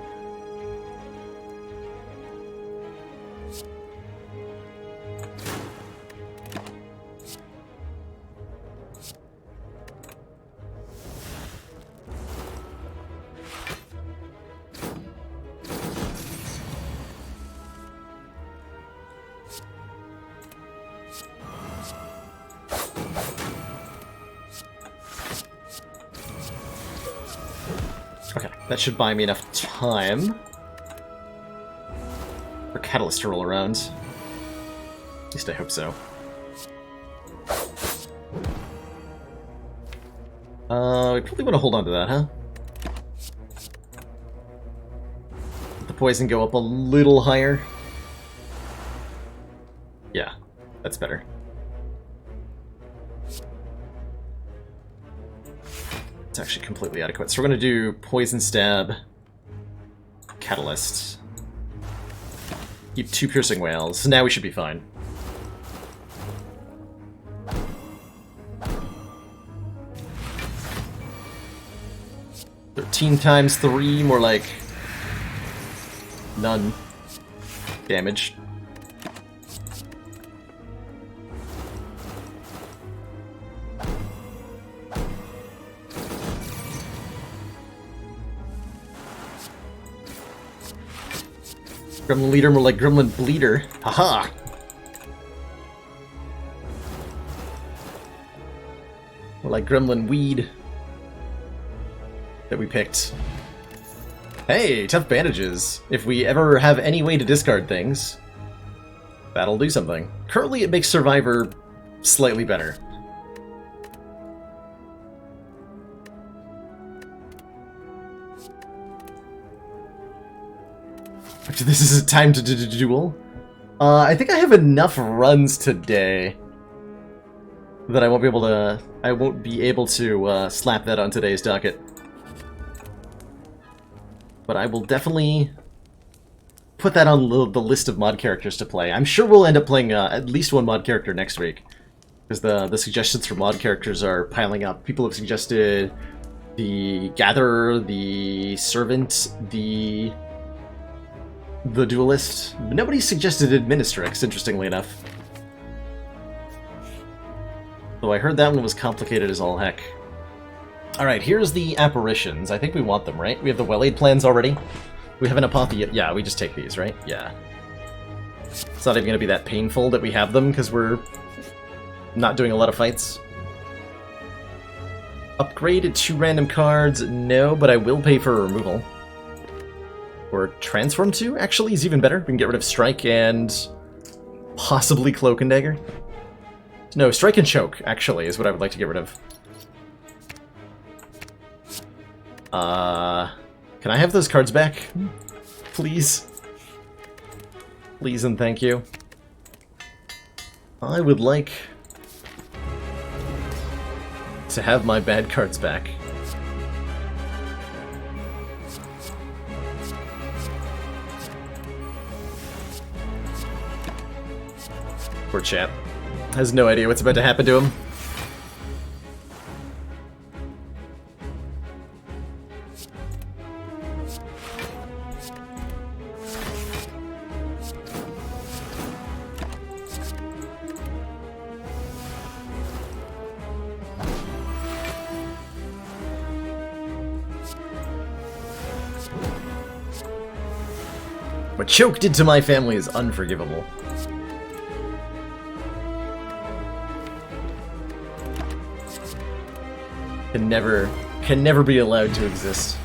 Okay, that should buy me enough time for Catalyst to roll around. At least I hope so. We probably want to hold on to that, huh? Let the poison go up a little higher. Yeah, that's better. It's actually completely adequate. So we're going to do Poison Stab, Catalyst, keep 2 Piercing Whales. So now we should be fine. $13 times 3, more like none damage. Gremlin Leader, more like Gremlin Bleeder. Haha! More like Gremlin Weed that we picked. Hey, tough bandages. If we ever have any way to discard things, that'll do something. Currently it makes Survivor slightly better. This is a time to duel. I think I have enough runs today that I won't be able to slap that on today's docket. But I will definitely put that on the list of mod characters to play. I'm sure we'll end up playing at least 1 mod character next week, because the suggestions for mod characters are piling up. People have suggested the Gatherer, the Servant, the Duelist. But nobody suggested Administrix, interestingly enough. Though I heard that one was complicated as all heck. Alright, here's the apparitions. I think we want them, right? We have the Well-Aid plans already. We have an Apothea. Yeah, we just take these, right? Yeah. It's not even going to be that painful that we have them, because we're not doing a lot of fights. Upgrade 2 random cards? No, but I will pay for removal. Or Transform 2, actually, is even better. We can get rid of Strike and possibly Cloak and Dagger. No, Strike and Choke, actually, is what I would like to get rid of. Can I have those cards back? Please? Please and thank you. I would like to have my bad cards back. Poor chap. Has no idea what's about to happen to him. What Choke did to my family is unforgivable. Can never be allowed to exist.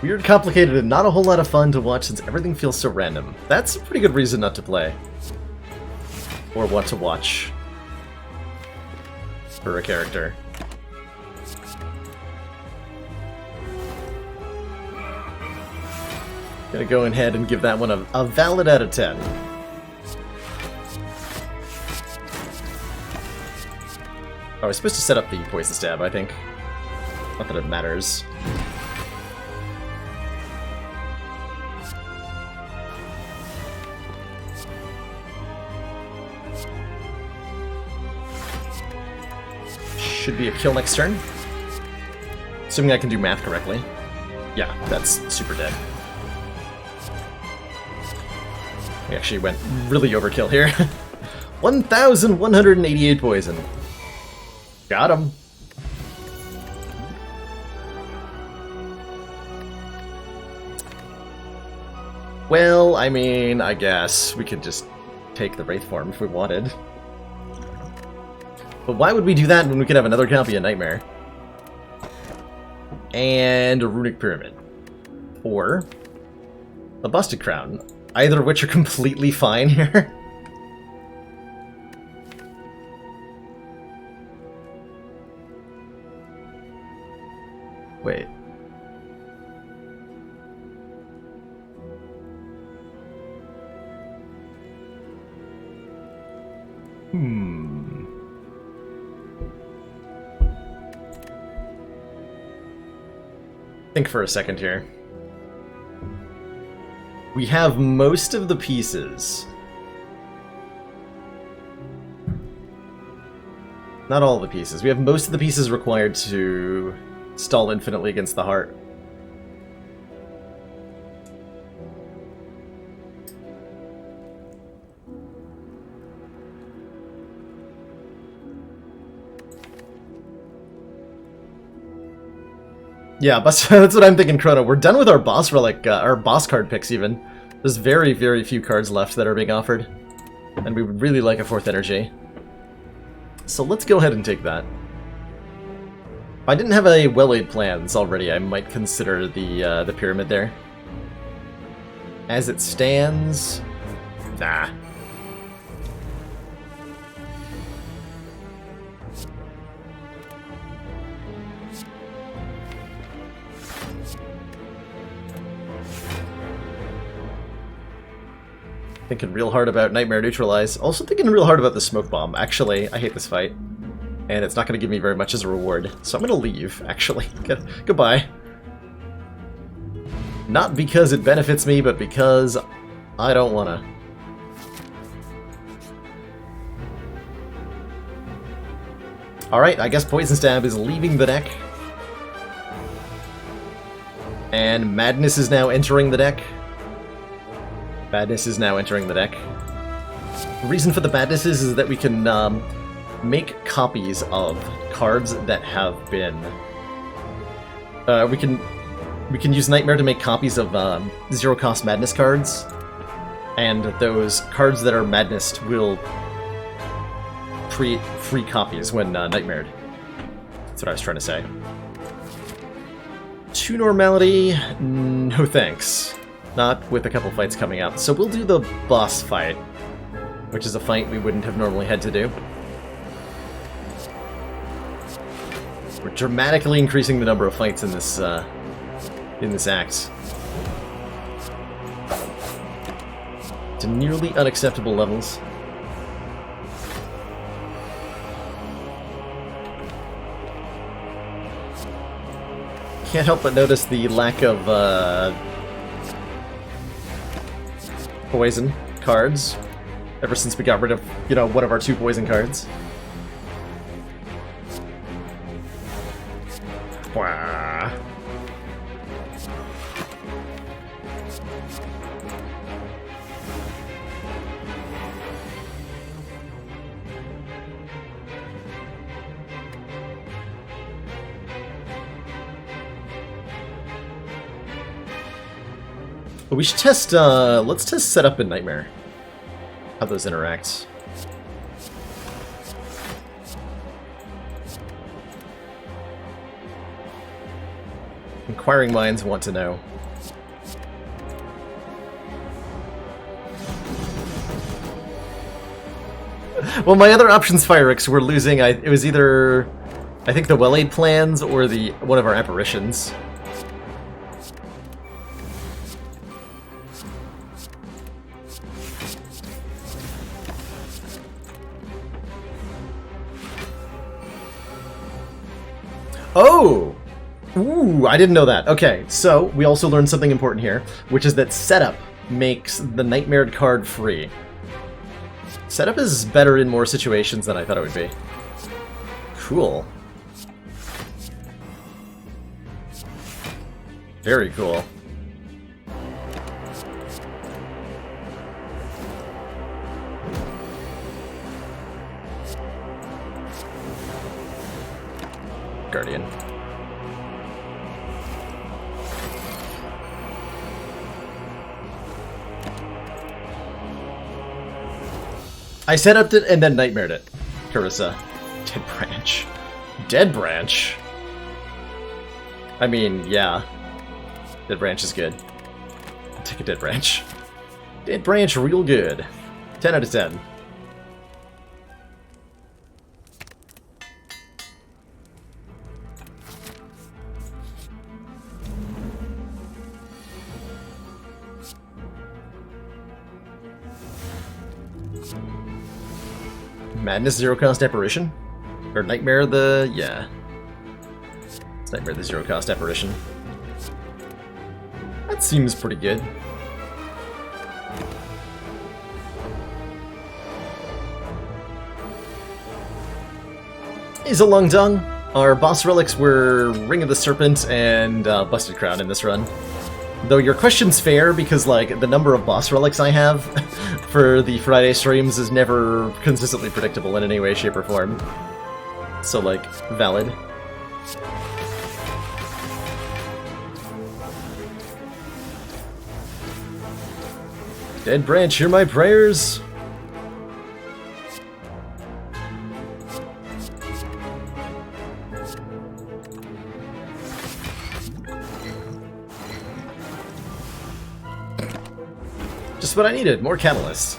Weird, complicated, and not a whole lot of fun to watch since everything feels so random. That's a pretty good reason not to play. Or what to watch. For a character. Gonna go ahead and give that one a valid out of 10. Oh, I was supposed to set up the Poison Stab, I think. Not that it matters. Should be a kill next turn. Assuming I can do math correctly. Yeah, that's super dead. We actually went really overkill here. 1,188 poison. Got him. Well, I mean, I guess we could just take the Wraith form if we wanted. But why would we do that when we could have another copy of Nightmare? And a Runic Pyramid. Or a Busted Crown. Either of which are completely fine here. Wait. Think for a second here. We have most of the pieces. Not all the pieces. We have most of the pieces required to stall infinitely against the heart. Yeah, that's what I'm thinking, Chrono. We're done with our boss relic, our boss card picks even. There's very, very few cards left that are being offered. And we would really like a 4th energy. So let's go ahead and take that. If I didn't have a well-laid plans already, I might consider the pyramid there. As it stands... Nah. Thinking real hard about Nightmare Neutralize. Also thinking real hard about the Smoke Bomb. Actually, I hate this fight. And it's not going to give me very much as a reward. So I'm going to leave, actually. Goodbye. Not because it benefits me, but because I don't want to. Alright, I guess Poison Stab is leaving the deck. And Madness is now entering the deck. Badness is now entering the deck. The reason for the badness is that we can make copies of cards that have been... we can use Nightmare to make copies of zero-cost Madness cards, and those cards that are Madness will create free copies when Nightmared. That's what I was trying to say. 2 Normality, no thanks. Not with a couple fights coming up. So we'll do the boss fight, which is a fight we wouldn't have normally had to do. We're dramatically increasing the number of fights in this act to nearly unacceptable levels. Can't help but notice the lack of poison cards ever since we got rid of, you know, one of our 2 poison cards. Wah. We should test, let's test Setup and Nightmare. How those interact. Inquiring minds want to know. Well, my other options, Firix, were losing. It was either, I think, the Well-Aid plans or one of our apparitions. Oh! Ooh, I didn't know that. Okay, so we also learned something important here, which is that Setup makes the Nightmared card free. Setup is better in more situations than I thought it would be. Cool. Very cool. Guardian. I set up it and then nightmared it. Carissa. Dead Branch. Dead Branch? I mean, yeah. Dead Branch is good. I'll take a Dead Branch. Dead Branch real good. 10 out of 10. Madness Zero Cost Apparition? Or Nightmare the... yeah. It's Nightmare the Zero Cost Apparition. That seems pretty good. Is a Lung Dung. Our boss relics were Ring of the Serpent and Busted Crown in this run. Though your question's fair, because, like, the number of boss relics I have for the Friday streams is never consistently predictable in any way, shape, or form. So, like, valid. Dead Branch, hear my prayers! Just what I needed, more catalysts.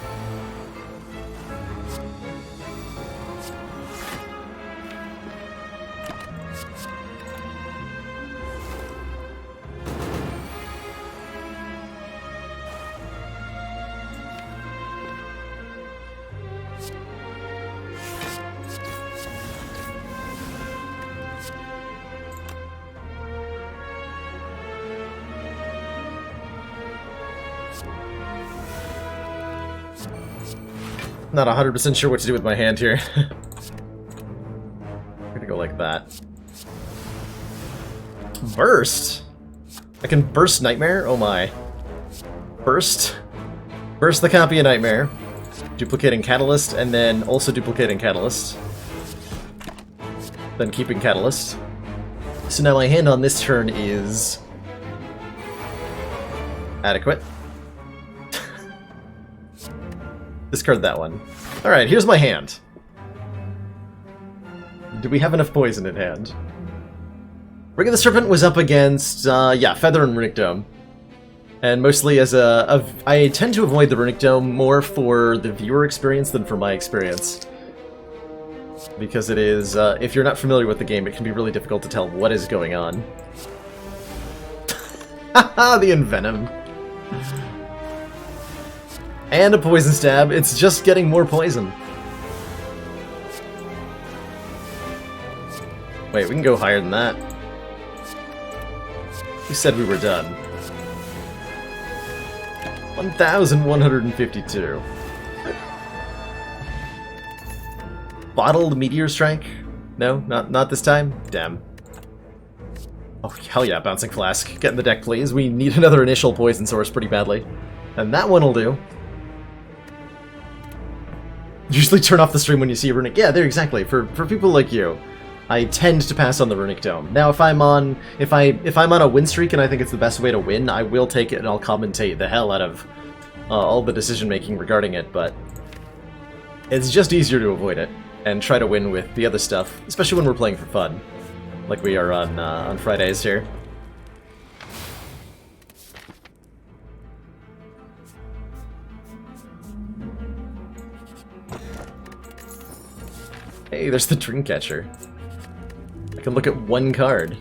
Not 100% sure what to do with my hand here. I'm gonna go like that. Burst? I can burst Nightmare? Oh my. Burst? Burst the copy of Nightmare. Duplicating Catalyst, and then also duplicating Catalyst. Then keeping Catalyst. So now my hand on this turn is... adequate. Discard that one. Alright, here's my hand. Do we have enough poison in hand? Ring of the Serpent was up against, yeah, Feather and Runic Dome. And mostly as I tend to avoid the Runic Dome more for the viewer experience than for my experience. Because it is, if you're not familiar with the game, it can be really difficult to tell what is going on. Haha, the Envenom. And a Poison Stab, it's just getting more poison. Wait, we can go higher than that. Who said we were done? 1,152. Bottled Meteor Strike? No, not this time? Damn. Oh, hell yeah, Bouncing Flask. Get in the deck, please. We need another initial poison source pretty badly. And that one will do. Usually turn off the stream when you see a Runic. Yeah, there, exactly. For people like you, I tend to pass on the Runic Dome. Now, if I'm on a win streak and I think it's the best way to win, I will take it and I'll commentate the hell out of all the decision-making regarding it, but it's just easier to avoid it and try to win with the other stuff, especially when we're playing for fun, like we are on Fridays here. Hey, there's the Dreamcatcher. I can look at one card.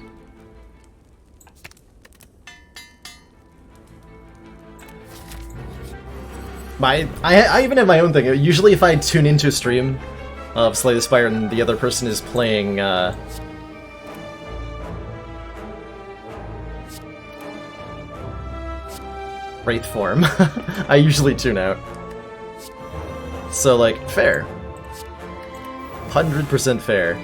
I even have my own thing. Usually if I tune into a stream of Slay the Spire and the other person is playing Wraith form, I usually tune out. So, like, fair. 100% fair.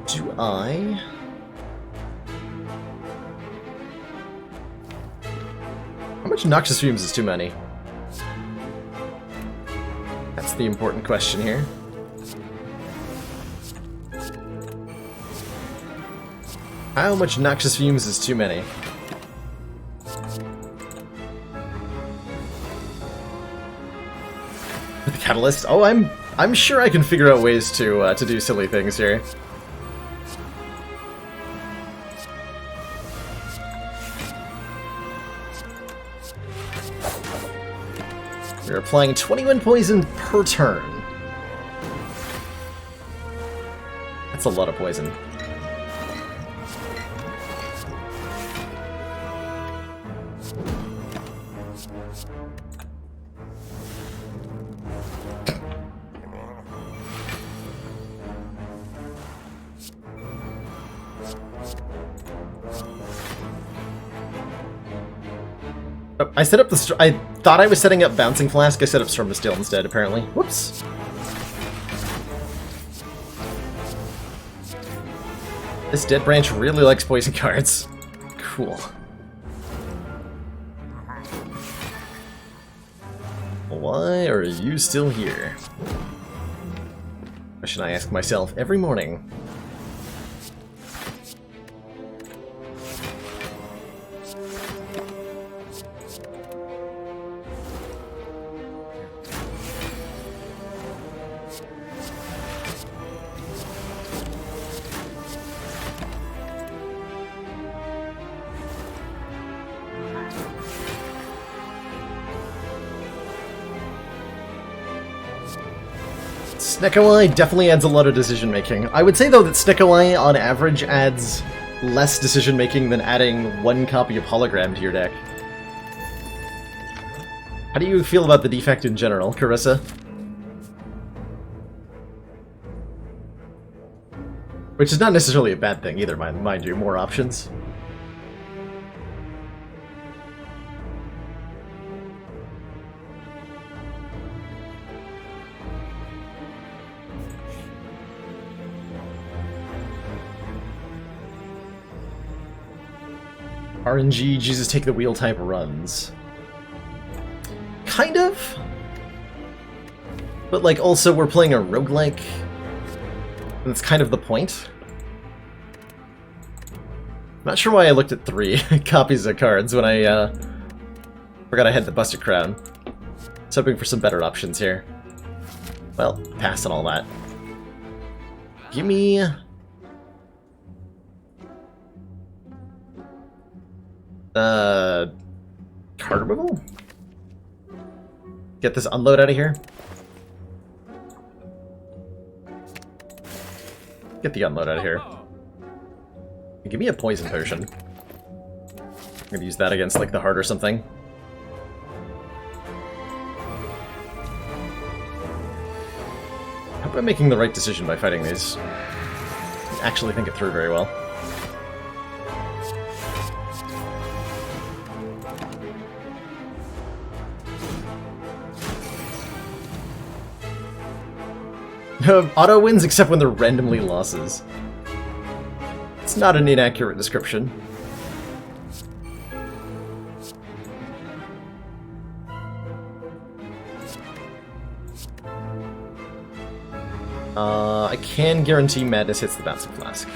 Do I... How much Noxious Fumes is too many? That's the important question here. How much Noxious Fumes is too many? With the Catalyst? Oh, I'm sure I can figure out ways to do silly things here. We're applying 21 poison per turn. That's a lot of poison. Oh, I set up the... I thought I was setting up Bouncing Flask. I set up Storm of Steel instead, apparently. Whoops. This Dead Branch really likes poison cards. Cool. Why are you still here? Question I ask myself every morning. Snecko-Eye definitely adds a lot of decision-making. I would say, though, that Snecko-Eye, on average, adds less decision-making than adding one copy of Hologram to your deck. How do you feel about the defect in general, Carissa? Which is not necessarily a bad thing either, mind you, more options. RNG, Jesus Take the Wheel type runs. Kind of. But, like, also we're playing a roguelike. And that's kind of the point. Not sure why I looked at 3 copies of cards when I forgot I had the Busted Crown. I was hoping for some better options here. Well, pass on all that. Give me... card removal? Get this unload out of here. Get the unload out of here. Give me a poison potion. I'm gonna use that against, like, the heart or something. Hope I'm making the right decision by fighting these. I actually think it through very well. Auto wins except when they're randomly losses. It's not an inaccurate description. I can guarantee Madness hits the Bouncing Flask.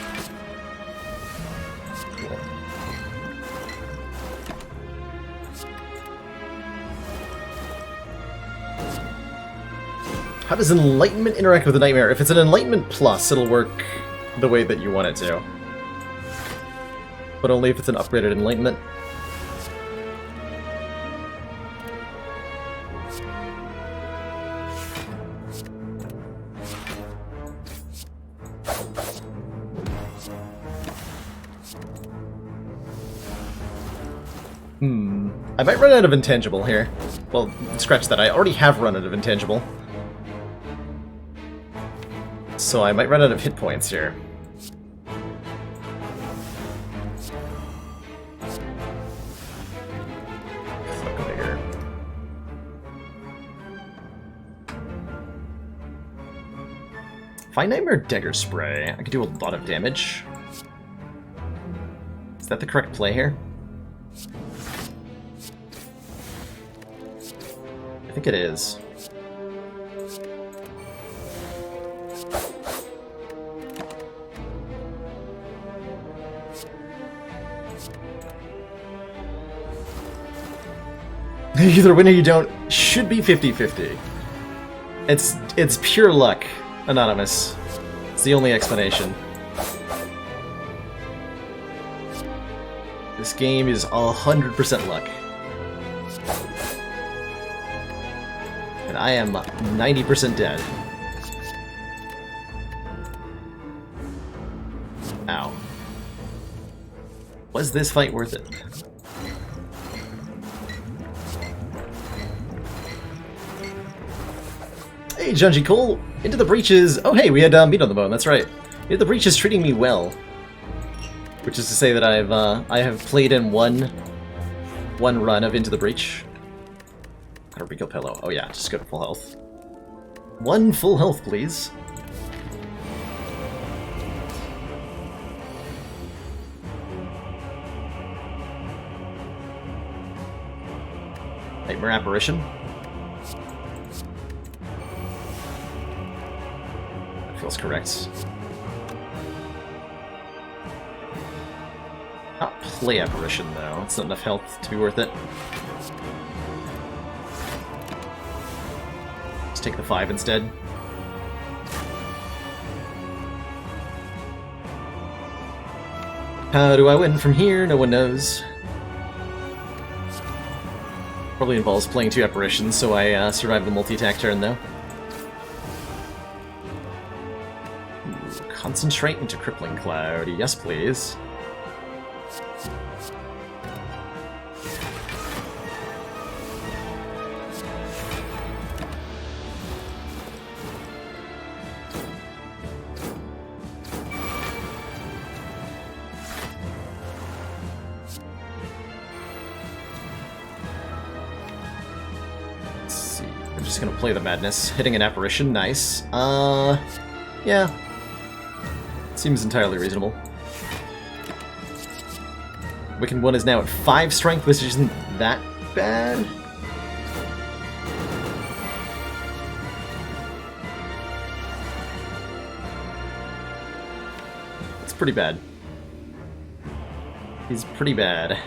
Cool. How does Enlightenment interact with the Nightmare? If it's an Enlightenment Plus, it'll work the way that you want it to. But only if it's an upgraded Enlightenment. I might run out of Intangible here. Well, scratch that. I already have run out of Intangible. So I might run out of hit points here. Fucking bigger. Fine Nightmare Dagger Spray. I could do a lot of damage. Is that the correct play here? I think it is. You either win or you don't. Should be 50-50. It's pure luck, Anonymous. It's the only explanation. This game is 100% luck. And I am 90% dead. Ow. Was this fight worth it? Hey, Junji Cole! Into the Breaches! Oh hey, we had meat on the bone, that's right. Into the Breach is treating me well. Which is to say that I have played in one run of Into the Breach. Got a Regal Pillow. Oh yeah, just go to full health. One full health, please. Nightmare Apparition. That feels correct. Not play Apparition though, it's not enough health to be worth it. Let's take the 5 instead. How do I win from here? No one knows. Probably involves playing 2 apparitions, so I survive the multi-attack turn though. Ooh, concentrate into Crippling Cloud. Yes, please. Just gonna play the Madness. Hitting an Apparition, nice. Yeah. Seems entirely reasonable. Wiccan 1 is now at 5 strength, which isn't that bad. It's pretty bad. He's pretty bad.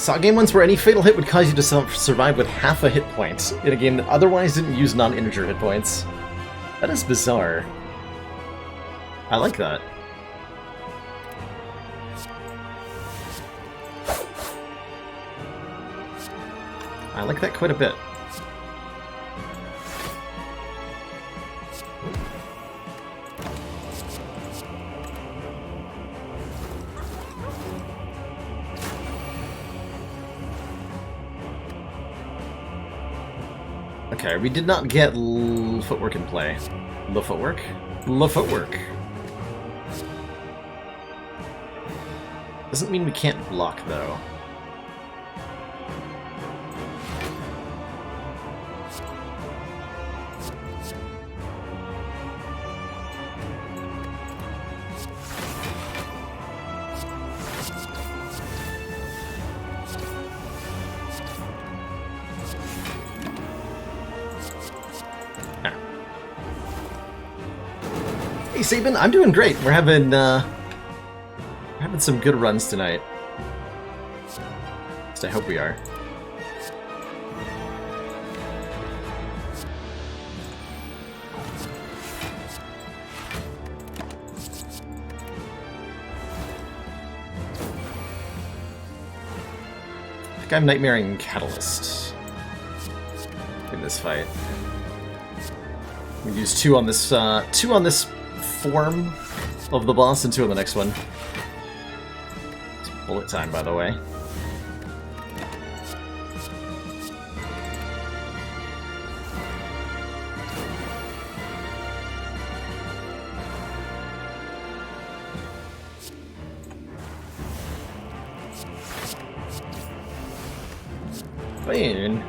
Saw game once where any fatal hit would cause you to survive with half a hit point in a game that otherwise didn't use non-integer hit points. That is bizarre. I like that. I like that quite a bit. Okay, we did not get footwork in play. The footwork? The footwork. Doesn't mean we can't block, though. Hey Sabin, I'm doing great. We're having some good runs tonight. At least I hope we are. I think I'm nightmaring Catalyst in this fight. We use two on this form of the boss and two on the next one. It's bullet time, by the way. Fine.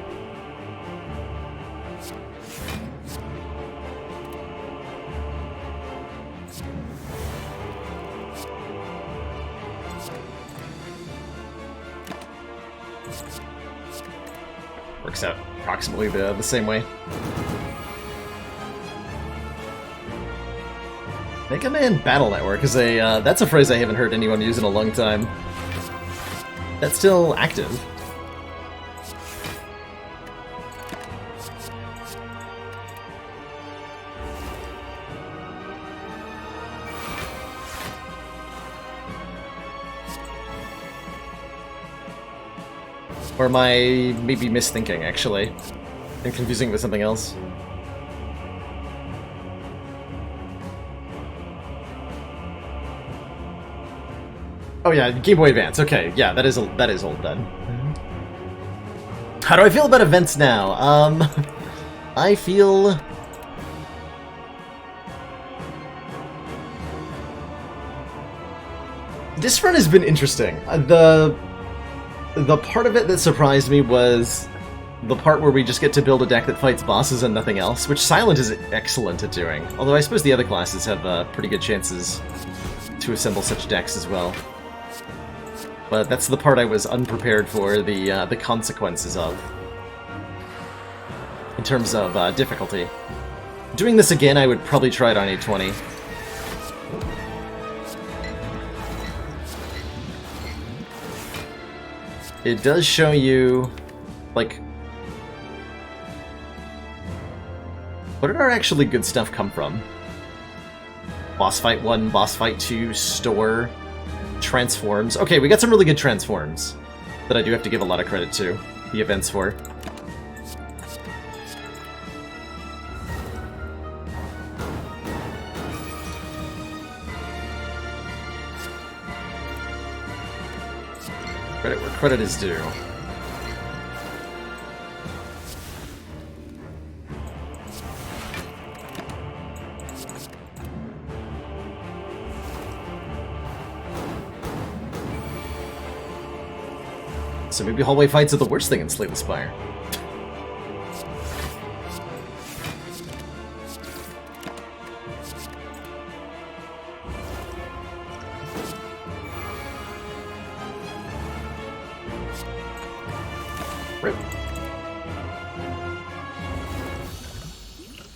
Works out approximately the same way. Mega Man Battle Network is a that's a phrase I haven't heard anyone use in a long time. That's still active. Or am I maybe misthinking, actually, and confusing it with something else? Oh yeah, Game Boy Advance. Okay, yeah, that is old then. How do I feel about events now? I feel this run has been interesting. The part of it that surprised me was the part where we just get to build a deck that fights bosses and nothing else, which Silent is excellent at doing. Although I suppose the other classes have pretty good chances to assemble such decks as well. But that's the part I was unprepared for the consequences of, in terms of difficulty. Doing this again, I would probably try it on 820. It does show you, like, where did our actually good stuff come from? Boss Fight 1, Boss Fight 2, Store, Transforms. Okay, we got some really good Transforms that I do have to give a lot of credit to the events for. Credit where credit is due. So maybe hallway fights are the worst thing in Slay the Spire.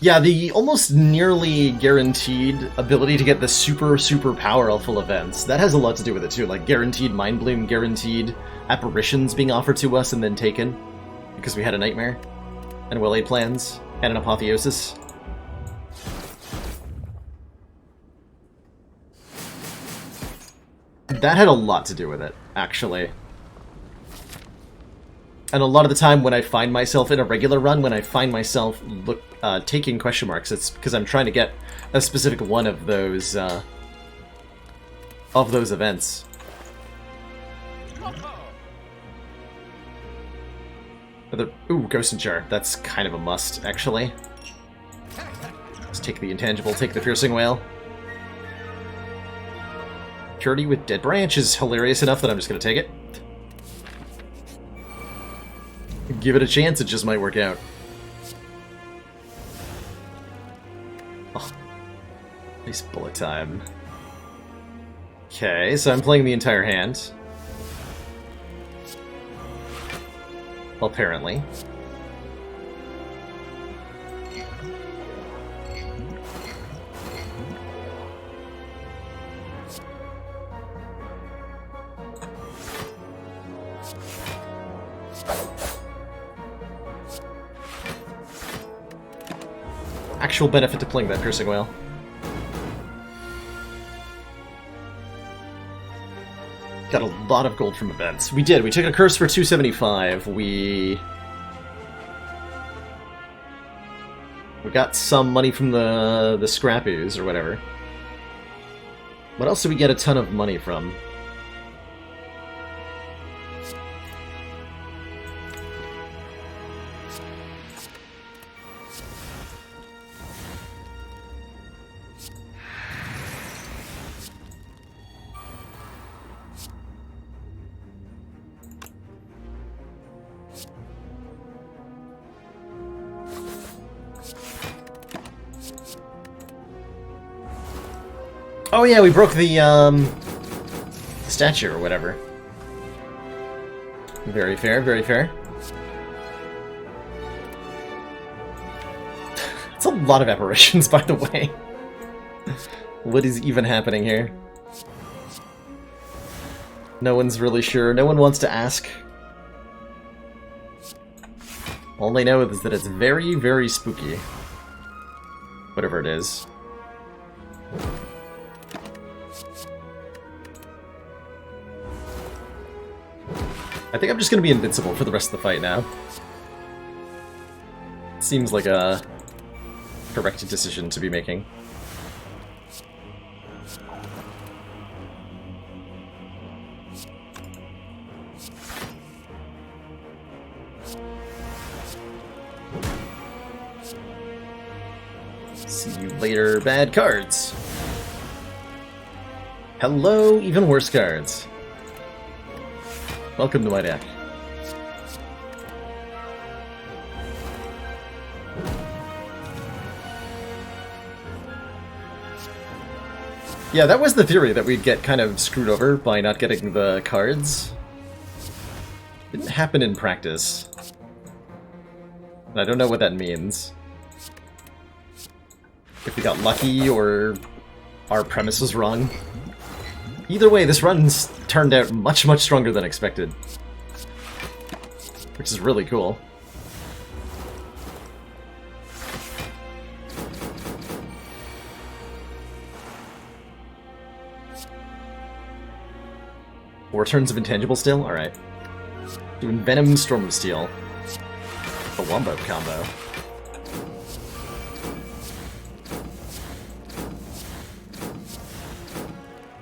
Yeah, the almost nearly guaranteed ability to get the super powerful events, that has a lot to do with it too, like guaranteed Mind Bloom, guaranteed apparitions being offered to us and then taken because we had a nightmare and well-laid plans and an apotheosis. That had a lot to do with it, actually. And a lot of the time when I find myself in a regular run, when I find myself taking question marks, it's because I'm trying to get a specific one of those events. Ooh, Ghost and Jar. That's kind of a must, actually. Let's take the intangible, take the piercing whale. Purity with Dead Branch is hilarious enough that I'm just going to take it. Give it a chance, it just might work out. Oh, nice bullet time. Okay, so I'm playing the entire hand. Apparently. Actual benefit to playing that piercing whale. Got a lot of gold from events. We did. We took a curse for 275. We got some money from the scrappies or whatever. What else did we get a ton of money from? Oh yeah, we broke the statue or whatever. Very fair, very fair. It's a lot of apparitions, by the way. What is even happening here? No one's really sure. No one wants to ask. All they know is that it's very, very spooky. Whatever it is. I think I'm just going to be invincible for the rest of the fight now. Seems like a correct decision to be making. See you later, bad cards. Hello, even worse cards. Welcome to my deck. Yeah, that was the theory, that we'd get kind of screwed over by not getting the cards. Didn't happen in practice. And I don't know what that means. If we got lucky or our premise was wrong. Either way, this run's turned out much, much stronger than expected. Which is really cool. Four turns of intangible still? Alright. Doing Venom, Storm of Steel. The Wombo combo.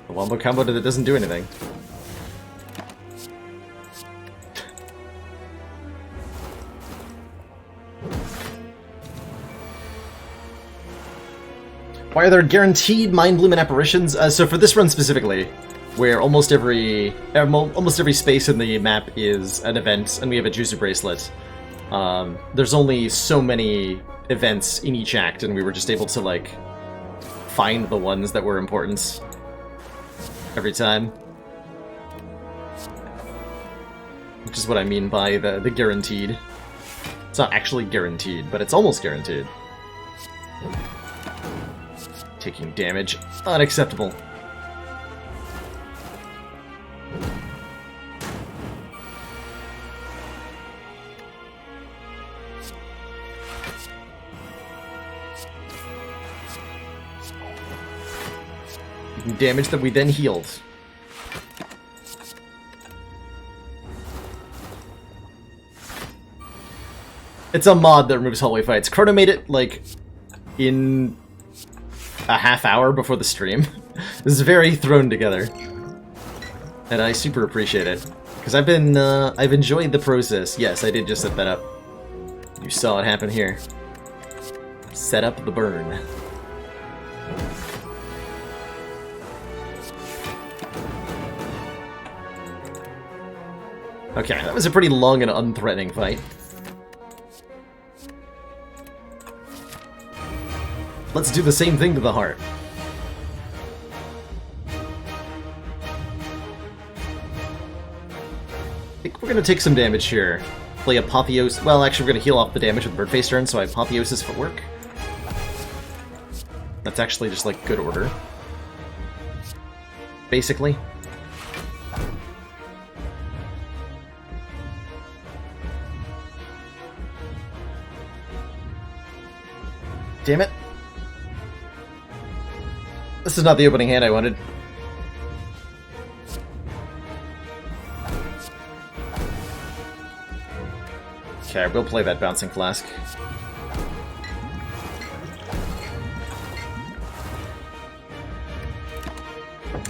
Wombo combo that doesn't do anything. Why are there guaranteed Mind Bloom and apparitions? So for this run specifically, where almost every space in the map is an event, and we have a Juicy Bracelet, there's only so many events in each act, and we were just able to, like, find the ones that were important every time. Which is what I mean by the guaranteed. It's not actually guaranteed, but it's almost guaranteed. Taking damage. Unacceptable. taking damage that we then healed. It's a mod that removes hallway fights. Chrono made it, like, in a half hour before the stream. This is very thrown together. And I super appreciate it. Because I've enjoyed the process. Yes, I did just set that up. You saw it happen here. Set up the burn. Okay, that was a pretty long and unthreatening fight. Let's do the same thing to the heart. I think we're gonna take some damage here. Play Apotheosis. Well, actually, we're gonna heal off the damage with Birdface turn, so Apotheosis footwork. That's actually just like good order. Basically. Damn it. This is not the opening hand I wanted. Okay, I will play that Bouncing Flask.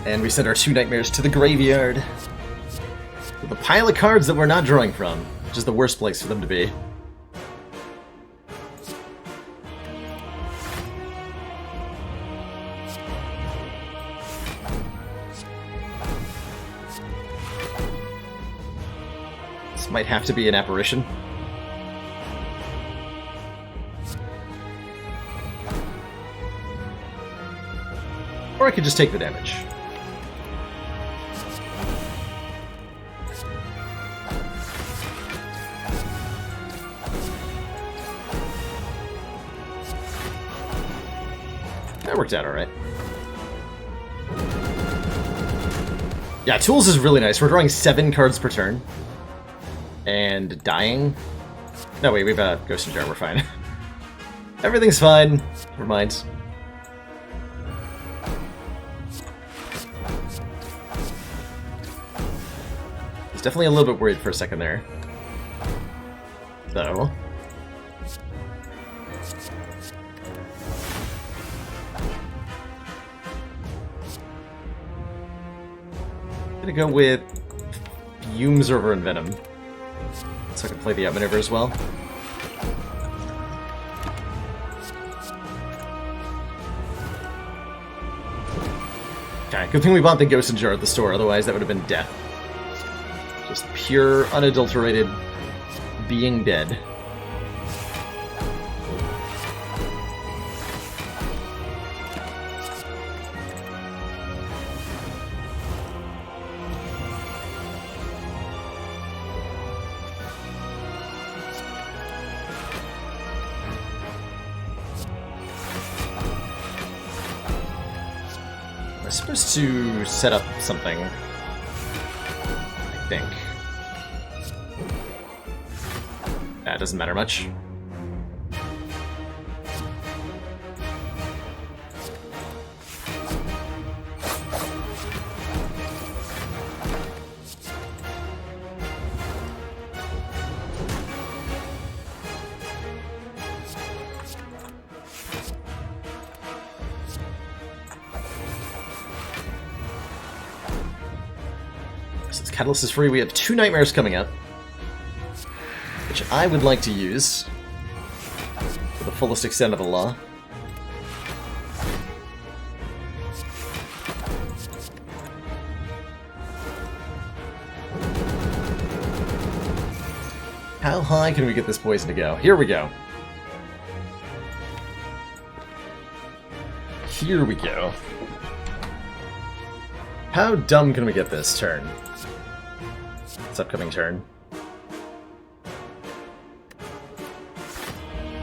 And we send our 2 nightmares to the graveyard. With a pile of cards that we're not drawing from, which is the worst place for them to be. This might have to be an apparition. Or I could just take the damage. That worked out alright. Yeah, Tools is really nice. We're drawing 7 cards per turn. And dying. No, wait, we've got Ghost and Jar, we're fine. Everything's fine. Never mind. He's definitely a little bit worried for a second there. Though. I'm gonna go with Fumes over Envenom. So I can play the outmaneuver as well. Okay, good thing we bought the Ghost and Jar at the store, otherwise that would have been death. Just pure, unadulterated being dead. I'm supposed to set up something, I think. That doesn't matter much. Since Catalyst is free, we have 2 Nightmares coming up, which I would like to use for the fullest extent of the law. How high can we get this poison to go? Here we go. Here we go. How dumb can we get this turn? This upcoming turn.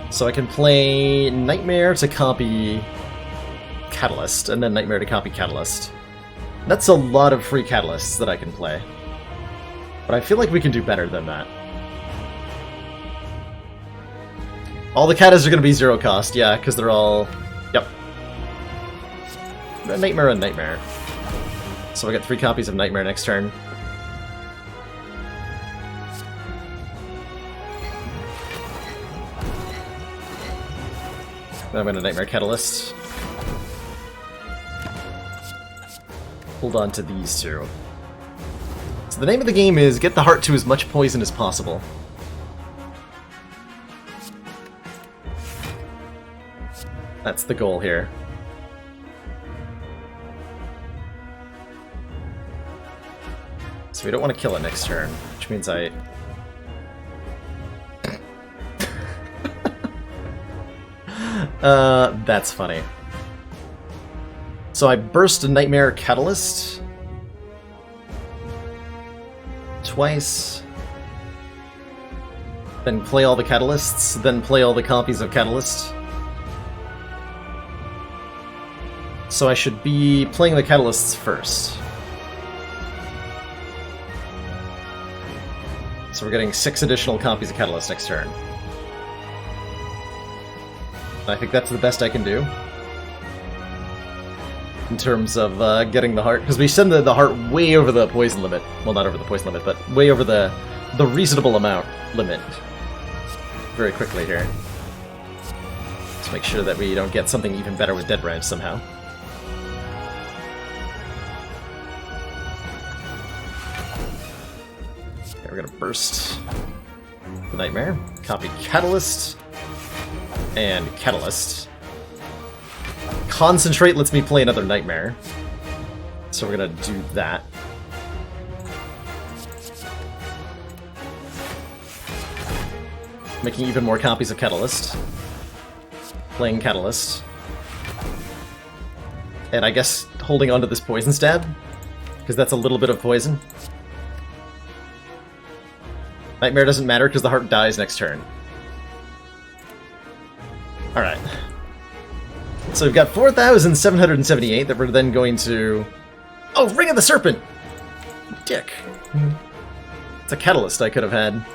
So I can play Nightmare to copy Catalyst, and then Nightmare to copy Catalyst. That's a lot of free Catalysts that I can play. But I feel like we can do better than that. All the Catalysts are going to be 0 cost, yeah, because they're all... Yep. Nightmare and Nightmare. So I get 3 copies of Nightmare next turn. Then I'm going to Nightmare Catalyst. Hold on to these 2. So the name of the game is get the heart to as much poison as possible. That's the goal here. So we don't want to kill it next turn, which means I... that's funny. So I burst a Nightmare Catalyst. Twice. Then play all the Catalysts, then play all the copies of Catalyst. So I should be playing the Catalysts first. So we're getting 6 additional copies of Catalyst next turn. I think that's the best I can do. In terms of getting the heart, because we send the heart way over the poison limit. Well, not over the poison limit, but way over the reasonable amount limit. Very quickly here. Let's make sure that we don't get something even better with Dead Branch somehow. Okay, we're gonna burst the Nightmare, copy Catalyst, and Catalyst. Concentrate lets me play another Nightmare. So we're gonna do that. Making even more copies of Catalyst. Playing Catalyst. And I guess holding onto this Poison Stab, because that's a little bit of poison. Nightmare doesn't matter because the heart dies next turn. Alright. So we've got 4,778 that we're then going to... Oh, Ring of the Serpent! Dick. It's a Catalyst I could have had.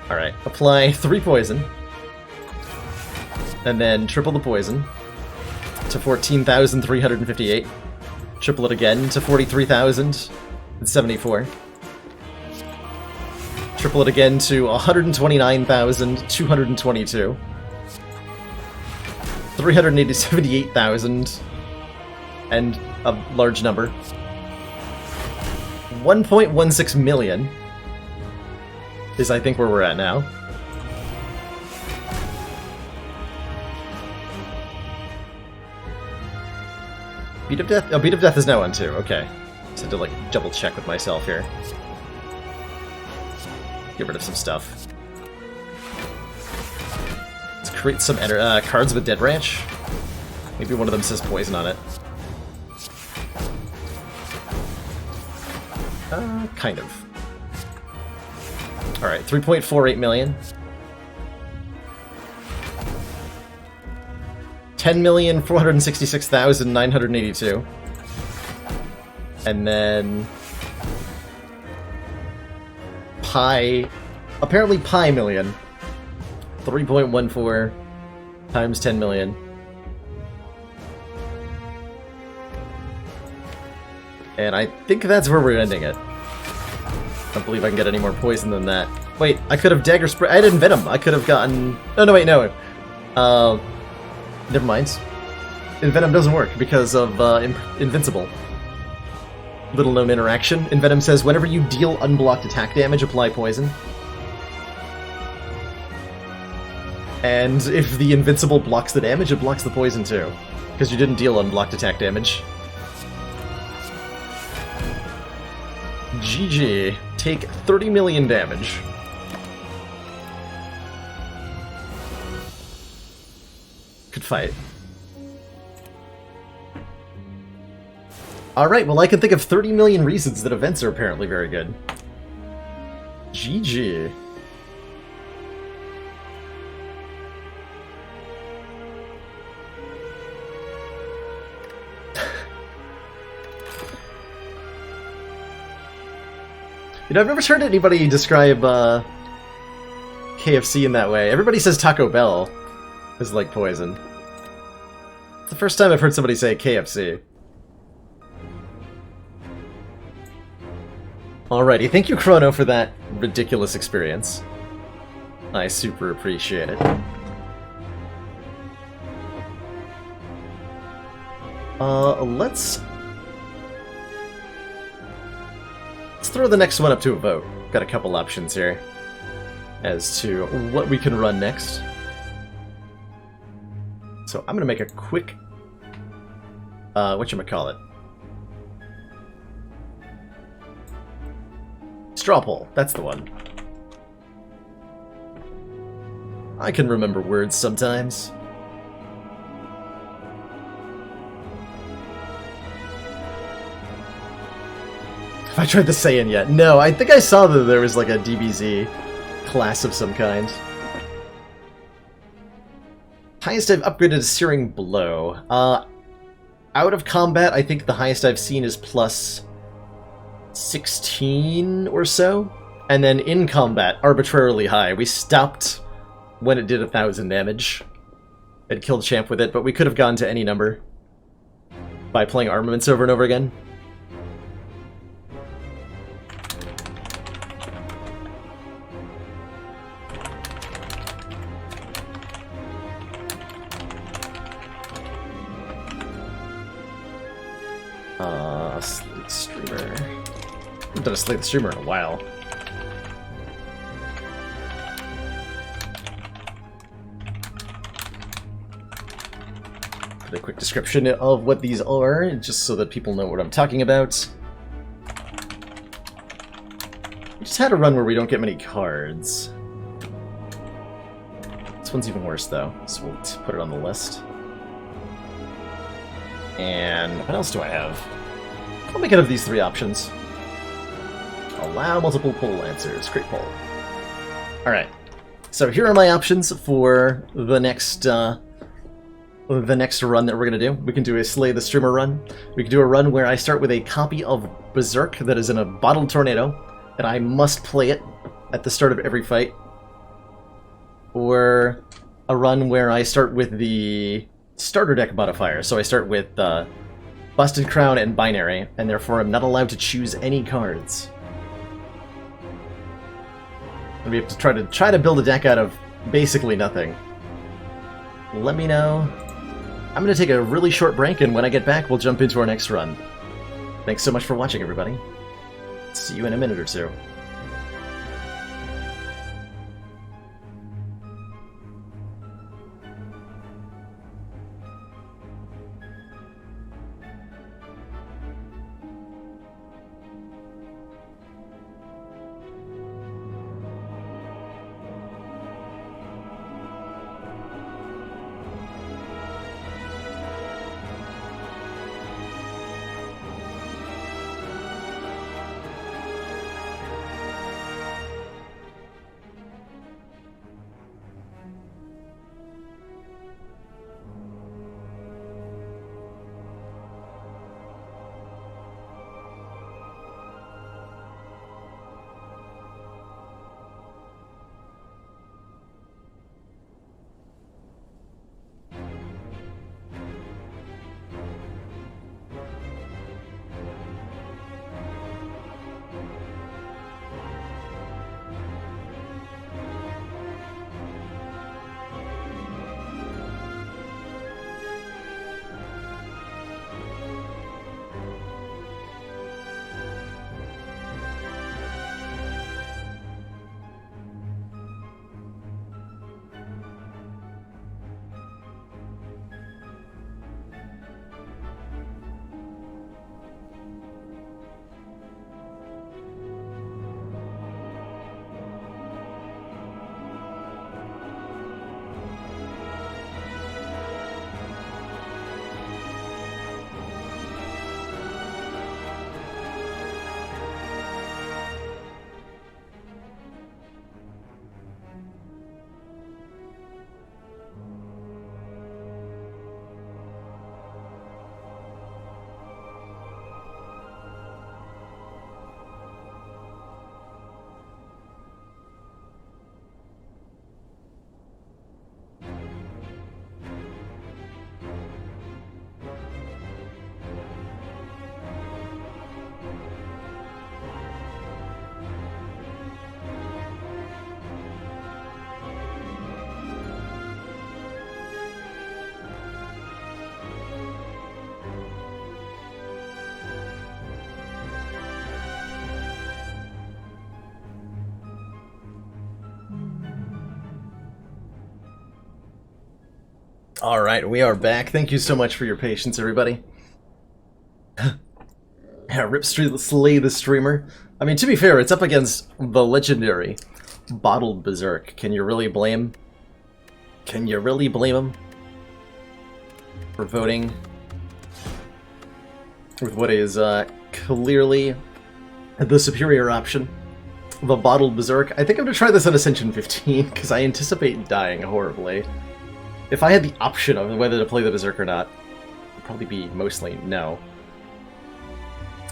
Alright, apply 3 poison. And then triple the poison to 14,358. Triple it again to 43,074. Triple it again to 129,222. 378,000. And a large number. 1.16 million is, I think, where we're at now. Beat of Death? Oh, Beat of Death is now on 2. Okay. Just had to, like, double check with myself here. Get rid of some stuff. Let's create some cards with Dead Branch. Maybe one of them says poison on it. Kind of. Alright, 3.48 million. 10,466,982. And then... Pi... Apparently pi million. 3.14 times 10 million. And I think that's where we're ending it. I don't believe I can get any more poison than that. Wait, I could have Dagger Spray. I didn't Venom. I could have gotten... Oh, no, wait, no. Never mind. Venom doesn't work because of Invincible. Little known interaction. Venom says, whenever you deal unblocked attack damage, apply poison. And if the Invincible blocks the damage, it blocks the poison too. Because you didn't deal unblocked attack damage. GG. Take 30 million damage. Good fight. Alright, well I can think of 30 million reasons that events are apparently very good. GG. You know, I've never heard anybody describe KFC in that way. Everybody says Taco Bell is like poison. the first time I've heard somebody say KFC. Alrighty, thank you, Chrono, for that ridiculous experience. I super appreciate it. Let's throw the next one up to a vote. Got a couple options here as to what we can run next. So I'm gonna make a quick, whatchamacallit? Straw poll, that's the one. I can remember words sometimes. Have I tried the Saiyan yet? No, I think I saw that there was like a DBZ class of some kind. Highest I've upgraded is Searing Blow. Out of combat, I think the highest I've seen is plus 16 or so. And then in combat, arbitrarily high. We stopped when it did 1,000 damage. It killed Champ with it, but we could have gone to any number by playing armaments over and over again. Slate Streamer. I haven't done a Slate Streamer in a while. Put a quick description of what these are, just so that people know what I'm talking about. We just had a run where we don't get many cards. This one's even worse, though, so we'll put it on the list. And what else do I have? I'll make it of these three options. Allow multiple poll answers. Great poll. Alright. So here are my options for the next run that we're going to do. We can do a Slay the Streamer run. We can do a run where I start with a copy of Berserk that is in a bottled tornado, and I must play it at the start of every fight. Or a run where I start with the starter deck modifier. So I start with Busted Crown and Binary, and therefore I'm not allowed to choose any cards. And we have to try to build a deck out of basically nothing. Let me know. I'm going to take a really short break, and when I get back, we'll jump into our next run. Thanks so much for watching, everybody. See you in a minute or two. Alright, we are back. Thank you so much for your patience, everybody. Yeah, Rip Slay the Streamer. I mean, to be fair, it's up against the legendary Bottled Berserk. Can you really blame? Can you really blame him for voting with what is clearly the superior option? The Bottled Berserk. I think I'm going to try this on Ascension 15, because I anticipate dying horribly. If I had the option of whether to play the Berserk or not, it would probably be mostly no.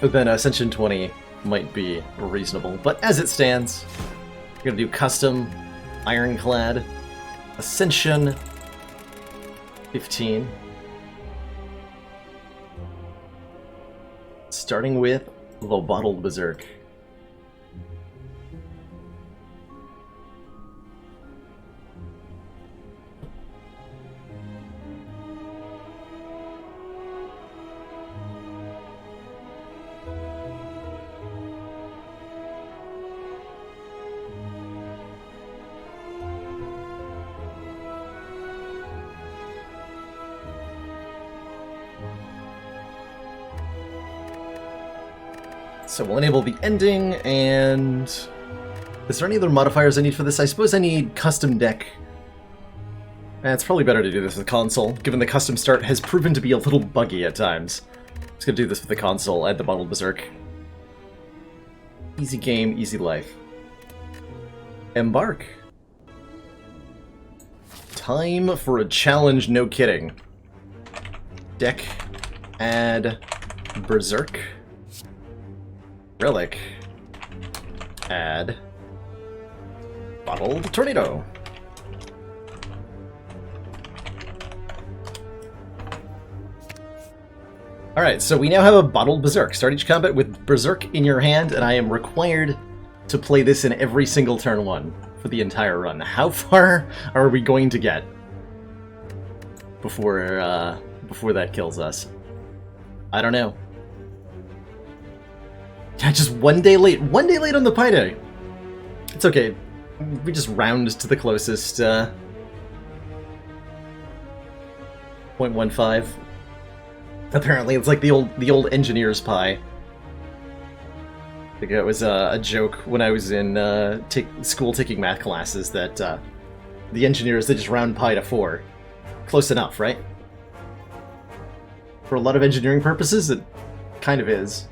Then Ascension 20 might be reasonable. But as it stands, we're going to do custom Ironclad Ascension 15. Starting with the Bottled Berserk. So we'll enable the ending, and is there any other modifiers I need for this? I suppose I need custom deck. It's probably better to do this with console, given the custom start has proven to be a little buggy at times. Just gonna do this with the console, add the Bottled Berserk. Easy game, easy life. Embark. Time for a challenge, no kidding. Deck, add Berserk. Relic. Add Bottled Tornado. Alright, so we now have a Bottled Berserk. Start each combat with Berserk in your hand, and I am required to play this in every single turn one for the entire run. How far are we going to get before that kills us? I don't know. Yeah, just one day late. One day late on the Pi Day. It's okay. We just round to the closest, 0.15. Apparently, it's like the old engineer's pi. I think it was a joke when I was in school taking math classes that the engineers, they just round pi to 4. Close enough, right? For a lot of engineering purposes, it kind of is.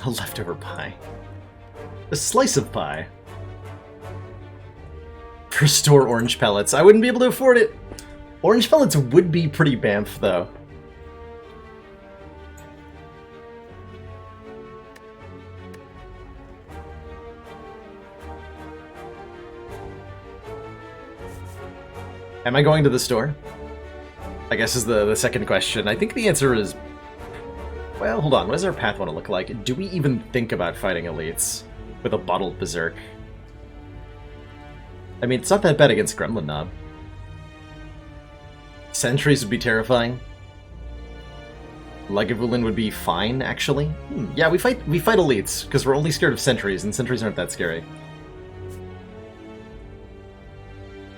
A leftover pie. A slice of pie. Restore orange pellets. I wouldn't be able to afford it. Orange pellets would be pretty bamf, though. Am I going to the store? I guess is the second question. I think the answer is... Well, hold on. What does our path want to look like? Do we even think about fighting elites with a Bottled Berserk? I mean, it's not that bad against Gremlin Knob. Sentries would be terrifying. Lagavulin would be fine, actually. Yeah, we fight elites, because we're only scared of sentries, and sentries aren't that scary.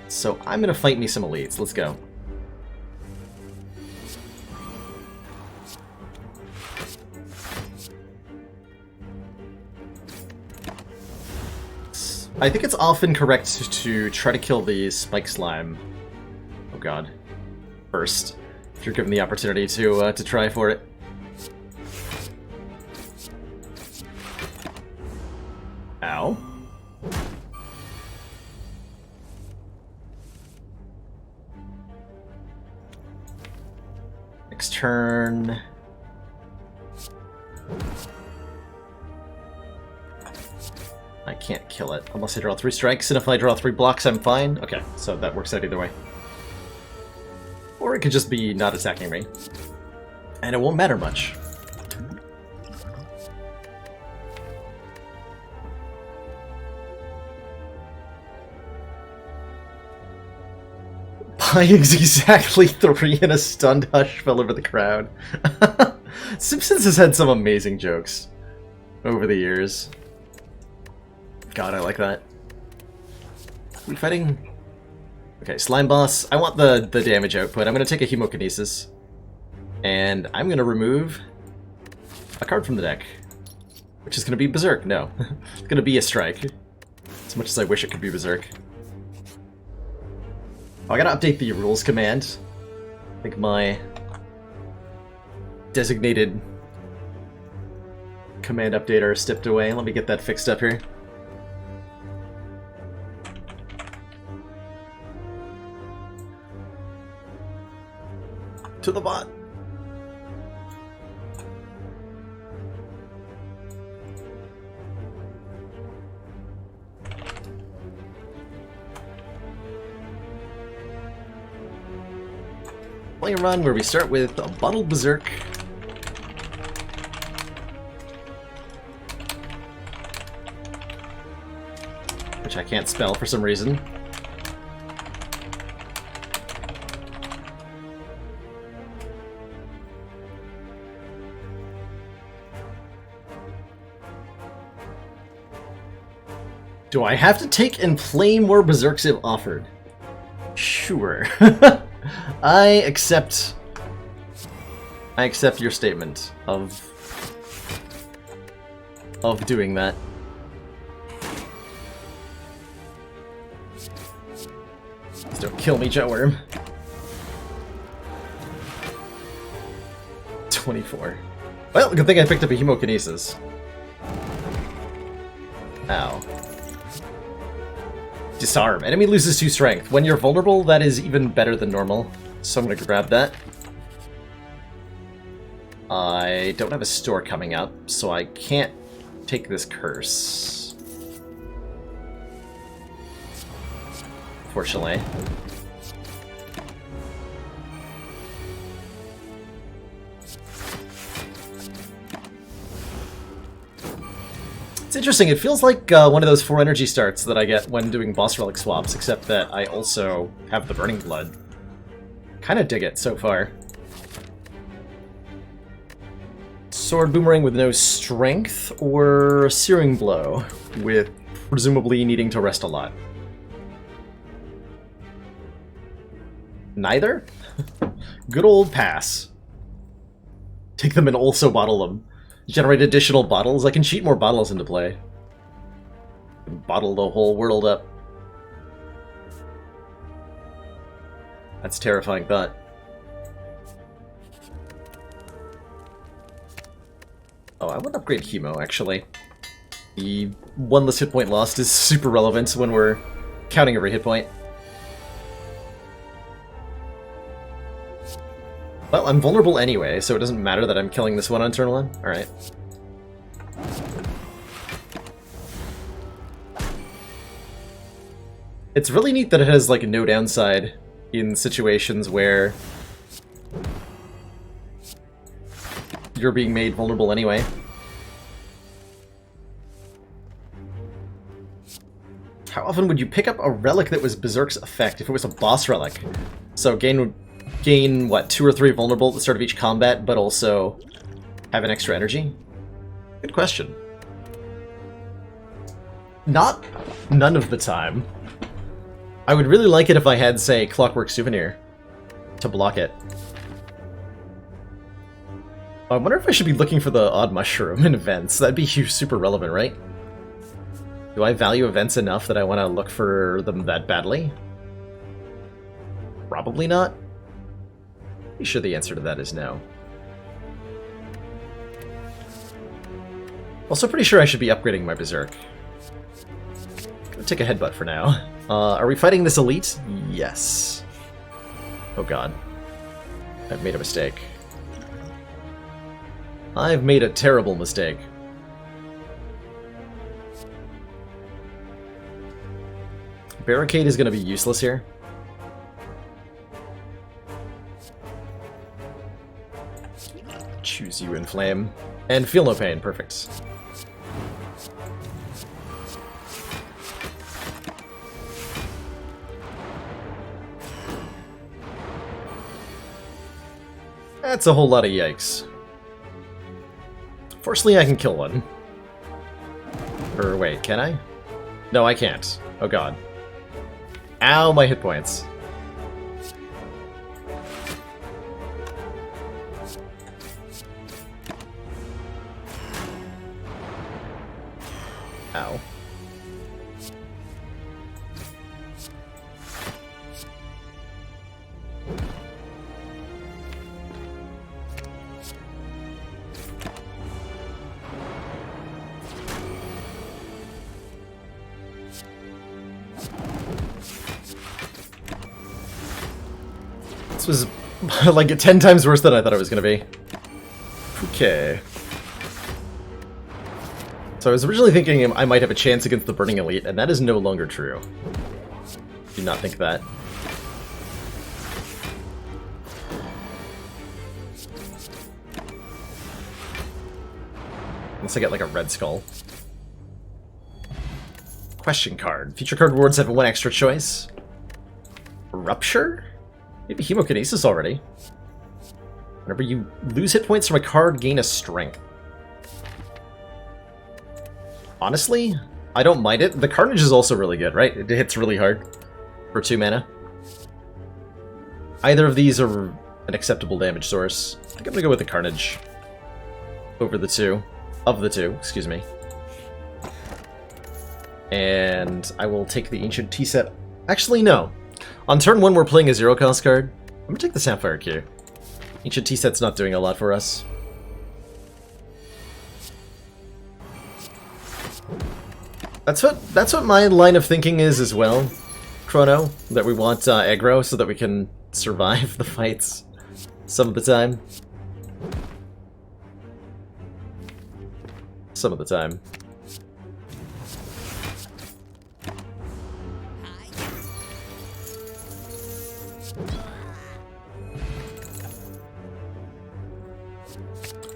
So I'm gonna fight me some elites. Let's go. I think it's often correct to try to kill the spike slime. Oh god. First, if you're given the opportunity to try for it. Ow. Next turn. I can't kill it unless I draw 3 strikes, and if I draw 3 blocks, I'm fine. Okay, so that works out either way. Or it could just be not attacking me, and it won't matter much. Buying's exactly 3 and a stunned hush fell over the crowd. Simpsons has had some amazing jokes over the years. God, I like that. Are we fighting Okay, Slime Boss, I want the damage output. I'm going to take a Hemokinesis. And I'm going to remove a card from the deck. Which is going to be Berserk. No. It's going to be a Strike. As much as I wish it could be Berserk. Oh, I got to update the rules command. I think my designated command updater stepped away. Let me get that fixed up here. To the bot. Playing a run where we start with a Bottled Berserk. Which I can't spell for some reason. Do I have to take and play more Berserks if offered? Sure. I accept your statement of doing that. Just don't kill me, Jetworm. 24. Well, good thing I picked up a Hemokinesis. Ow. Disarm. Enemy loses 2 strength. When you're vulnerable, that is even better than normal. So I'm gonna grab that. I don't have a store coming up, so I can't take this curse. Fortunately. It's interesting, it feels like one of those 4 energy starts that I get when doing boss relic swaps, except that I also have the Burning Blood. Kinda dig it so far. Sword Boomerang with no strength, or Searing Blow, with presumably needing to rest a lot. Neither? Good old pass. Take them and also bottle them. Generate additional bottles. I can cheat more bottles into play. Bottle the whole world up. That's a terrifying thought. Oh, I would upgrade Hemo, actually. The 1 less hit point lost is super relevant when we're counting every hit point. Well, I'm vulnerable anyway, so it doesn't matter that I'm killing this one on turn 1. Alright. It's really neat that it has, like, no downside in situations where you're being made vulnerable anyway. How often would you pick up a relic that was Berserk's effect if it was a boss relic? So gain, what, 2 or 3 vulnerable at the start of each combat, but also have an extra energy? Good question. None of the time. I would really like it if I had, say, Clockwork Souvenir to block it. I wonder if I should be looking for the Odd Mushroom in events. That'd be super relevant, right? Do I value events enough that I want to look for them that badly? Probably not. Pretty sure the answer to that is no. Also pretty sure I should be upgrading my Berserk. Gonna take a headbutt for now. Are we fighting this elite? Yes. Oh god. I've made a mistake. I've made a terrible mistake. Barricade is gonna be useless here. Choose you, Inflame. And feel no pain, perfect. That's a whole lot of yikes. Fortunately, I can kill one. Or wait, can I? No, I can't. Oh god. Ow, my hit points. Ow. This was like 10 times worse than I thought it was going to be. Okay. So I was originally thinking I might have a chance against the Burning Elite, and that is no longer true. Do not think that. Unless I get like a red skull. Question card. Future card rewards have one extra choice. Rupture? Maybe Hemokinesis already. Whenever you lose hit points from a card, gain a strength. Honestly, I don't mind it. The Carnage is also really good, right? It hits really hard for 2 mana. Either of these are an acceptable damage source. I think I'm gonna go with the Carnage over the two. Of the two, excuse me. And I will take the Ancient Tea Set. Actually, no. On turn 1, we're playing a 0-cost card. I'm gonna take the Sapphire Key. Ancient Tea Set's not doing a lot for us. That's what my line of thinking is as well, Chrono. That we want aggro so that we can survive the fights some of the time. Some of the time.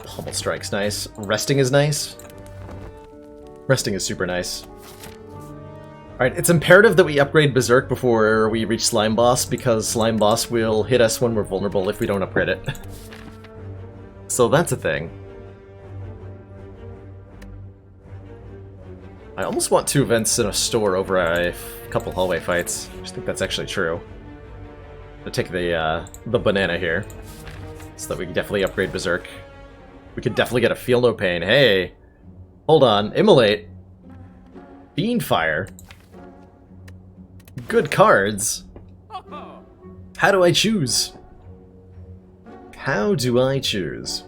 Pummel Strike's nice. Resting is nice. Resting is super nice. Alright, it's imperative that we upgrade Berserk before we reach Slime Boss, because Slime Boss will hit us when we're vulnerable if we don't upgrade it. So that's a thing. I almost want 2 events in a store over a couple hallway fights. I just think that's actually true. I'll take the banana here, so that we can definitely upgrade Berserk. We could definitely get a Feel No Pain. Hey! Hold on. Immolate. Beanfire. Good cards. How do I choose? How do I choose?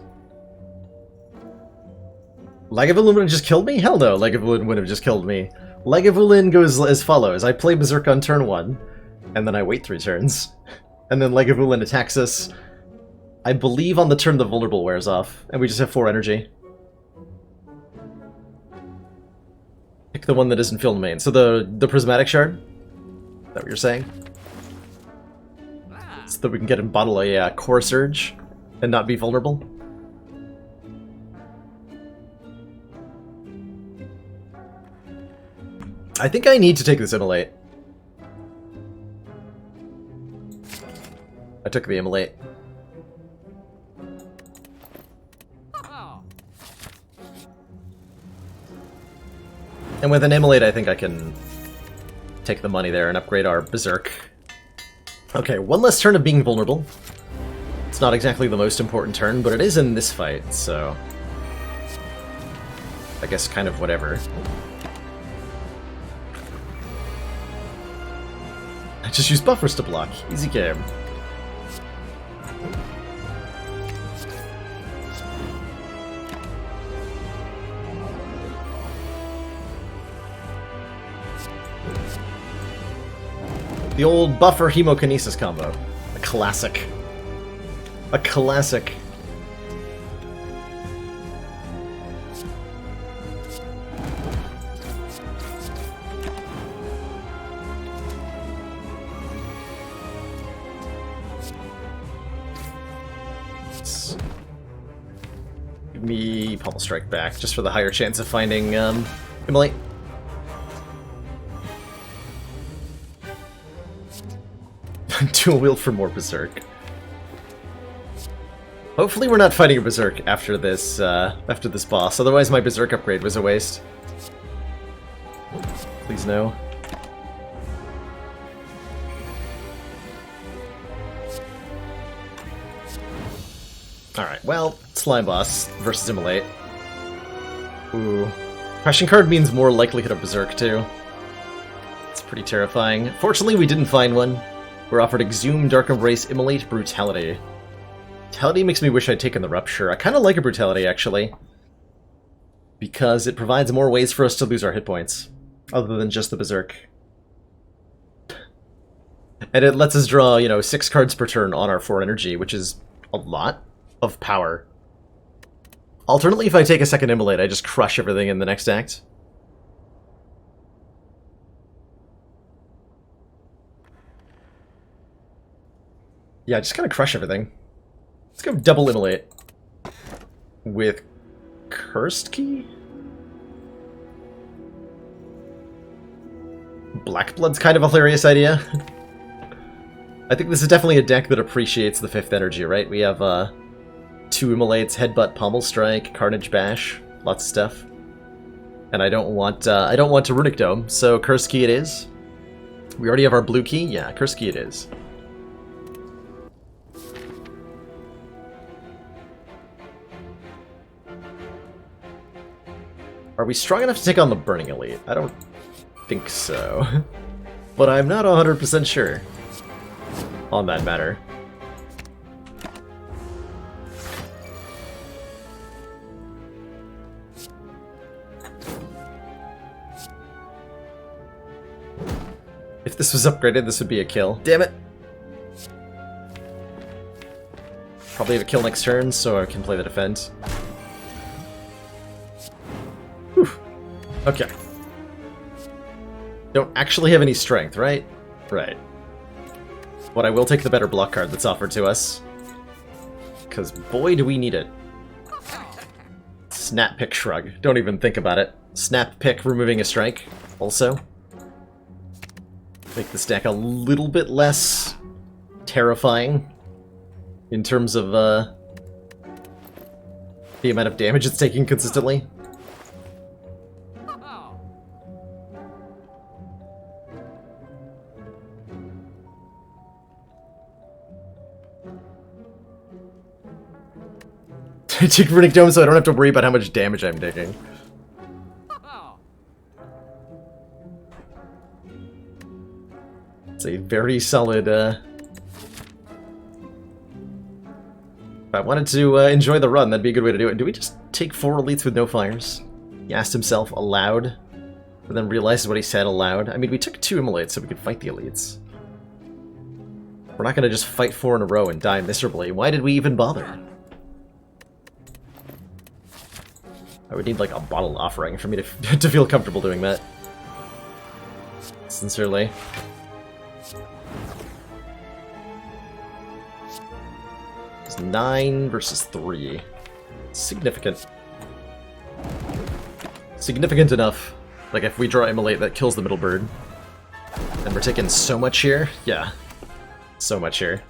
Lagavulin would have just killed me? Hell no, Lagavulin would have just killed me. Lagavulin goes as follows. I play Berserk on turn 1, and then I wait 3 turns. And then Lagavulin attacks us, I believe, on the turn the vulnerable wears off, and we just have 4 energy. Pick the one that isn't filled main. So the Prismatic Shard? Is that what you're saying? So that we can get and bottle a Core Surge and not be vulnerable? I think I need to take this Immolate. I took the Immolate. And with an Immolate, I think I can take the money there and upgrade our Berserk. Okay, one less turn of being vulnerable. It's not exactly the most important turn, but it is in this fight, so I guess kind of whatever. I just use buffers to block. Easy game. The old buffer Hemokinesis combo. A classic. A classic. Give me Pummel Strike back, just for the higher chance of finding Immolate. Dual wield for more Berserk. Hopefully we're not fighting a Berserk after this boss, otherwise my Berserk upgrade was a waste. Please no. Alright, well, Slime Boss versus Immolate. Ooh. Question card means more likelihood of Berserk, too. It's pretty terrifying. Fortunately, we didn't find one. We're offered Exhume, Dark Embrace, Immolate, Brutality. Brutality makes me wish I'd taken the Rupture. I kind of like a Brutality, actually. Because it provides more ways for us to lose our hit points. Other than just the Berserk. And it lets us draw, you know, 6 cards per turn on our 4 energy, which is a lot of power. Alternately, if I take a second Immolate, I just crush everything in the next act. Yeah, just kind of crush everything. Let's go double Immolate. With Cursed Key? Blackblood's kind of a hilarious idea. I think this is definitely a deck that appreciates the 5th energy, right? We have 2 Immolates, Headbutt, Pommel Strike, Carnage Bash, lots of stuff. And I don't want to Runic Dome, so Cursed Key it is. We already have our blue key? Yeah, Cursed Key it is. Are we strong enough to take on the Burning Elite? I don't think so. But I'm not 100% sure on that matter. If this was upgraded, this would be a kill. Damn it! Probably have a kill next turn, so I can play the defend. Whew. Okay. Don't actually have any strength, right? Right. But I will take the better block card that's offered to us. Because boy do we need it. Snap Pick Shrug. Don't even think about it. Snap Pick removing a strike, also. Make this deck a little bit less terrifying in terms of the amount of damage it's taking consistently. I take Runic Dome so I don't have to worry about how much damage I'm taking. It's a very solid, If I wanted to enjoy the run, that'd be a good way to do it. Do we just take 4 elites with no fires? He asked himself aloud, but then realizes what he said aloud. I mean, we took 2 immolates so we could fight the elites. We're not going to just fight 4 in a row and die miserably. Why did we even bother? I would need, like, a bottle offering for me to, to feel comfortable doing that. Sincerely. It's 9 versus 3. Significant. Significant enough. Like, if we draw Immolate, that kills the middle bird. And we're taking so much here? Yeah. So much here.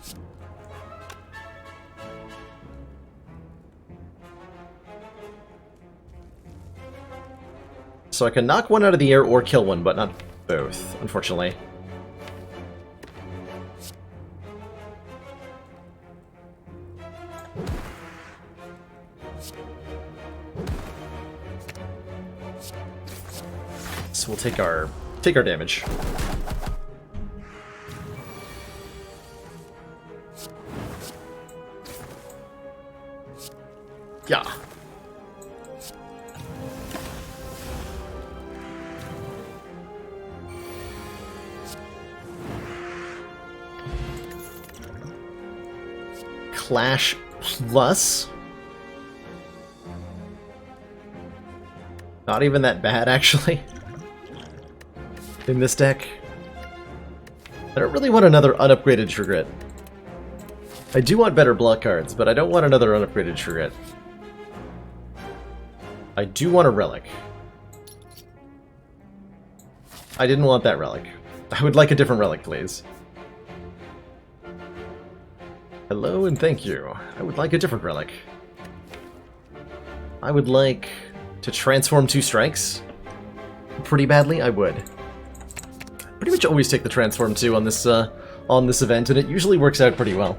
So I can knock one out of the air or kill one, but not both, unfortunately. So we'll take our damage. Yeah. Clash plus. Not even that bad, actually. In this deck. I don't really want another unupgraded Trigret. I do want better block cards, but I don't want another unupgraded Trigret. I do want a relic. I didn't want that relic. I would like a different relic, please. Hello and thank you. I would like a different relic. I would like to transform 2 strikes. Pretty badly, I would. Pretty much always take the transform 2 on this event, and it usually works out pretty well.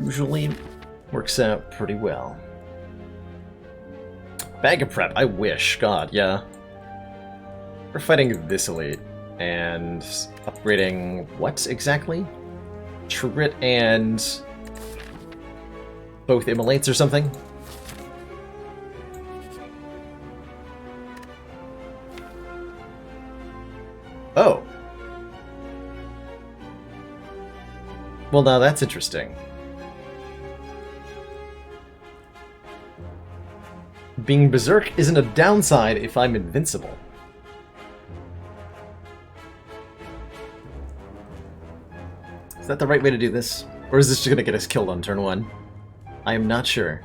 Usually works out pretty well. Bag of prep, I wish. God, yeah. We're fighting this elite. And upgrading what exactly? Trit and both immolates or something? Oh. Well, now that's interesting. Being Berserk isn't a downside if I'm invincible. Is that the right way to do this? Or is this just gonna get us killed on turn 1? I am not sure.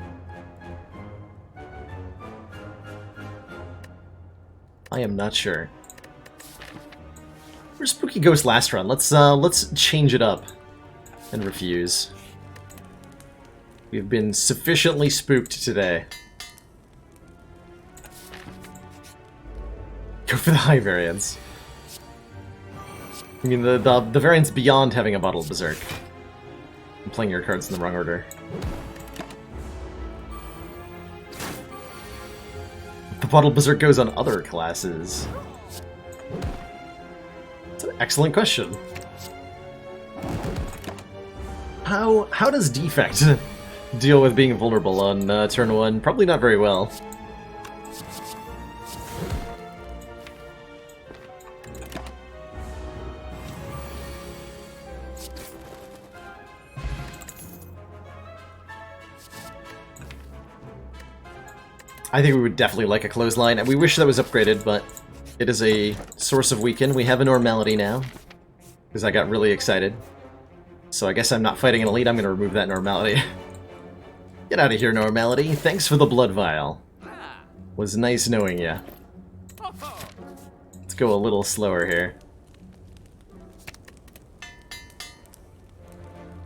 I am not sure. Where's Spooky Ghost last run? Let's change it up and refuse. We've been sufficiently spooked today. Go for the high variance. I mean, the variance beyond having a Bottle of Berserk. I'm playing your cards in the wrong order. The Bottle of Berserk goes on other classes. That's an excellent question. How does Defect deal with being vulnerable on turn 1? Probably not very well. I think we would definitely like a clothesline, and we wish that was upgraded, but it is a source of weaken. We have a normality now, because I got really excited. So I guess I'm not fighting an elite, I'm going to remove that normality. Get out of here, normality. Thanks for the blood vial. Was nice knowing ya. Let's go a little slower here.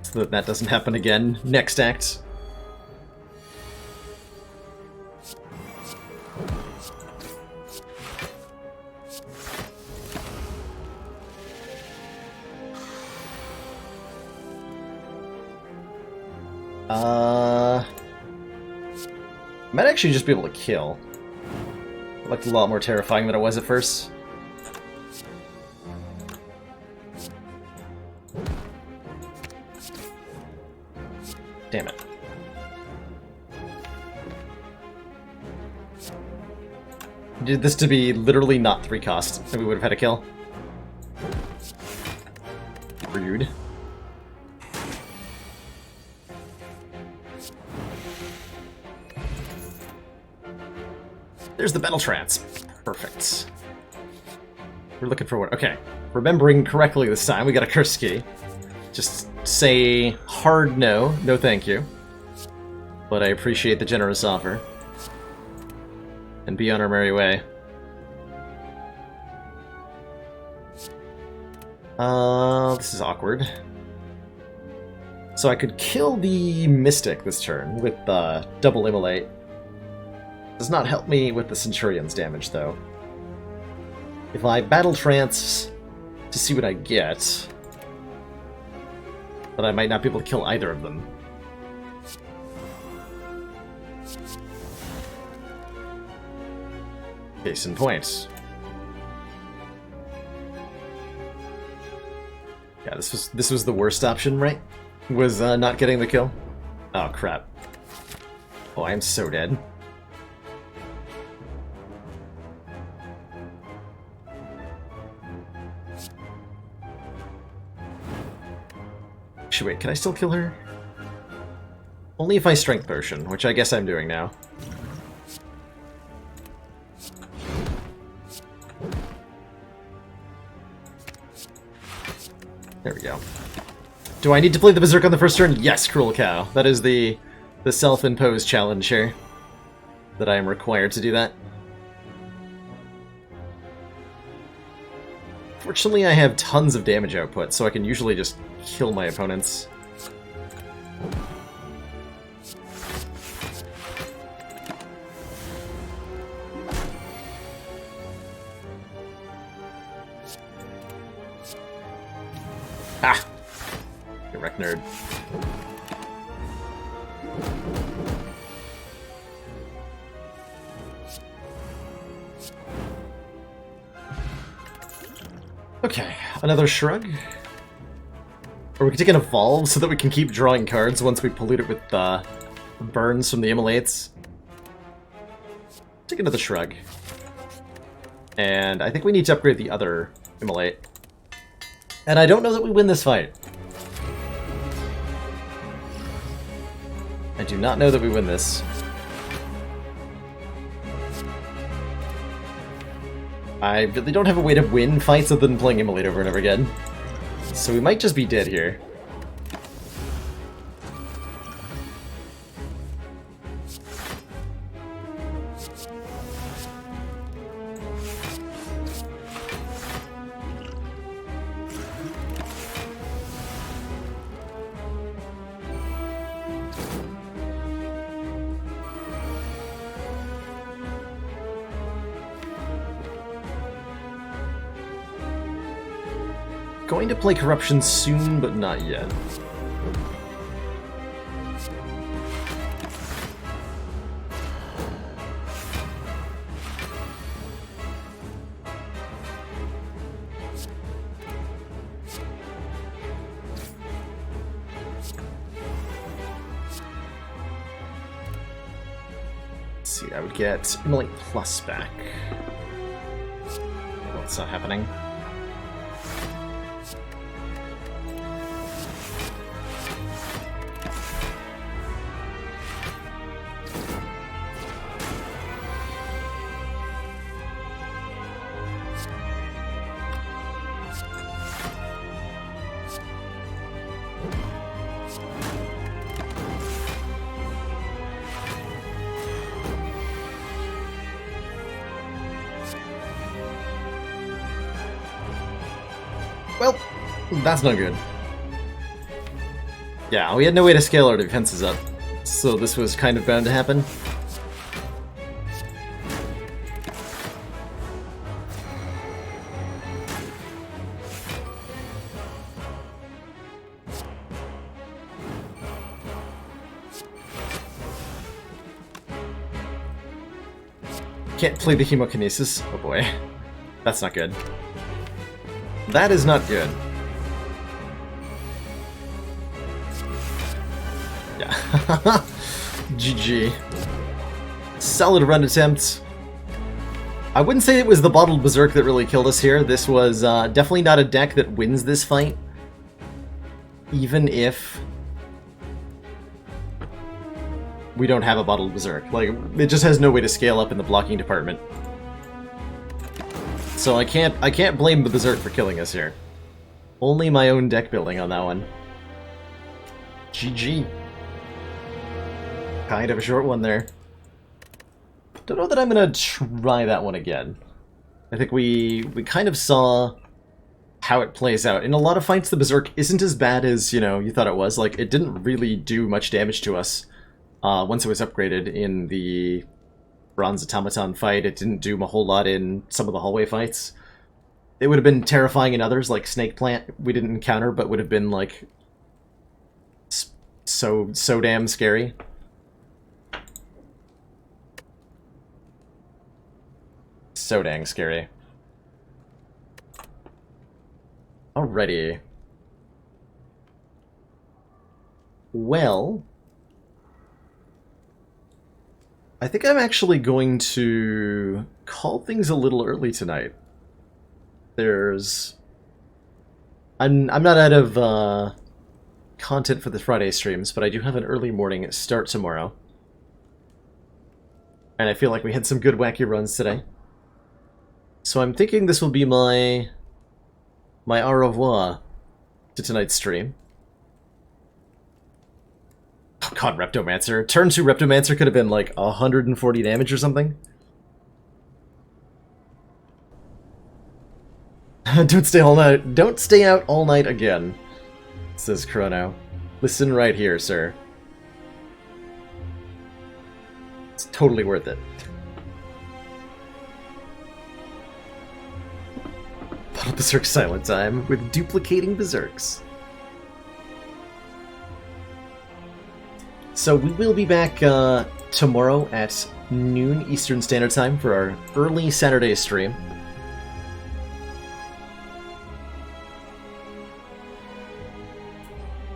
So that that doesn't happen again. Next act. Might actually just be able to kill. It looked a lot more terrifying than it was at first. Damn it. Did this to be literally not 3 cost, and we would have had a kill. Rude. There's the Battle Trance. Perfect. We're looking for what? Okay. Remembering correctly this time, we got a curse key. Just say hard no. No thank you. But I appreciate the generous offer. And be on our merry way. This is awkward. So I could kill the Mystic this turn with double immolate. Does not help me with the Centurion's damage, though. If I Battle Trance to see what I get, but I might not be able to kill either of them. Case in point. Yeah, this was the worst option, right? Was not getting the kill? Oh, crap. Oh, I am so dead. Actually, wait, can I still kill her? Only if I Strength Potion, which I guess I'm doing now. There we go. Do I need to play the Berserk on the first turn? Yes, Cruel Cow. That is the self-imposed challenge here. That I am required to do that. Fortunately, I have tons of damage output, so I can usually just kill my opponents. Ah! You wreck nerd. Okay, another shrug. Or we can take an evolve so that we can keep drawing cards once we pollute it with burns from the immolates. Take another shrug. And I think we need to upgrade the other immolate. And I don't know that we win this fight. I do not know that we win this. I really don't have a way to win fights other than playing immolate over and over again. So we might just be dead here. Going to play Corruption soon, but not yet. Let's see, I would get Immolate Plus back. Well, it's not happening. Well, that's not good. Yeah, we had no way to scale our defenses up, so this was kind of bound to happen. Can't play the Hemokinesis. Oh boy. That's not good. That is not good. Yeah. GG. Solid run attempt. I wouldn't say it was the Bottled Berserk that really killed us here. This was definitely not a deck that wins this fight. Even if we don't have a Bottled Berserk. Like, it just has no way to scale up in the blocking department. So I can't blame the Berserk for killing us here. Only my own deck building on that one. GG. Kind of a short one there. Don't know that I'm gonna try that one again. I think we kind of saw how it plays out. In a lot of fights, the Berserk isn't as bad as, you know, you thought it was. Like, it didn't really do much damage to us once it was upgraded in the Bronze Automaton fight. It didn't do a whole lot in some of the hallway fights. It would have been terrifying in others, like Snake Plant we didn't encounter, but would have been, like, so damn scary. So dang scary. Alrighty. Well, I think I'm actually going to call things a little early tonight. I'm not out of content for the Friday streams, but I do have an early morning start tomorrow. And I feel like we had some good wacky runs today. So I'm thinking this will be my au revoir to tonight's stream. Oh god, Reptomancer. Turn 2 Reptomancer could have been like 140 damage or something. Don't stay all night. Don't stay out all night again, says Chrono. Listen right here, sir. It's totally worth it. Bottle Berserk Silent Time with duplicating Berserks. So we will be back tomorrow at noon Eastern Standard Time for our early Saturday stream.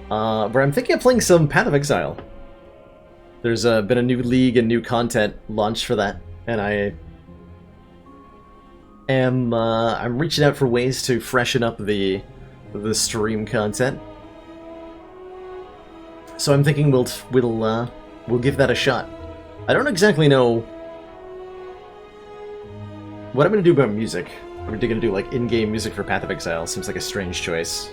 where I'm thinking of playing some Path of Exile. There's been a new league and new content launched for that, and I'm reaching out for ways to freshen up the stream content. So I'm thinking we'll give that a shot. I don't exactly know what I'm gonna do about music. Are we gonna do like in-game music for Path of Exile? Seems like a strange choice.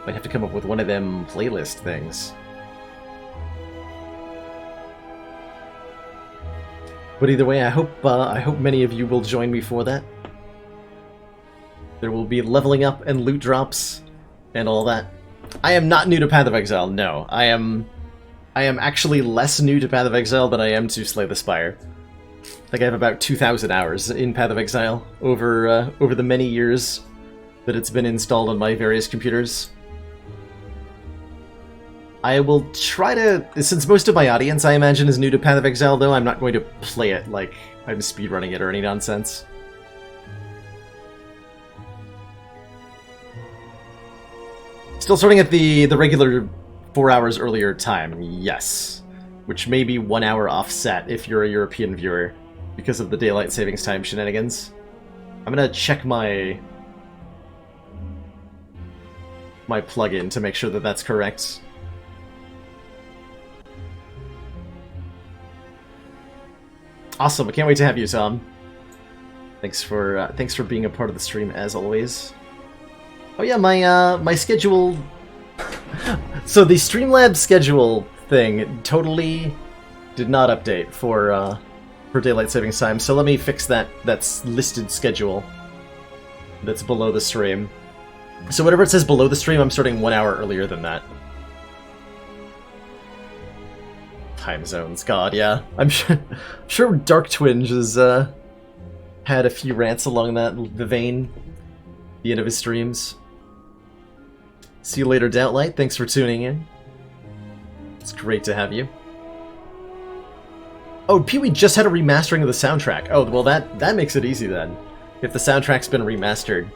Might have to come up with one of them playlist things. But either way, I hope many of you will join me for that. There will be leveling up and loot drops and all that. I am not new to Path of Exile, no. I am actually less new to Path of Exile than I am to Slay the Spire. Like I have about 2,000 hours in Path of Exile over the many years that it's been installed on my various computers. I will try to, since most of my audience I imagine is new to Path of Exile though, I'm not going to play it like I'm speedrunning it or any nonsense. Still starting at the regular 4 hours earlier time, yes. Which may be 1 hour offset if you're a European viewer, because of the daylight savings time shenanigans. I'm gonna check my plugin to make sure that that's correct. Awesome! I can't wait to have you, Tom. Thanks for being a part of the stream as always. Oh yeah, my schedule. So the Streamlabs schedule thing totally did not update for daylight savings time. So let me fix that. That's listed schedule. That's below the stream. So whatever it says below the stream, I'm starting 1 hour earlier than that. Time zones, God, yeah. I'm sure Dark Twinge has had a few rants along the vein. The end of his streams. See you later, Doubtlight. Thanks for tuning in. It's great to have you. Oh, Pee-wee just had a remastering of the soundtrack. Oh, well that makes it easy then. If the soundtrack's been remastered,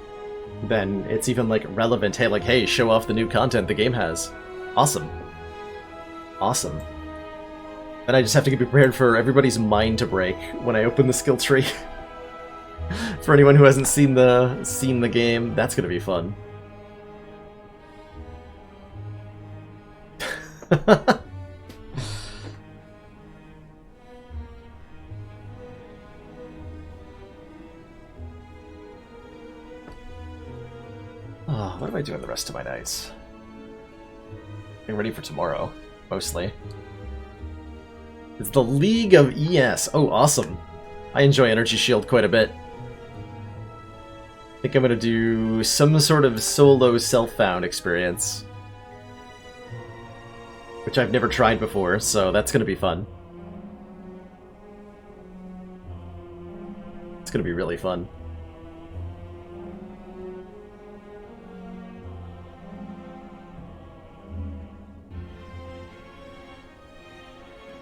then it's even like relevant. Hey, like, hey, show off the new content the game has. Awesome. Awesome. Then I just have to be prepared for everybody's mind to break when I open the skill tree. For anyone who hasn't seen the game, that's gonna be fun. Oh, what am I doing the rest of my nights? Getting ready for tomorrow, mostly. It's the League of ES. Oh, awesome. I enjoy Energy Shield quite a bit. I think I'm gonna do some sort of solo self-found experience. Which I've never tried before, so that's gonna be fun. It's gonna be really fun.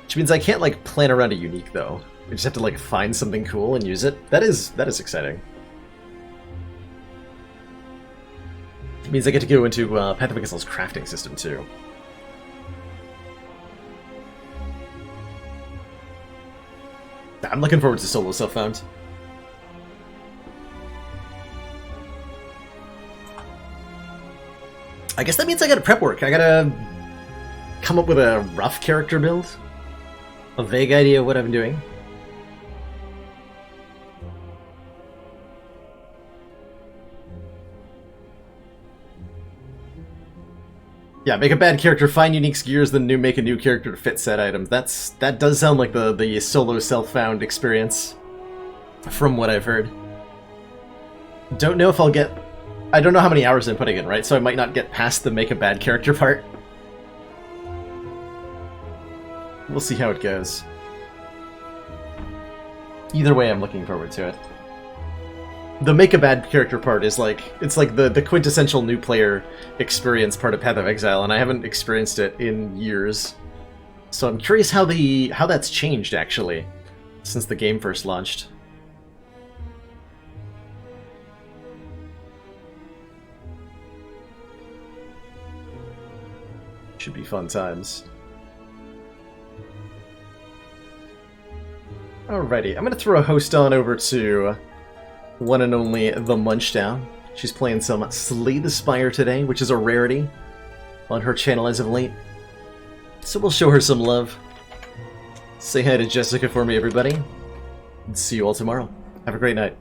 Which means I can't, like, plan around a unique, though. I just have to, like, find something cool and use it. That is exciting. It means I get to go into Path of Exile's crafting system, too. I'm looking forward to solo self-found. I guess that means I gotta prep work. I gotta come up with a rough character build. A vague idea of what I'm doing. Yeah, make a bad character, find unique gears, then make a new character to fit said items. That does sound like the solo self-found experience, from what I've heard. Don't know if I'll get... I don't know how many hours I'm putting in, right? So I might not get past the make a bad character part. We'll see how it goes. Either way, I'm looking forward to it. The make a bad character part is like, it's like the quintessential new player experience part of Path of Exile, and I haven't experienced it in years. So I'm curious how that's changed, actually, since the game first launched. fun times. Alrighty, I'm gonna throw a host on over to one and only the Munchdown. She's playing some Slay the Spire today, which is a rarity on her channel as of late. So we'll show her some love. Say hi to Jessica for me, everybody. And see you all tomorrow. Have a great night.